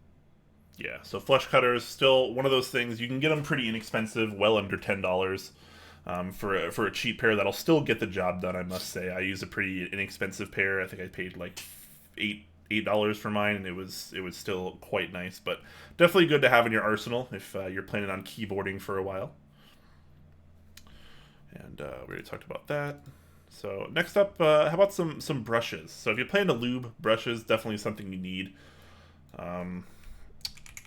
Yeah, so flush cutters still one of those things. You can get them pretty inexpensive, well under $10 for a cheap pair that'll still get the job done. I must say, I use a pretty inexpensive pair. I think I paid like $8 for mine, and it was still quite nice. But definitely good to have in your arsenal if you're planning on keyboarding for a while. And we already talked about that. So next up, how about some brushes? So if you plan to lube, brushes definitely something you need.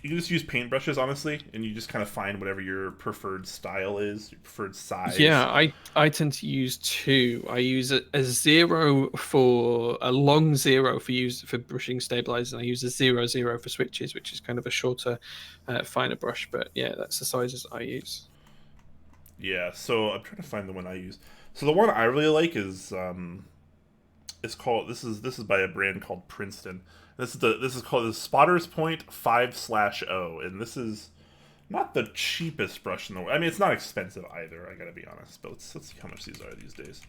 You can just use paint brushes, honestly, and you just kind of find whatever your preferred style is, your preferred size. Yeah, I tend to use two. I use a 0 for a long 0 for brushing stabilizers, and I use a 0.0 for switches, which is kind of a shorter, finer brush. But yeah, that's the sizes I use. Yeah, so I'm trying to find the one I use. So the one I really like is called this is by a brand called Princeton. This is called the Spotter's Point 5/0, and this is not the cheapest brush in the world. I mean, it's not expensive either. I gotta be honest, but let's see how much these are these days.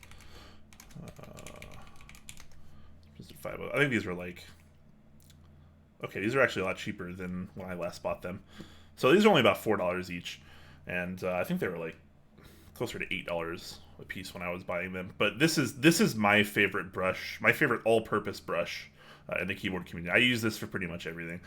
I think these are like these are actually a lot cheaper than when I last bought them. So these are only about $4 each, and I think they were like closer to $8 a piece when I was buying them. But this is my favorite brush, my favorite all-purpose brush. In the keyboard community. I use this for pretty much everything.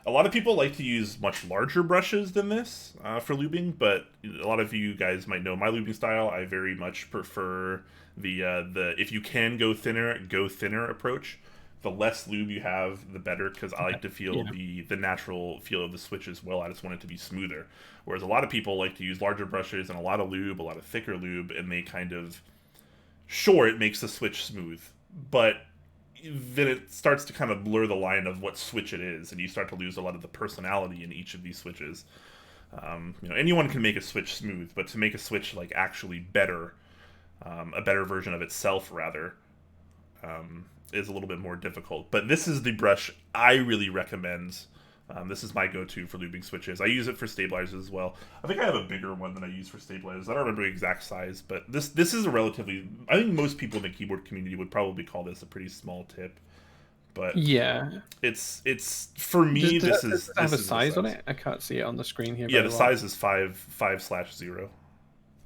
A lot of people like to use much larger brushes than this for lubing, but a lot of you guys might know my lubing style. I very much prefer the if you can go thinner approach. The less lube you have, the better, because I like to feel the natural feel of the switch as well. I just want it to be smoother. Whereas a lot of people like to use larger brushes and a lot of lube, a lot of thicker lube, and they kind of it makes the switch smooth, but then it starts to kind of blur the line of what switch it is, and you start to lose a lot of the personality in each of these switches. Anyone can make a switch smooth, but to make a switch like actually better, a better version of itself rather, is a little bit more difficult. But this is the brush I really recommend. This is my go-to for lubing switches. I use it for stabilizers as well. I think I have a bigger one than I use for stabilizers. I don't remember the exact size, but this is a relatively... I think most people in the keyboard community would probably call this a pretty small tip. But yeah, it's for me. Does this is have a size on it. I can't see it on the screen here. Yeah, the size is 5/0.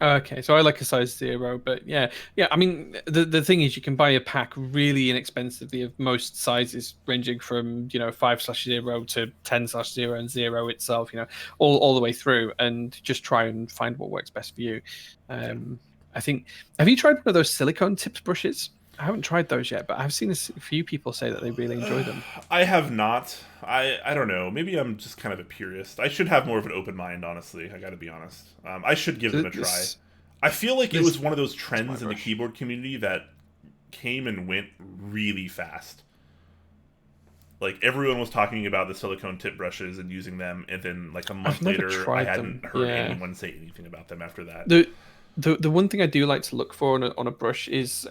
Okay, so I like a size 0, but yeah. I mean, the thing is, you can buy a pack really inexpensively of most sizes, ranging from 5/0 to 10/0 and 0 itself. All the way through, and just try and find what works best for you. I think. Have you tried one of those silicone tipped brushes? I haven't tried those yet, but I've seen a few people say that they really enjoy them. I have not. I don't know. Maybe I'm just kind of a purist. I should have more of an open mind, honestly. I got to be honest. I should give them a try. I feel like it was one of those trends in the keyboard community that came and went really fast. Like, everyone was talking about the silicone tip brushes and using them, and then like a month later, I hadn't heard anyone say anything about them after that. The one thing I do like to look for on a brush is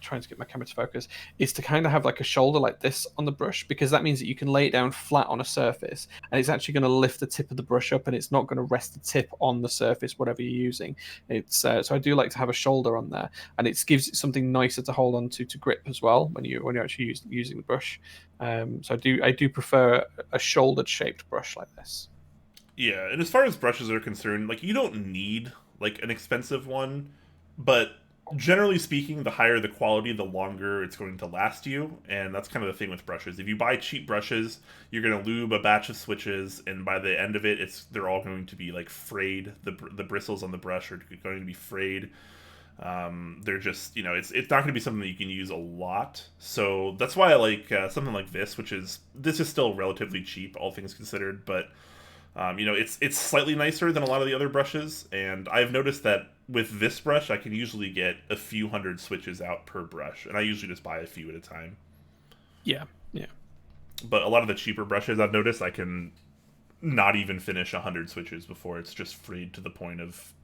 trying to get my camera to focus, is to kind of have like a shoulder like this on the brush, because that means that you can lay it down flat on a surface and it's actually going to lift the tip of the brush up, and it's not going to rest the tip on the surface, whatever you're using. It's so I do like to have a shoulder on there, and it gives it something nicer to hold on to grip as well when you're actually using the brush. So I do prefer a shouldered shaped brush like this. Yeah, and as far as brushes are concerned, like, you don't need like an expensive one, but generally speaking, the higher the quality, the longer it's going to last you, and that's kind of the thing with brushes. If you buy cheap brushes, you're going to lube a batch of switches, and by the end of it, they're all going to be like frayed. The bristles on the brush are going to be frayed. They're just, it's not going to be something that you can use a lot. So that's why I like something like this, this is still relatively cheap, all things considered, but it's slightly nicer than a lot of the other brushes, and I've noticed that with this brush, I can usually get a few hundred switches out per brush, and I usually just buy a few at a time. Yeah. But a lot of the cheaper brushes, I've noticed I can not even finish 100 switches before it's just frayed to the point of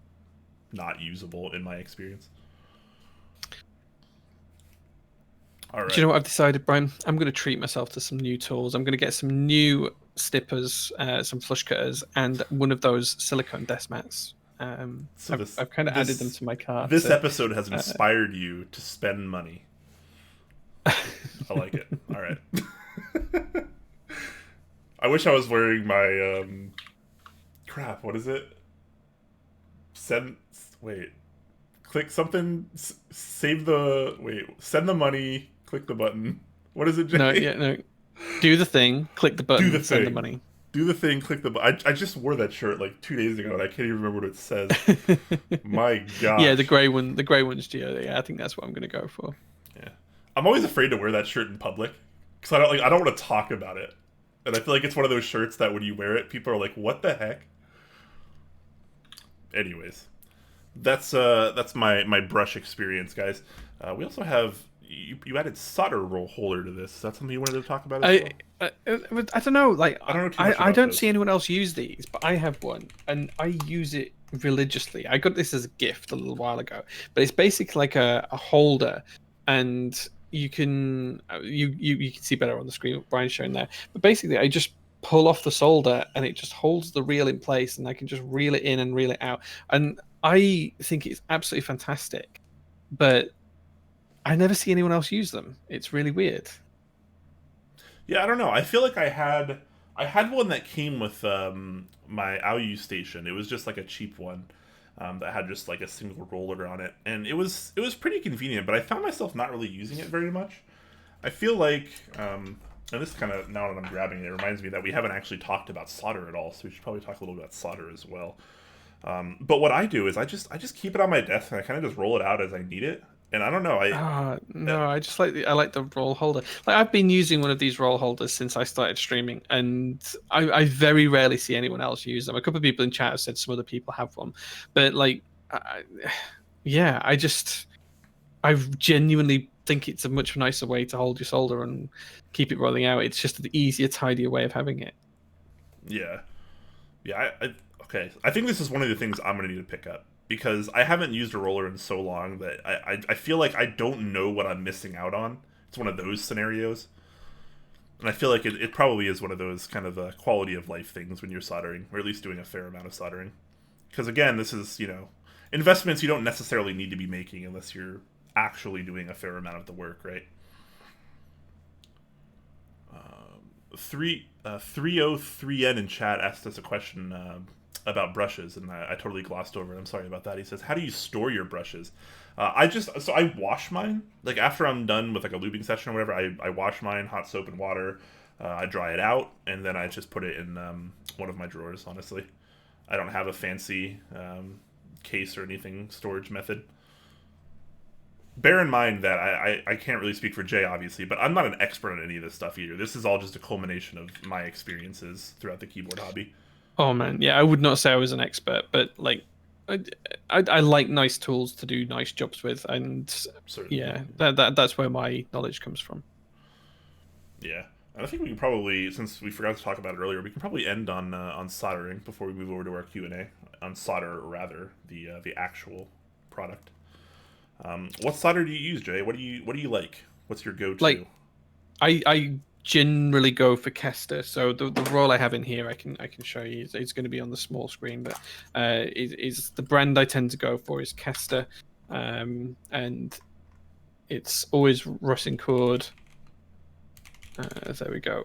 not usable, in my experience. All right. Do you know what I've decided, Brian? I'm going to treat myself to some new tools. I'm going to get some new snippers, some flush cutters, and one of those silicone desk mats. I've kind of added them to my cart. This episode has inspired you to spend money. I like it. All right. I wish I was wearing my crap. What is it? Click something. Send the money. Click the button. What is it, Jay? No. Do the thing. Click the button. Send the money. Do the thing, click the button. I just wore that shirt like 2 days ago, and I can't even remember what it says. My God. Yeah, the grey one. The grey one's Geo. Yeah, I think that's what I'm going to go for. Yeah, I'm always afraid to wear that shirt in public because I don't want to talk about it, and I feel like it's one of those shirts that when you wear it, people are like, "What the heck?" Anyways, that's my brush experience, guys. We also have. You added solder roll holder to this. Is that something you wanted to talk about as well? I don't know. Like, I don't those. see anyone else use these, but I have one, and I use it religiously. I got this as a gift a little while ago, but it's basically like a holder, and you can you can see better on the screen what Brian's showing there. But basically, I just pull off the solder, and it just holds the reel in place, and I can just reel it in and reel it out. And I think it's absolutely fantastic, but I never see anyone else use them. It's really weird. Yeah, I don't know. I feel like I had one that came with my AOU station. It was just like a cheap one that had just like a single roller on it, and it was pretty convenient. But I found myself not really using it very much. I feel like, and this kind of, now that I'm grabbing it, it reminds me that we haven't actually talked about solder at all. So we should probably talk a little bit about solder as well. But what I do is I just keep it on my desk, and I kind of just roll it out as I need it. And I don't know. I just like I like the roll holder. Like, I've been using one of these roll holders since I started streaming, and I very rarely see anyone else use them. A couple of people in chat have said some other people have one, but like, I genuinely think it's a much nicer way to hold your solder and keep it rolling out. It's just an easier, tidier way of having it. Yeah. Okay. I think this is one of the things I'm gonna need to pick up, because I haven't used a roller in so long that I feel like I don't know what I'm missing out on. It's one of those scenarios. And I feel like it probably is one of those kind of quality of life things when you're soldering, or at least doing a fair amount of soldering. Because again, this is, investments you don't necessarily need to be making unless you're actually doing a fair amount of the work, right? 303N in chat asked us a question. about brushes, and I totally glossed over it. I'm sorry about that. He says, "How do you store your brushes?" I wash mine. Like after I'm done with like a lubing session or whatever, I wash mine, hot soap and water. I dry it out, and then I just put it in one of my drawers. Honestly, I don't have a fancy case or anything storage method. Bear in mind that I can't really speak for Jay, obviously, but I'm not an expert on any of this stuff either. This is all just a culmination of my experiences throughout the keyboard hobby. Oh man, yeah, I would not say I was an expert, but like, I like nice tools to do nice jobs with, and Certainly. yeah, that's where my knowledge comes from. Yeah, and I think we can probably, since we forgot to talk about it earlier, we can probably end on soldering before we move over to our Q&A on solder, or rather the actual product. What solder do you use, Jay? What do you like? What's your go-to? Like, I generally go for Kester. So the roll I have in here, I can show you. It's going to be on the small screen, but is the brand I tend to go for is Kester, and it's always Russing cord. There we go.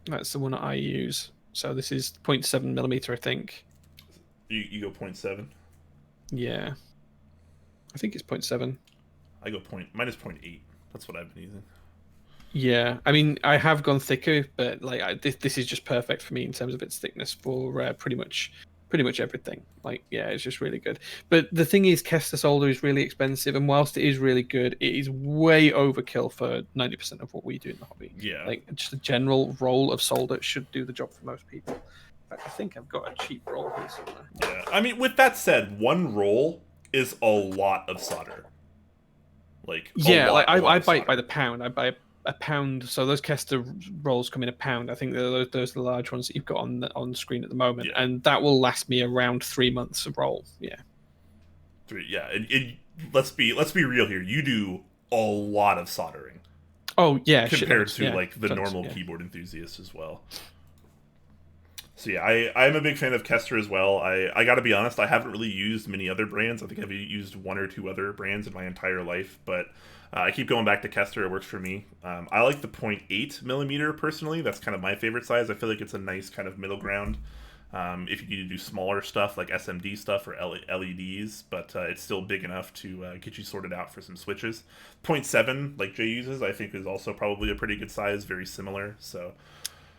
That's the one I use. So this is 0.7 millimeter, I think. You go 0.7. Yeah, I think it's 0.7. I go mine is 0.8. That's what I've been using. Yeah, I mean, I have gone thicker, but like this is just perfect for me in terms of its thickness for pretty much everything. Like, yeah, it's just really good. But the thing is, Kester solder is really expensive, and whilst it is really good, it is way overkill for 90% of what we do in the hobby. Yeah. Like, just a general roll of solder should do the job for most people. In fact, I think I've got a cheap roll here somewhere. Yeah. I mean, with that said, one roll is a lot of solder. Like, yeah, like I buy it by the pound. I buy a pound. So those Kester rolls come in a pound. I think those are the large ones that you've got on the screen at the moment, Yeah. and that will last me around 3 months of roll. Yeah. Yeah. Let's be real here. You do a lot of soldering. Oh yeah. Compared to yeah, like the tons, normal yeah. keyboard enthusiast as well. So yeah, I'm a big fan of Kester as well. I got to be honest, I haven't really used many other brands. I think I've used one or two other brands in my entire life, but I keep going back to Kester. It works for me. I like the 0.8 millimeter personally. That's kind of my favorite size. I feel like it's a nice kind of middle ground. If you need to do smaller stuff like SMD stuff or LEDs, but it's still big enough to get you sorted out for some switches. 0.7, like Jay uses, I think is also probably a pretty good size, very similar. So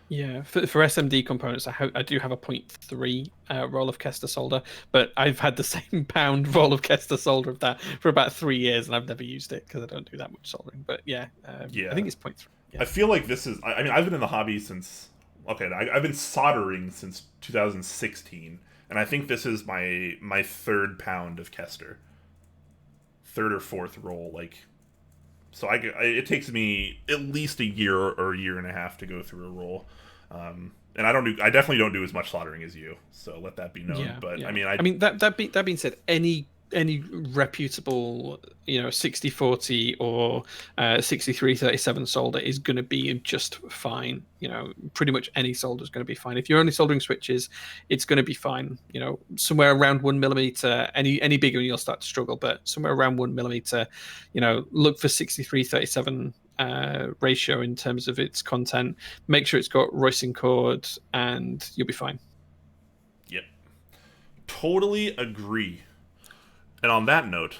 Yeah, for SMD components, I do have a 0.3 roll of Kester solder, but I've had the same pound roll of Kester solder of that for about 3 years, and I've never used it because I don't do that much soldering. But yeah, yeah, I think it's 0.3. Yeah. I feel like this is. I mean, I've been in the hobby since. Okay, I've been soldering since 2016, and I think this is my third pound of Kester. Third or fourth roll, like. So it takes me at least a year or a year and a half to go through a roll, and I definitely don't do as much soldering as you. So let that be known. Yeah, but yeah. I mean, that being said, any reputable 6040 or 6337 solder is going to be just fine. Pretty much any solder is going to be fine. If you're only soldering switches, it's going to be fine. Somewhere around 1 millimeter. Any bigger and you'll start to struggle, but somewhere around 1 millimeter. Look for 6337 ratio in terms of its content. Make sure it's got Royston cord, and you'll be fine. Yep, totally agree. And on that note,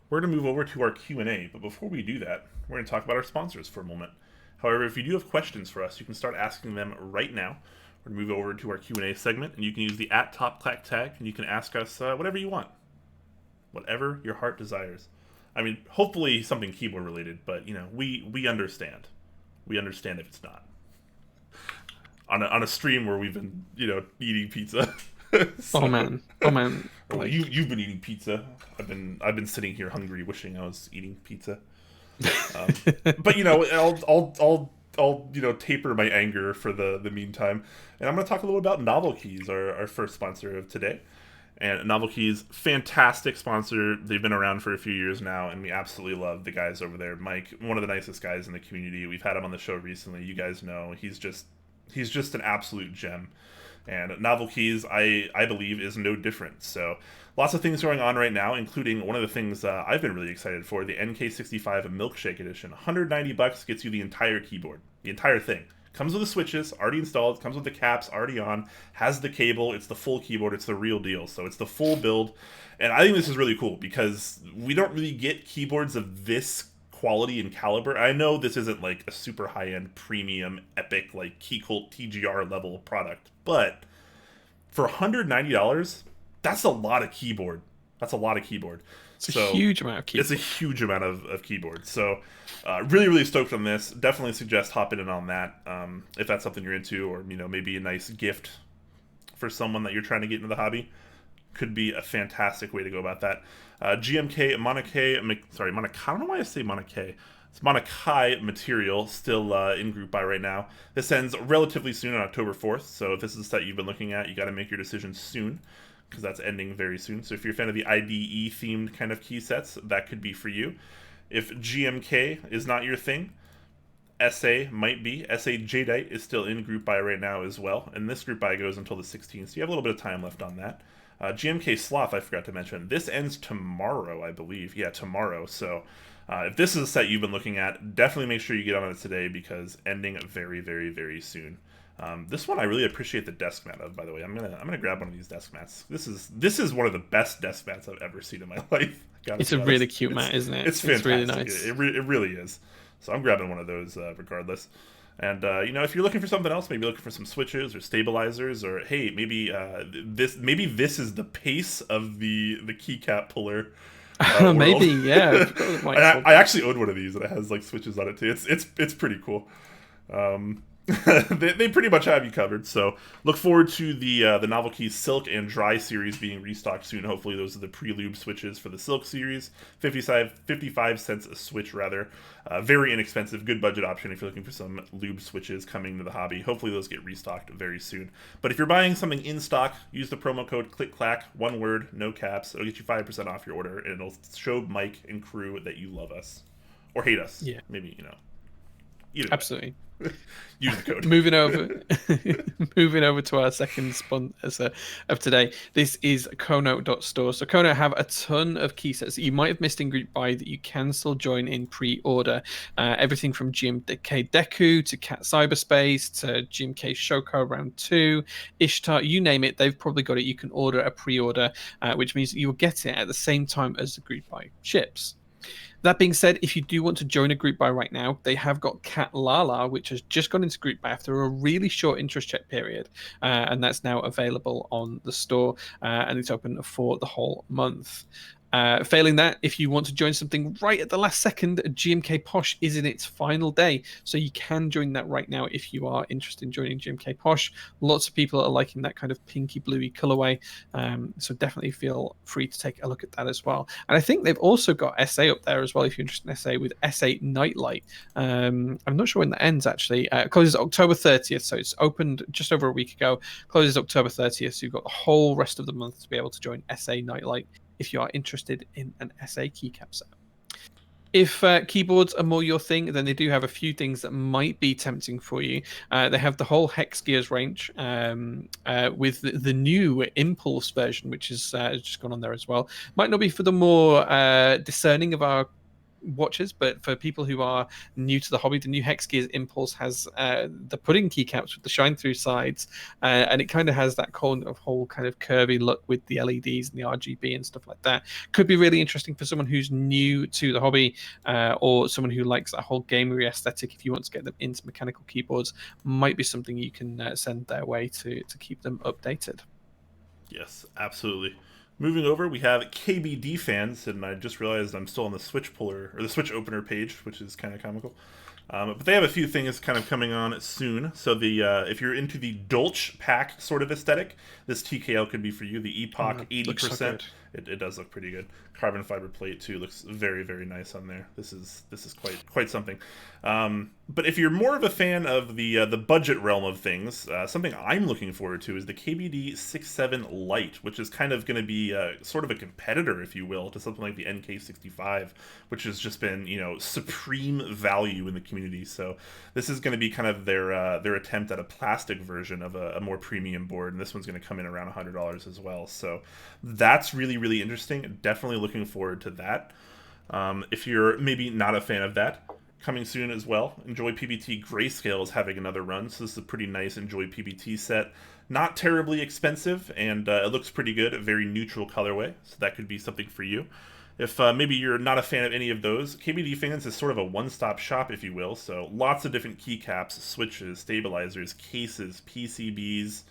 we're going to move over to our Q&A. But before we do that, we're going to talk about our sponsors for a moment. However, if you do have questions for us, you can start asking them right now. We're going to move over to our Q&A segment, and you can use the @TopClack tag, and you can ask us whatever you want. Whatever your heart desires. I mean, hopefully something keyboard related, but, we understand. We understand if it's not. On a stream where we've been, eating pizza. So, oh man. Well, you've been eating pizza. I've been sitting here hungry, wishing I was eating pizza. But I'll taper my anger for the meantime, and I'm going to talk a little about Novel Keys, our first sponsor of today. And Novel Keys, fantastic sponsor. They've been around for a few years now, and we absolutely love the guys over there. Mike, one of the nicest guys in the community. We've had him on the show recently. You guys know he's just an absolute gem. And Novel Keys, I believe, is no different. So lots of things going on right now, including one of the things I've been really excited for, the NK65 Milkshake Edition. $190 gets you the entire keyboard, the entire thing. Comes with the switches already installed, comes with the caps already on, has the cable, it's the full keyboard, it's the real deal. So it's the full build. And I think this is really cool because we don't really get keyboards of this quality and caliber. I know this isn't like a super high-end premium epic like Keycult TGR level product, but for $190, that's a lot of keyboard. That's a lot of keyboard. It's a huge amount of keyboard. It's a huge amount of keyboard. So really, really stoked on this. Definitely suggest hopping in on that if that's something you're into, or maybe a nice gift for someone that you're trying to get into the hobby. Could be a fantastic way to go about that. GMK Monakai, I don't know why I say Monakai. It's Monakai material, still in group buy right now. This ends relatively soon on October 4th, so if this is a set you've been looking at, you got to make your decision soon, because that's ending very soon. So if you're a fan of the IDE themed kind of key sets, that could be for you. If GMK is not your thing, SA might be. SA Jadeite is still in group buy right now as well, and this group buy goes until the 16th, so you have a little bit of time left on that. GMK Sloth, I forgot to mention. This ends tomorrow, I believe. Yeah, tomorrow. So if this is a set you've been looking at, definitely make sure you get on it today because ending very, very, very soon. This one I really appreciate the desk mat of, by the way. I'm gonna grab one of these desk mats. This is one of the best desk mats I've ever seen in my life. It's a really cute mat, isn't it? It's fantastic. Really nice. It really is. So I'm grabbing one of those regardless. And if you're looking for something else, maybe looking for some switches or stabilizers, or hey, maybe this is the pace of the keycap puller. Maybe, yeah. I actually own one of these, and it has like switches on it too. It's pretty cool. They pretty much have you covered. So look forward to the Novelty Silk and Dry series being restocked soon. Hopefully those are the pre-lube switches for the Silk series. 55 cents a switch rather. Very inexpensive, good budget option if you're looking for some lube switches coming to the hobby. Hopefully those get restocked very soon. But if you're buying something in stock, use the promo code Clack, one word, no caps. It'll get you 5% off your order, and it'll show Mike and crew that you love us or hate us. Yeah, maybe either absolutely. Use the code. Moving over to our second sponsor of today. This is Kono.store. So Kono have a ton of key sets that you might have missed in group buy that you can still join in pre-order. Everything from GMK Deku to Cat Cyberspace to GMK Shoko Round 2, Ishtar, you name it, they've probably got it. You can order a pre-order, which means you will get it at the same time as the group buy ships. That being said, if you do want to join a group buy right now, they have got Cat Lala, which has just gone into group buy after a really short interest check period, and that's now available on the store, and it's open for the whole month. Failing that, if you want to join something right at the last second, GMK Posh is in its final day, so you can join that right now if you are interested in joining GMK Posh. Lots of people are liking that kind of pinky bluey colorway, so definitely feel free to take a look at that as well. And I think they've also got SA up there as well if you're interested in SA, with SA Nightlight. I'm not sure when that ends actually. It closes October 30th, so it's opened just over a week ago. Closes October 30th, so you've got the whole rest of the month to be able to join SA Nightlight if you are interested in an SA keycap set. If keyboards are more your thing, then they do have a few things that might be tempting for you. They have the whole Hex Gears range with the new Impulse version, which is just gone on there as well. Might not be for the more discerning of our watchers, but for people who are new to the hobby, the new Hex Gears Impulse has the pudding keycaps with the shine through sides, and it kind of has that whole kind of curvy look with the LEDs and the RGB and stuff like that. Could be really interesting for someone who's new to the hobby, or someone who likes that whole gamery aesthetic. If you want to get them into mechanical keyboards, might be something you can send their way to keep them updated. Yes, absolutely. Moving over, we have KBDfans, and I just realized I'm still on the Switch puller or the Switch opener page, which is kind of comical. But they have a few things kind of coming on soon. So if you're into the Dolch pack sort of aesthetic, this TKL could be for you. The Epoch 80%. So it does look pretty good. Carbon fiber plate too looks very, very nice on there. This is quite something. But if you're more of a fan of the budget realm of things, something I'm looking forward to is the KBD 6.7 Lite, which is kind of going to be sort of a competitor, if you will, to something like the NK65, which has just been supreme value in the community. So this is going to be kind of their attempt at a plastic version of a more premium board, and this one's going to come in around $100 as well. So that's really, really interesting. Definitely looking forward to that. If you're maybe not a fan of that, coming soon as well. Enjoy PBT Grayscale is having another run, so this is a pretty nice Enjoy PBT set. Not terribly expensive, and it looks pretty good. A very neutral colorway, so that could be something for you. If maybe you're not a fan of any of those, KBDfans is sort of a one-stop shop, if you will. So lots of different keycaps, switches, stabilizers, cases, PCBs,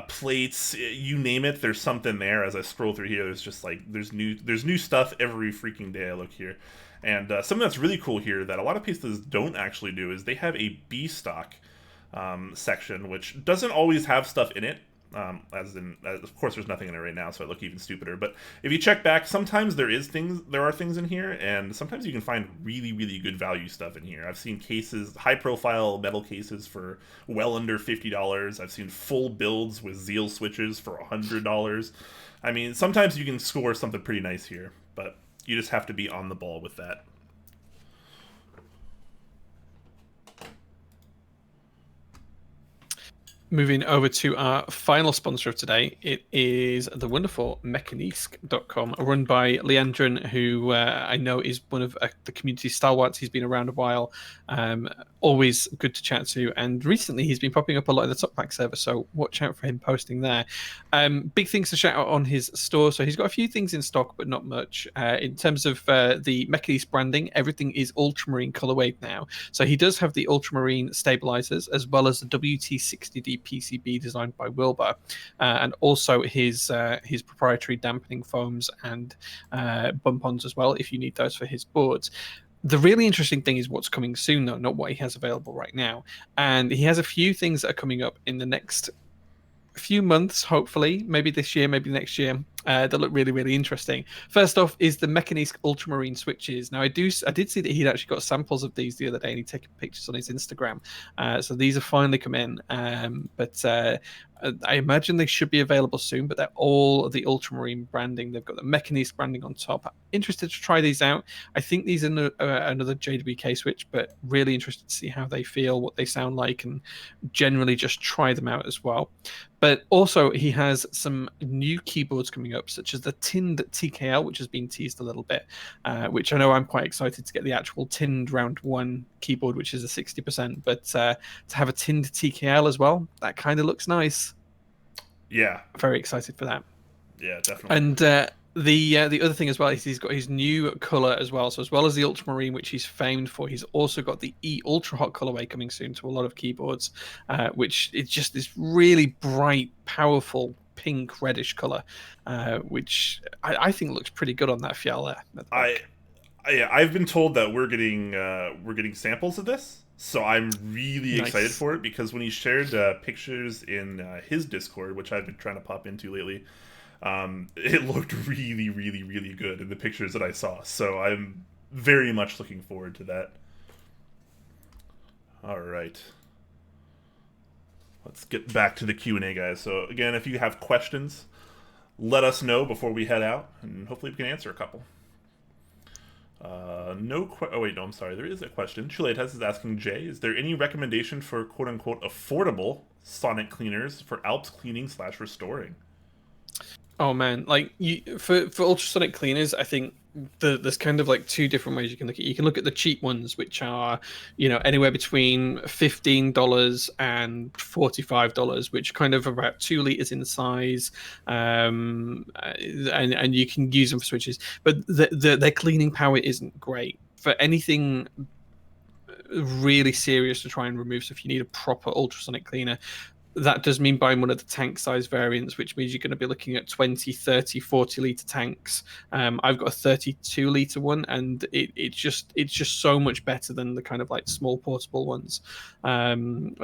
plates, you name it. There's something there. As I scroll through here, there's just like there's new stuff every freaking day I look here. And something that's really cool here that a lot of pieces don't actually do is they have a B stock section, which doesn't always have stuff in it. Of course, there's nothing in it right now, so I look even stupider. But if you check back, sometimes there are things in here, and sometimes you can find really, really good value stuff in here. I've seen cases, high-profile metal cases for well under $50. I've seen full builds with Zeal switches for $100. I mean, sometimes you can score something pretty nice here, but you just have to be on the ball with that. Moving over to our final sponsor of today, it is the wonderful Mekanisk.com, run by Leandrin, who I know is one of the community stalwarts. He's been around a while, always good to chat to, and recently he's been popping up a lot in the Top Pack server, so watch out for him posting there. Big things to shout out on his store, so he's got a few things in stock, but not much. In terms of the Mekanisk branding, everything is ultramarine colorway now, so he does have the ultramarine stabilizers, as well as the WT60D PCB designed by Wilbur, and also his proprietary dampening foams and bump-ons as well, if you need those for his boards. The really interesting thing is what's coming soon, though, not what he has available right now. And he has a few things that are coming up in the next few months, hopefully, maybe this year, maybe next year, that look really, really interesting. First off is the Mekanisk Ultramarine switches. Now, I did see that he'd actually got samples of these the other day, and he'd taken pictures on his Instagram. So these have finally come in, but I imagine they should be available soon, but they're all the Ultramarine branding. They've got the Mekanisk branding on top. I'm interested to try these out. I think these are another JWK switch, but really interested to see how they feel, what they sound like, and generally just try them out as well. But also, he has some new keyboards coming up, such as the tinned TKL, which has been teased a little bit, which I know I'm quite excited to get the actual tinned round 1 keyboard, which is a 60%. But to have a tinned TKL as well, that kind of looks nice. Yeah. Very excited for that. Yeah, definitely. And the other thing as well is he's got his new color as well. So as well as the ultramarine, which he's famed for, he's also got the E Ultra Hot colorway coming soon to a lot of keyboards, which is just this really bright, powerful pink reddish color, which I think looks pretty good on that Fial there. I've been told that we're getting samples of this, so I'm really excited for it, because when he shared pictures in his Discord, which I've been trying to pop into lately, it looked really, really, really good in the pictures that I saw. So I'm very much looking forward to that. All right. Let's get back to the Q&A, guys. So again, if you have questions, let us know before we head out, and hopefully we can answer a couple. I'm sorry. There is a question. Chuletas is asking Jay, is there any recommendation for quote-unquote affordable sonic cleaners for Alps cleaning / restoring? Oh man, like for ultrasonic cleaners, I think there's kind of like 2 different ways you can look at it. You can look at the cheap ones, which are, anywhere between $15 and $45, which kind of about 2 liters in size, and you can use them for switches. But their cleaning power isn't great for anything really serious to try and remove stuff. You need a proper ultrasonic cleaner. That does mean buying one of the tank size variants, which means you're going to be looking at 20, 30, 40 litre tanks. I've got a 32 litre one, and it's just so much better than the kind of like small portable ones. It's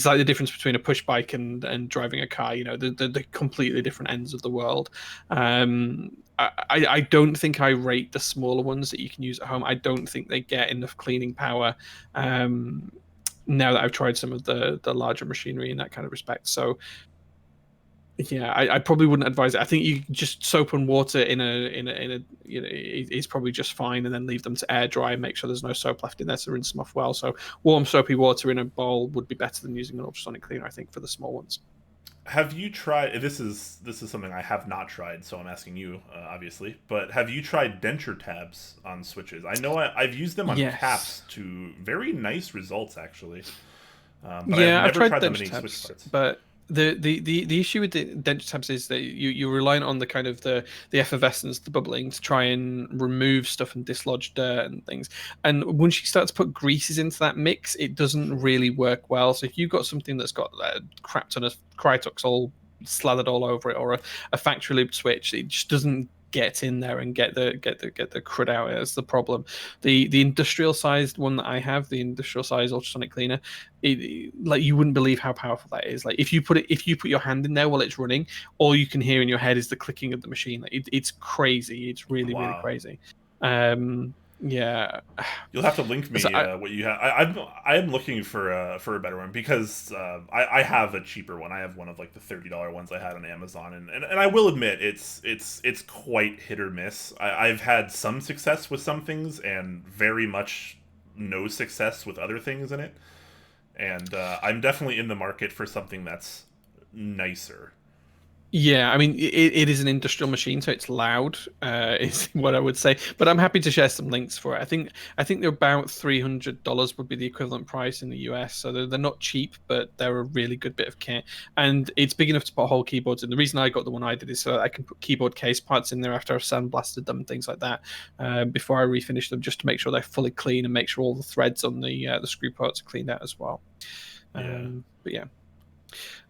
like the difference between a push bike and driving a car. They're completely different ends of the world. I don't think I rate the smaller ones that you can use at home. I don't think they get enough cleaning power. Now that I've tried some of the larger machinery in that kind of respect. So yeah, I probably wouldn't advise it. I think you just soap and water in a is probably just fine, and then leave them to air dry and make sure there's no soap left in there to rinse them off well. So warm soapy water in a bowl would be better than using an ultrasonic cleaner, I think, for the small ones. Have you tried? This is something I have not tried, so I'm asking you, obviously. But have you tried denture tabs on switches? I know I've used them on Yes. caps to very nice results, actually. But I've Yeah, I've never tried tried them on denture any switch tabs, parts. but the issue with the denture tabs is that you're relying on the kind of the effervescence, the bubbling to try and remove stuff and dislodge dirt and things. And once you start to put greases into that mix, it doesn't really work well. So if you've got something that's got a crap ton of Krytox all slathered all over it, or a factory loop switch, it just doesn't get in there and get the crud out. That's the problem. The industrial sized one that I have, the industrial size ultrasonic cleaner, like you wouldn't believe how powerful that is. Like if you put your hand in there while it's running, all you can hear in your head is the clicking of the machine. Like it's crazy. It's really Wow. crazy. Yeah. You'll have to link So me what you have. I'm looking for a better one because I have a cheaper one. I have one of like the $30 ones I had on Amazon, and I will admit it's quite hit or miss. I've had some success with some things and very much no success with other things in it. And I'm definitely in the market for something that's nicer. Yeah, I mean, it is an industrial machine, so it's loud. Is what I would say. But I'm happy to share some links for it. I think they're about $300 would be the equivalent price in the US. So they're not cheap, but they're a really good bit of kit, and it's big enough to put whole keyboards in. The reason I got the one I did is so that I can put keyboard case parts in there after I've sandblasted them and things like that before I refinish them, just to make sure they're fully clean and make sure all the threads on the screw parts are cleaned out as well. Yeah. But yeah.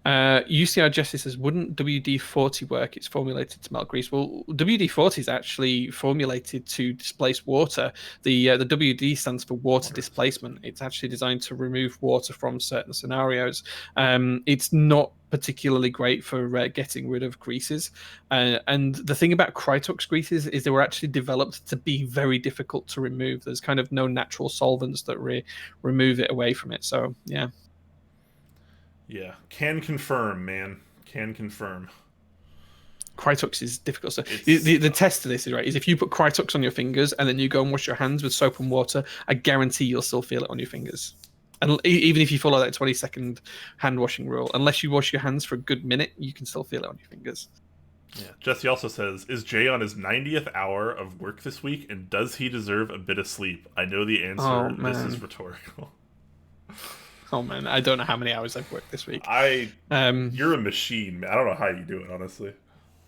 UCR Jesse says, wouldn't WD-40 work? It's formulated to melt grease. Well, WD-40 is actually formulated to displace water. The WD stands for water displacement. It's actually designed to remove water from certain scenarios. It's not particularly great for getting rid of greases. And the thing about Krytox greases is they were actually developed to be very difficult to remove. There's kind of no natural solvents that remove it away from it. So, yeah. Yeah. Can confirm, man. Can confirm. Krytox is difficult. So the test to this is right is if you put Krytox on your fingers and then you go and wash your hands with soap and water, I guarantee you'll still feel it on your fingers. And even if you follow that 20-second hand washing rule, unless you wash your hands for a good minute, you can still feel it on your fingers. Yeah. Jesse also says, is Jay on his 90th hour of work this week, and does he deserve a bit of sleep? I know the answer. Oh, This is man. rhetorical. Oh man, I don't know how many hours I've worked this week. You're a machine, man. I don't know how you do it, honestly.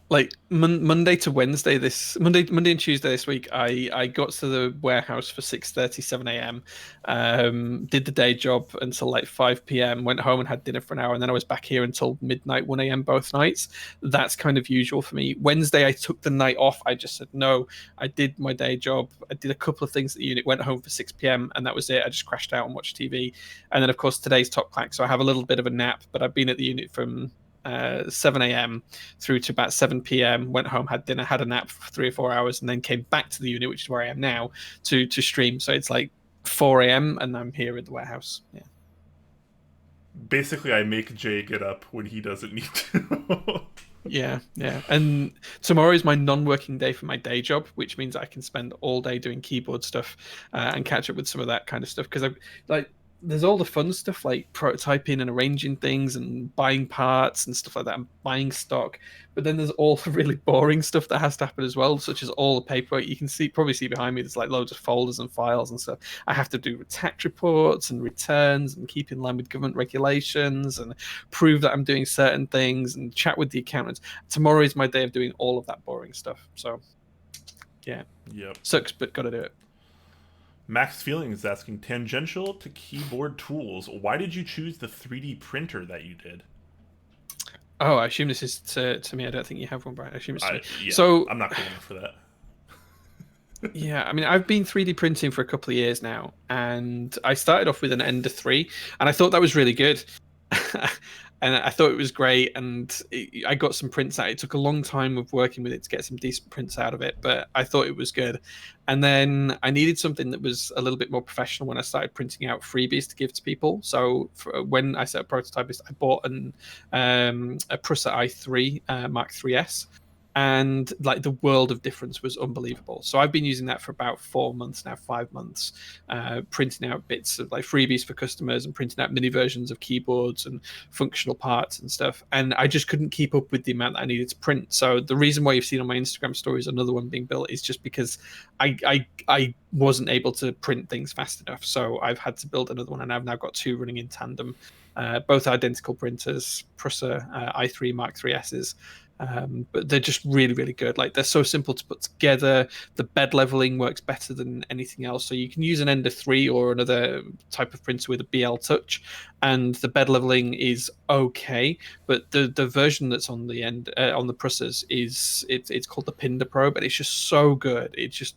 Like Monday to Wednesday, Monday and Tuesday this week, I got to the warehouse for 6:30, 7 a.m. Did the day job until like 5 p.m. Went home and had dinner for an hour, and then I was back here until midnight, 1 a.m. both nights. That's kind of usual for me. Wednesday, I took the night off. I just said no. I did my day job. I did a couple of things at the unit. Went home for 6 p.m. and that was it. I just crashed out and watched TV. And then of course today's top clack, so I have a little bit of a nap. But I've been at the unit from 7 a.m. through to about 7 p.m. Went home, had dinner, had a nap for 3 or 4 hours, and then came back to the unit, which is where I am now, to stream. So it's like 4 a.m. and I'm here at the warehouse. Yeah. Basically, I make Jay get up when he doesn't need to. Yeah. And tomorrow is my non-working day for my day job, which means I can spend all day doing keyboard stuff and catch up with some of that kind of stuff. Because there's all the fun stuff like prototyping and arranging things and buying parts and stuff like that and buying stock, but then there's all the really boring stuff that has to happen as well, such as all the paperwork. You can probably see behind me there's like loads of folders and files and stuff. I have to do tax reports and returns and keep in line with government regulations and prove that I'm doing certain things and chat with the accountants. Tomorrow is my day of doing all of that boring stuff, so yeah. Yep. Sucks, but gotta do it. Max Feeling is asking, tangential to keyboard tools, why did you choose the 3D printer that you did? Oh, I assume this is to me. I don't think you have one, Brian. I assume it's to me. Yeah, So I'm not going for that. yeah, I mean, I've been 3D printing for a couple of years now, and I started off with an Ender 3, and I thought that was really good. And I thought it was great, and I got some prints out. It took a long time of working with it to get some decent prints out of it, but I thought it was good. And then I needed something that was a little bit more professional when I started printing out freebies to give to people. So when I set up Prototypist, I bought a Prusa i3 Mark 3S. and like the world of difference was unbelievable. So I've been using that for about 4 months now, 5 months, printing out bits of like freebies for customers and printing out mini versions of keyboards and functional parts and stuff. And I just couldn't keep up with the amount that I needed to print. So the reason why you've seen on my Instagram stories another one being built is just because I wasn't able to print things fast enough. So I've had to build another one, and I've now got 2 running in tandem, both identical printers, Prusa i3 Mark III S's. But they're just really, really good. Like, they're so simple to put together. The bed leveling works better than anything else. So you can use an Ender 3 or another type of printer with a BL Touch, and the bed leveling is okay. But the version that's on the end on the Prusas it's called the Pinder Pro, but it's just so good. It's just,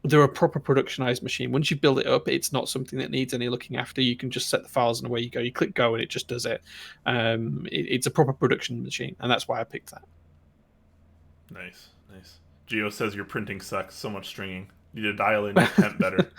they're a proper productionized machine. Once you build it up, it's not something that needs any looking after. You can just set the files and away you go. You click go and it just does it. It's a proper production machine, and that's why I picked that. Nice. Geo says your printing sucks. So much stringing. You need to dial in your temp better.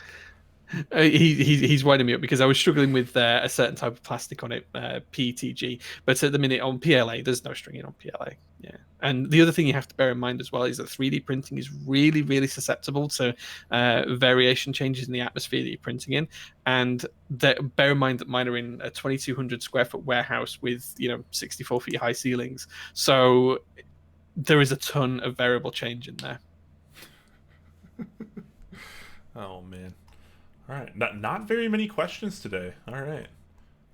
He's winding me up because I was struggling with a certain type of plastic on it, PETG. But at the minute on PLA, there's no stringing on PLA. Yeah. And the other thing you have to bear in mind as well is that 3D printing is really, really susceptible to variation changes in the atmosphere that you're printing in. And bear in mind that mine are in a 2,200 square foot warehouse with 64 feet high ceilings. So there is a ton of variable change in there. Oh man. All right, not very many questions today. All right,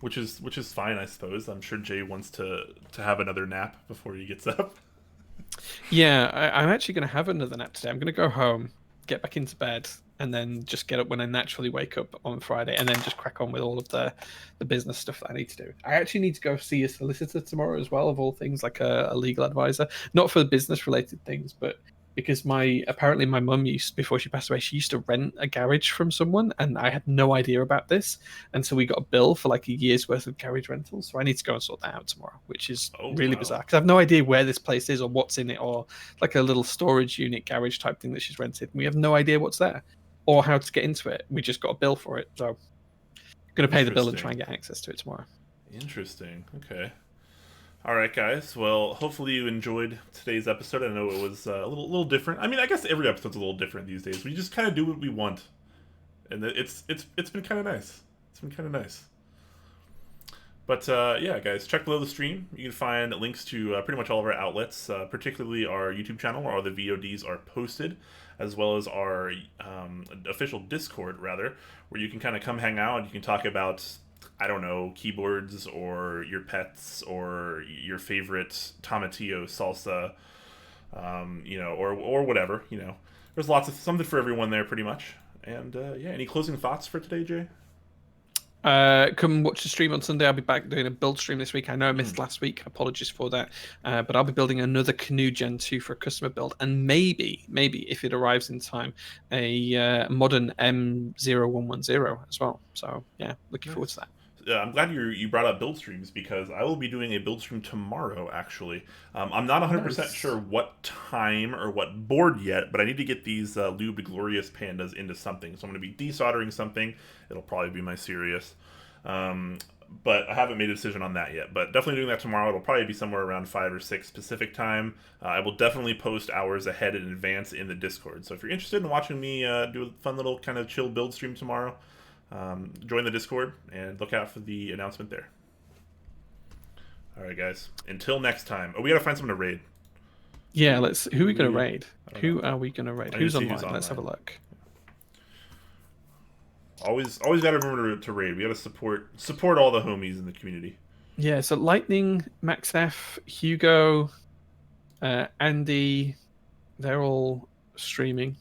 which is fine, I suppose. I'm sure Jay wants to have another nap before he gets up. Yeah, I'm actually going to have another nap today. I'm going to go home, get back into bed, and then just get up when I naturally wake up on Friday, and then just crack on with all of the business stuff that I need to do. I actually need to go see a solicitor tomorrow as well, of all things, like a legal advisor, not for the business related things, but because apparently my mum before she passed away, she used to rent a garage from someone, and I had no idea about this, and so we got a bill for like a year's worth of garage rentals. So I need to go and sort that out tomorrow, which is really bizarre because I have no idea where this place is or what's in it, or like a little storage unit garage type thing that she's rented. We have no idea what's there or how to get into it. We just got a bill for it, so I'm going to pay the bill and try and get access to it tomorrow. Interesting. Okay. All right, guys. Well, hopefully you enjoyed today's episode. I know it was a little different. I mean, I guess every episode's a little different these days. We just kind of do what we want, and it's been kind of nice. It's been kind of nice. But yeah, guys, check below the stream. You can find links to pretty much all of our outlets, particularly our YouTube channel where all the VODs are posted, as well as our official Discord, rather, where you can kind of come hang out and you can talk about, I don't know, keyboards or your pets or your favorite tomatillo salsa, or whatever. There's something for everyone there, pretty much. And yeah, any closing thoughts for today, Jay? Come watch the stream on Sunday. I'll be back doing a build stream this week. I know I missed last week. Apologies for that. But I'll be building another Canoe Gen 2 for a customer build, and maybe if it arrives in time, a modern M0110 as well. So yeah, looking forward to that. I'm glad you brought up build streams, because I will be doing a build stream tomorrow, actually. I'm not 100% sure what time or what board yet, but I need to get these lubed Glorious Pandas into something. So I'm going to be desoldering something. It'll probably be my Sirius. But I haven't made a decision on that yet. But definitely doing that tomorrow. It'll probably be somewhere around 5 or 6 Pacific time. I will definitely post hours ahead in advance in the Discord. So if you're interested in watching me do a fun little kind of chill build stream tomorrow, join the Discord and look out for the announcement there. Alright, guys. Until next time. Oh, we gotta find someone to raid. Yeah, who are we gonna raid? Who are we gonna raid? Who's online? online? Let's have a look. Always gotta remember to raid. We gotta support all the homies in the community. Yeah, so Lightning, Max F, Hugo, Andy, they're all streaming.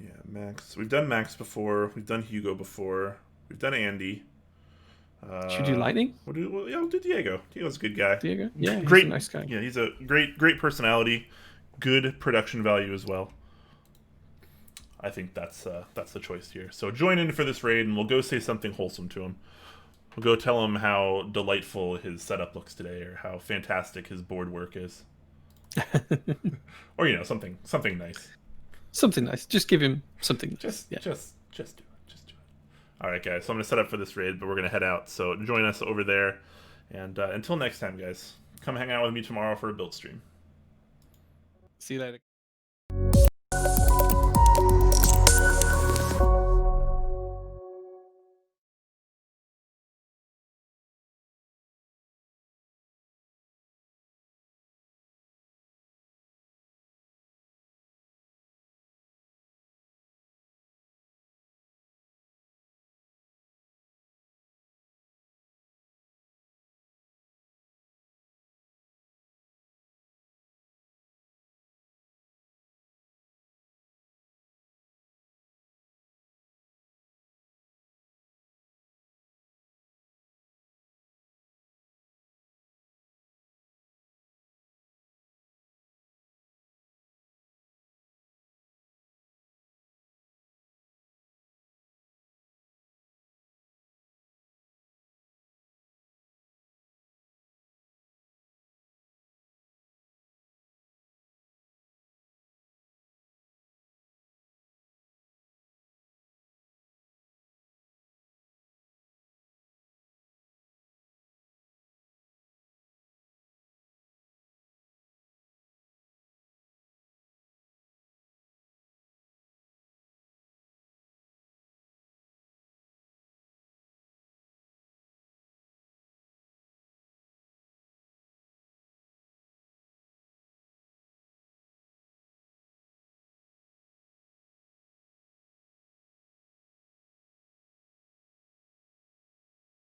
Yeah, Max. We've done Max before. We've done Hugo before. We've done Andy. Should we do Lightning? We'll do Diego. Diego's a good guy. Diego? Yeah, great, he's a nice guy. Yeah, he's a great personality. Good production value as well. I think that's the choice here. So join in for this raid, and we'll go say something wholesome to him. We'll go tell him how delightful his setup looks today, or how fantastic his board work is. Or something nice. Something nice. Just give him something. Just do it. Just do it. All right, guys. So I'm gonna set up for this raid, but we're gonna head out. So join us over there, and until next time, guys, come hang out with me tomorrow for a build stream. See you later.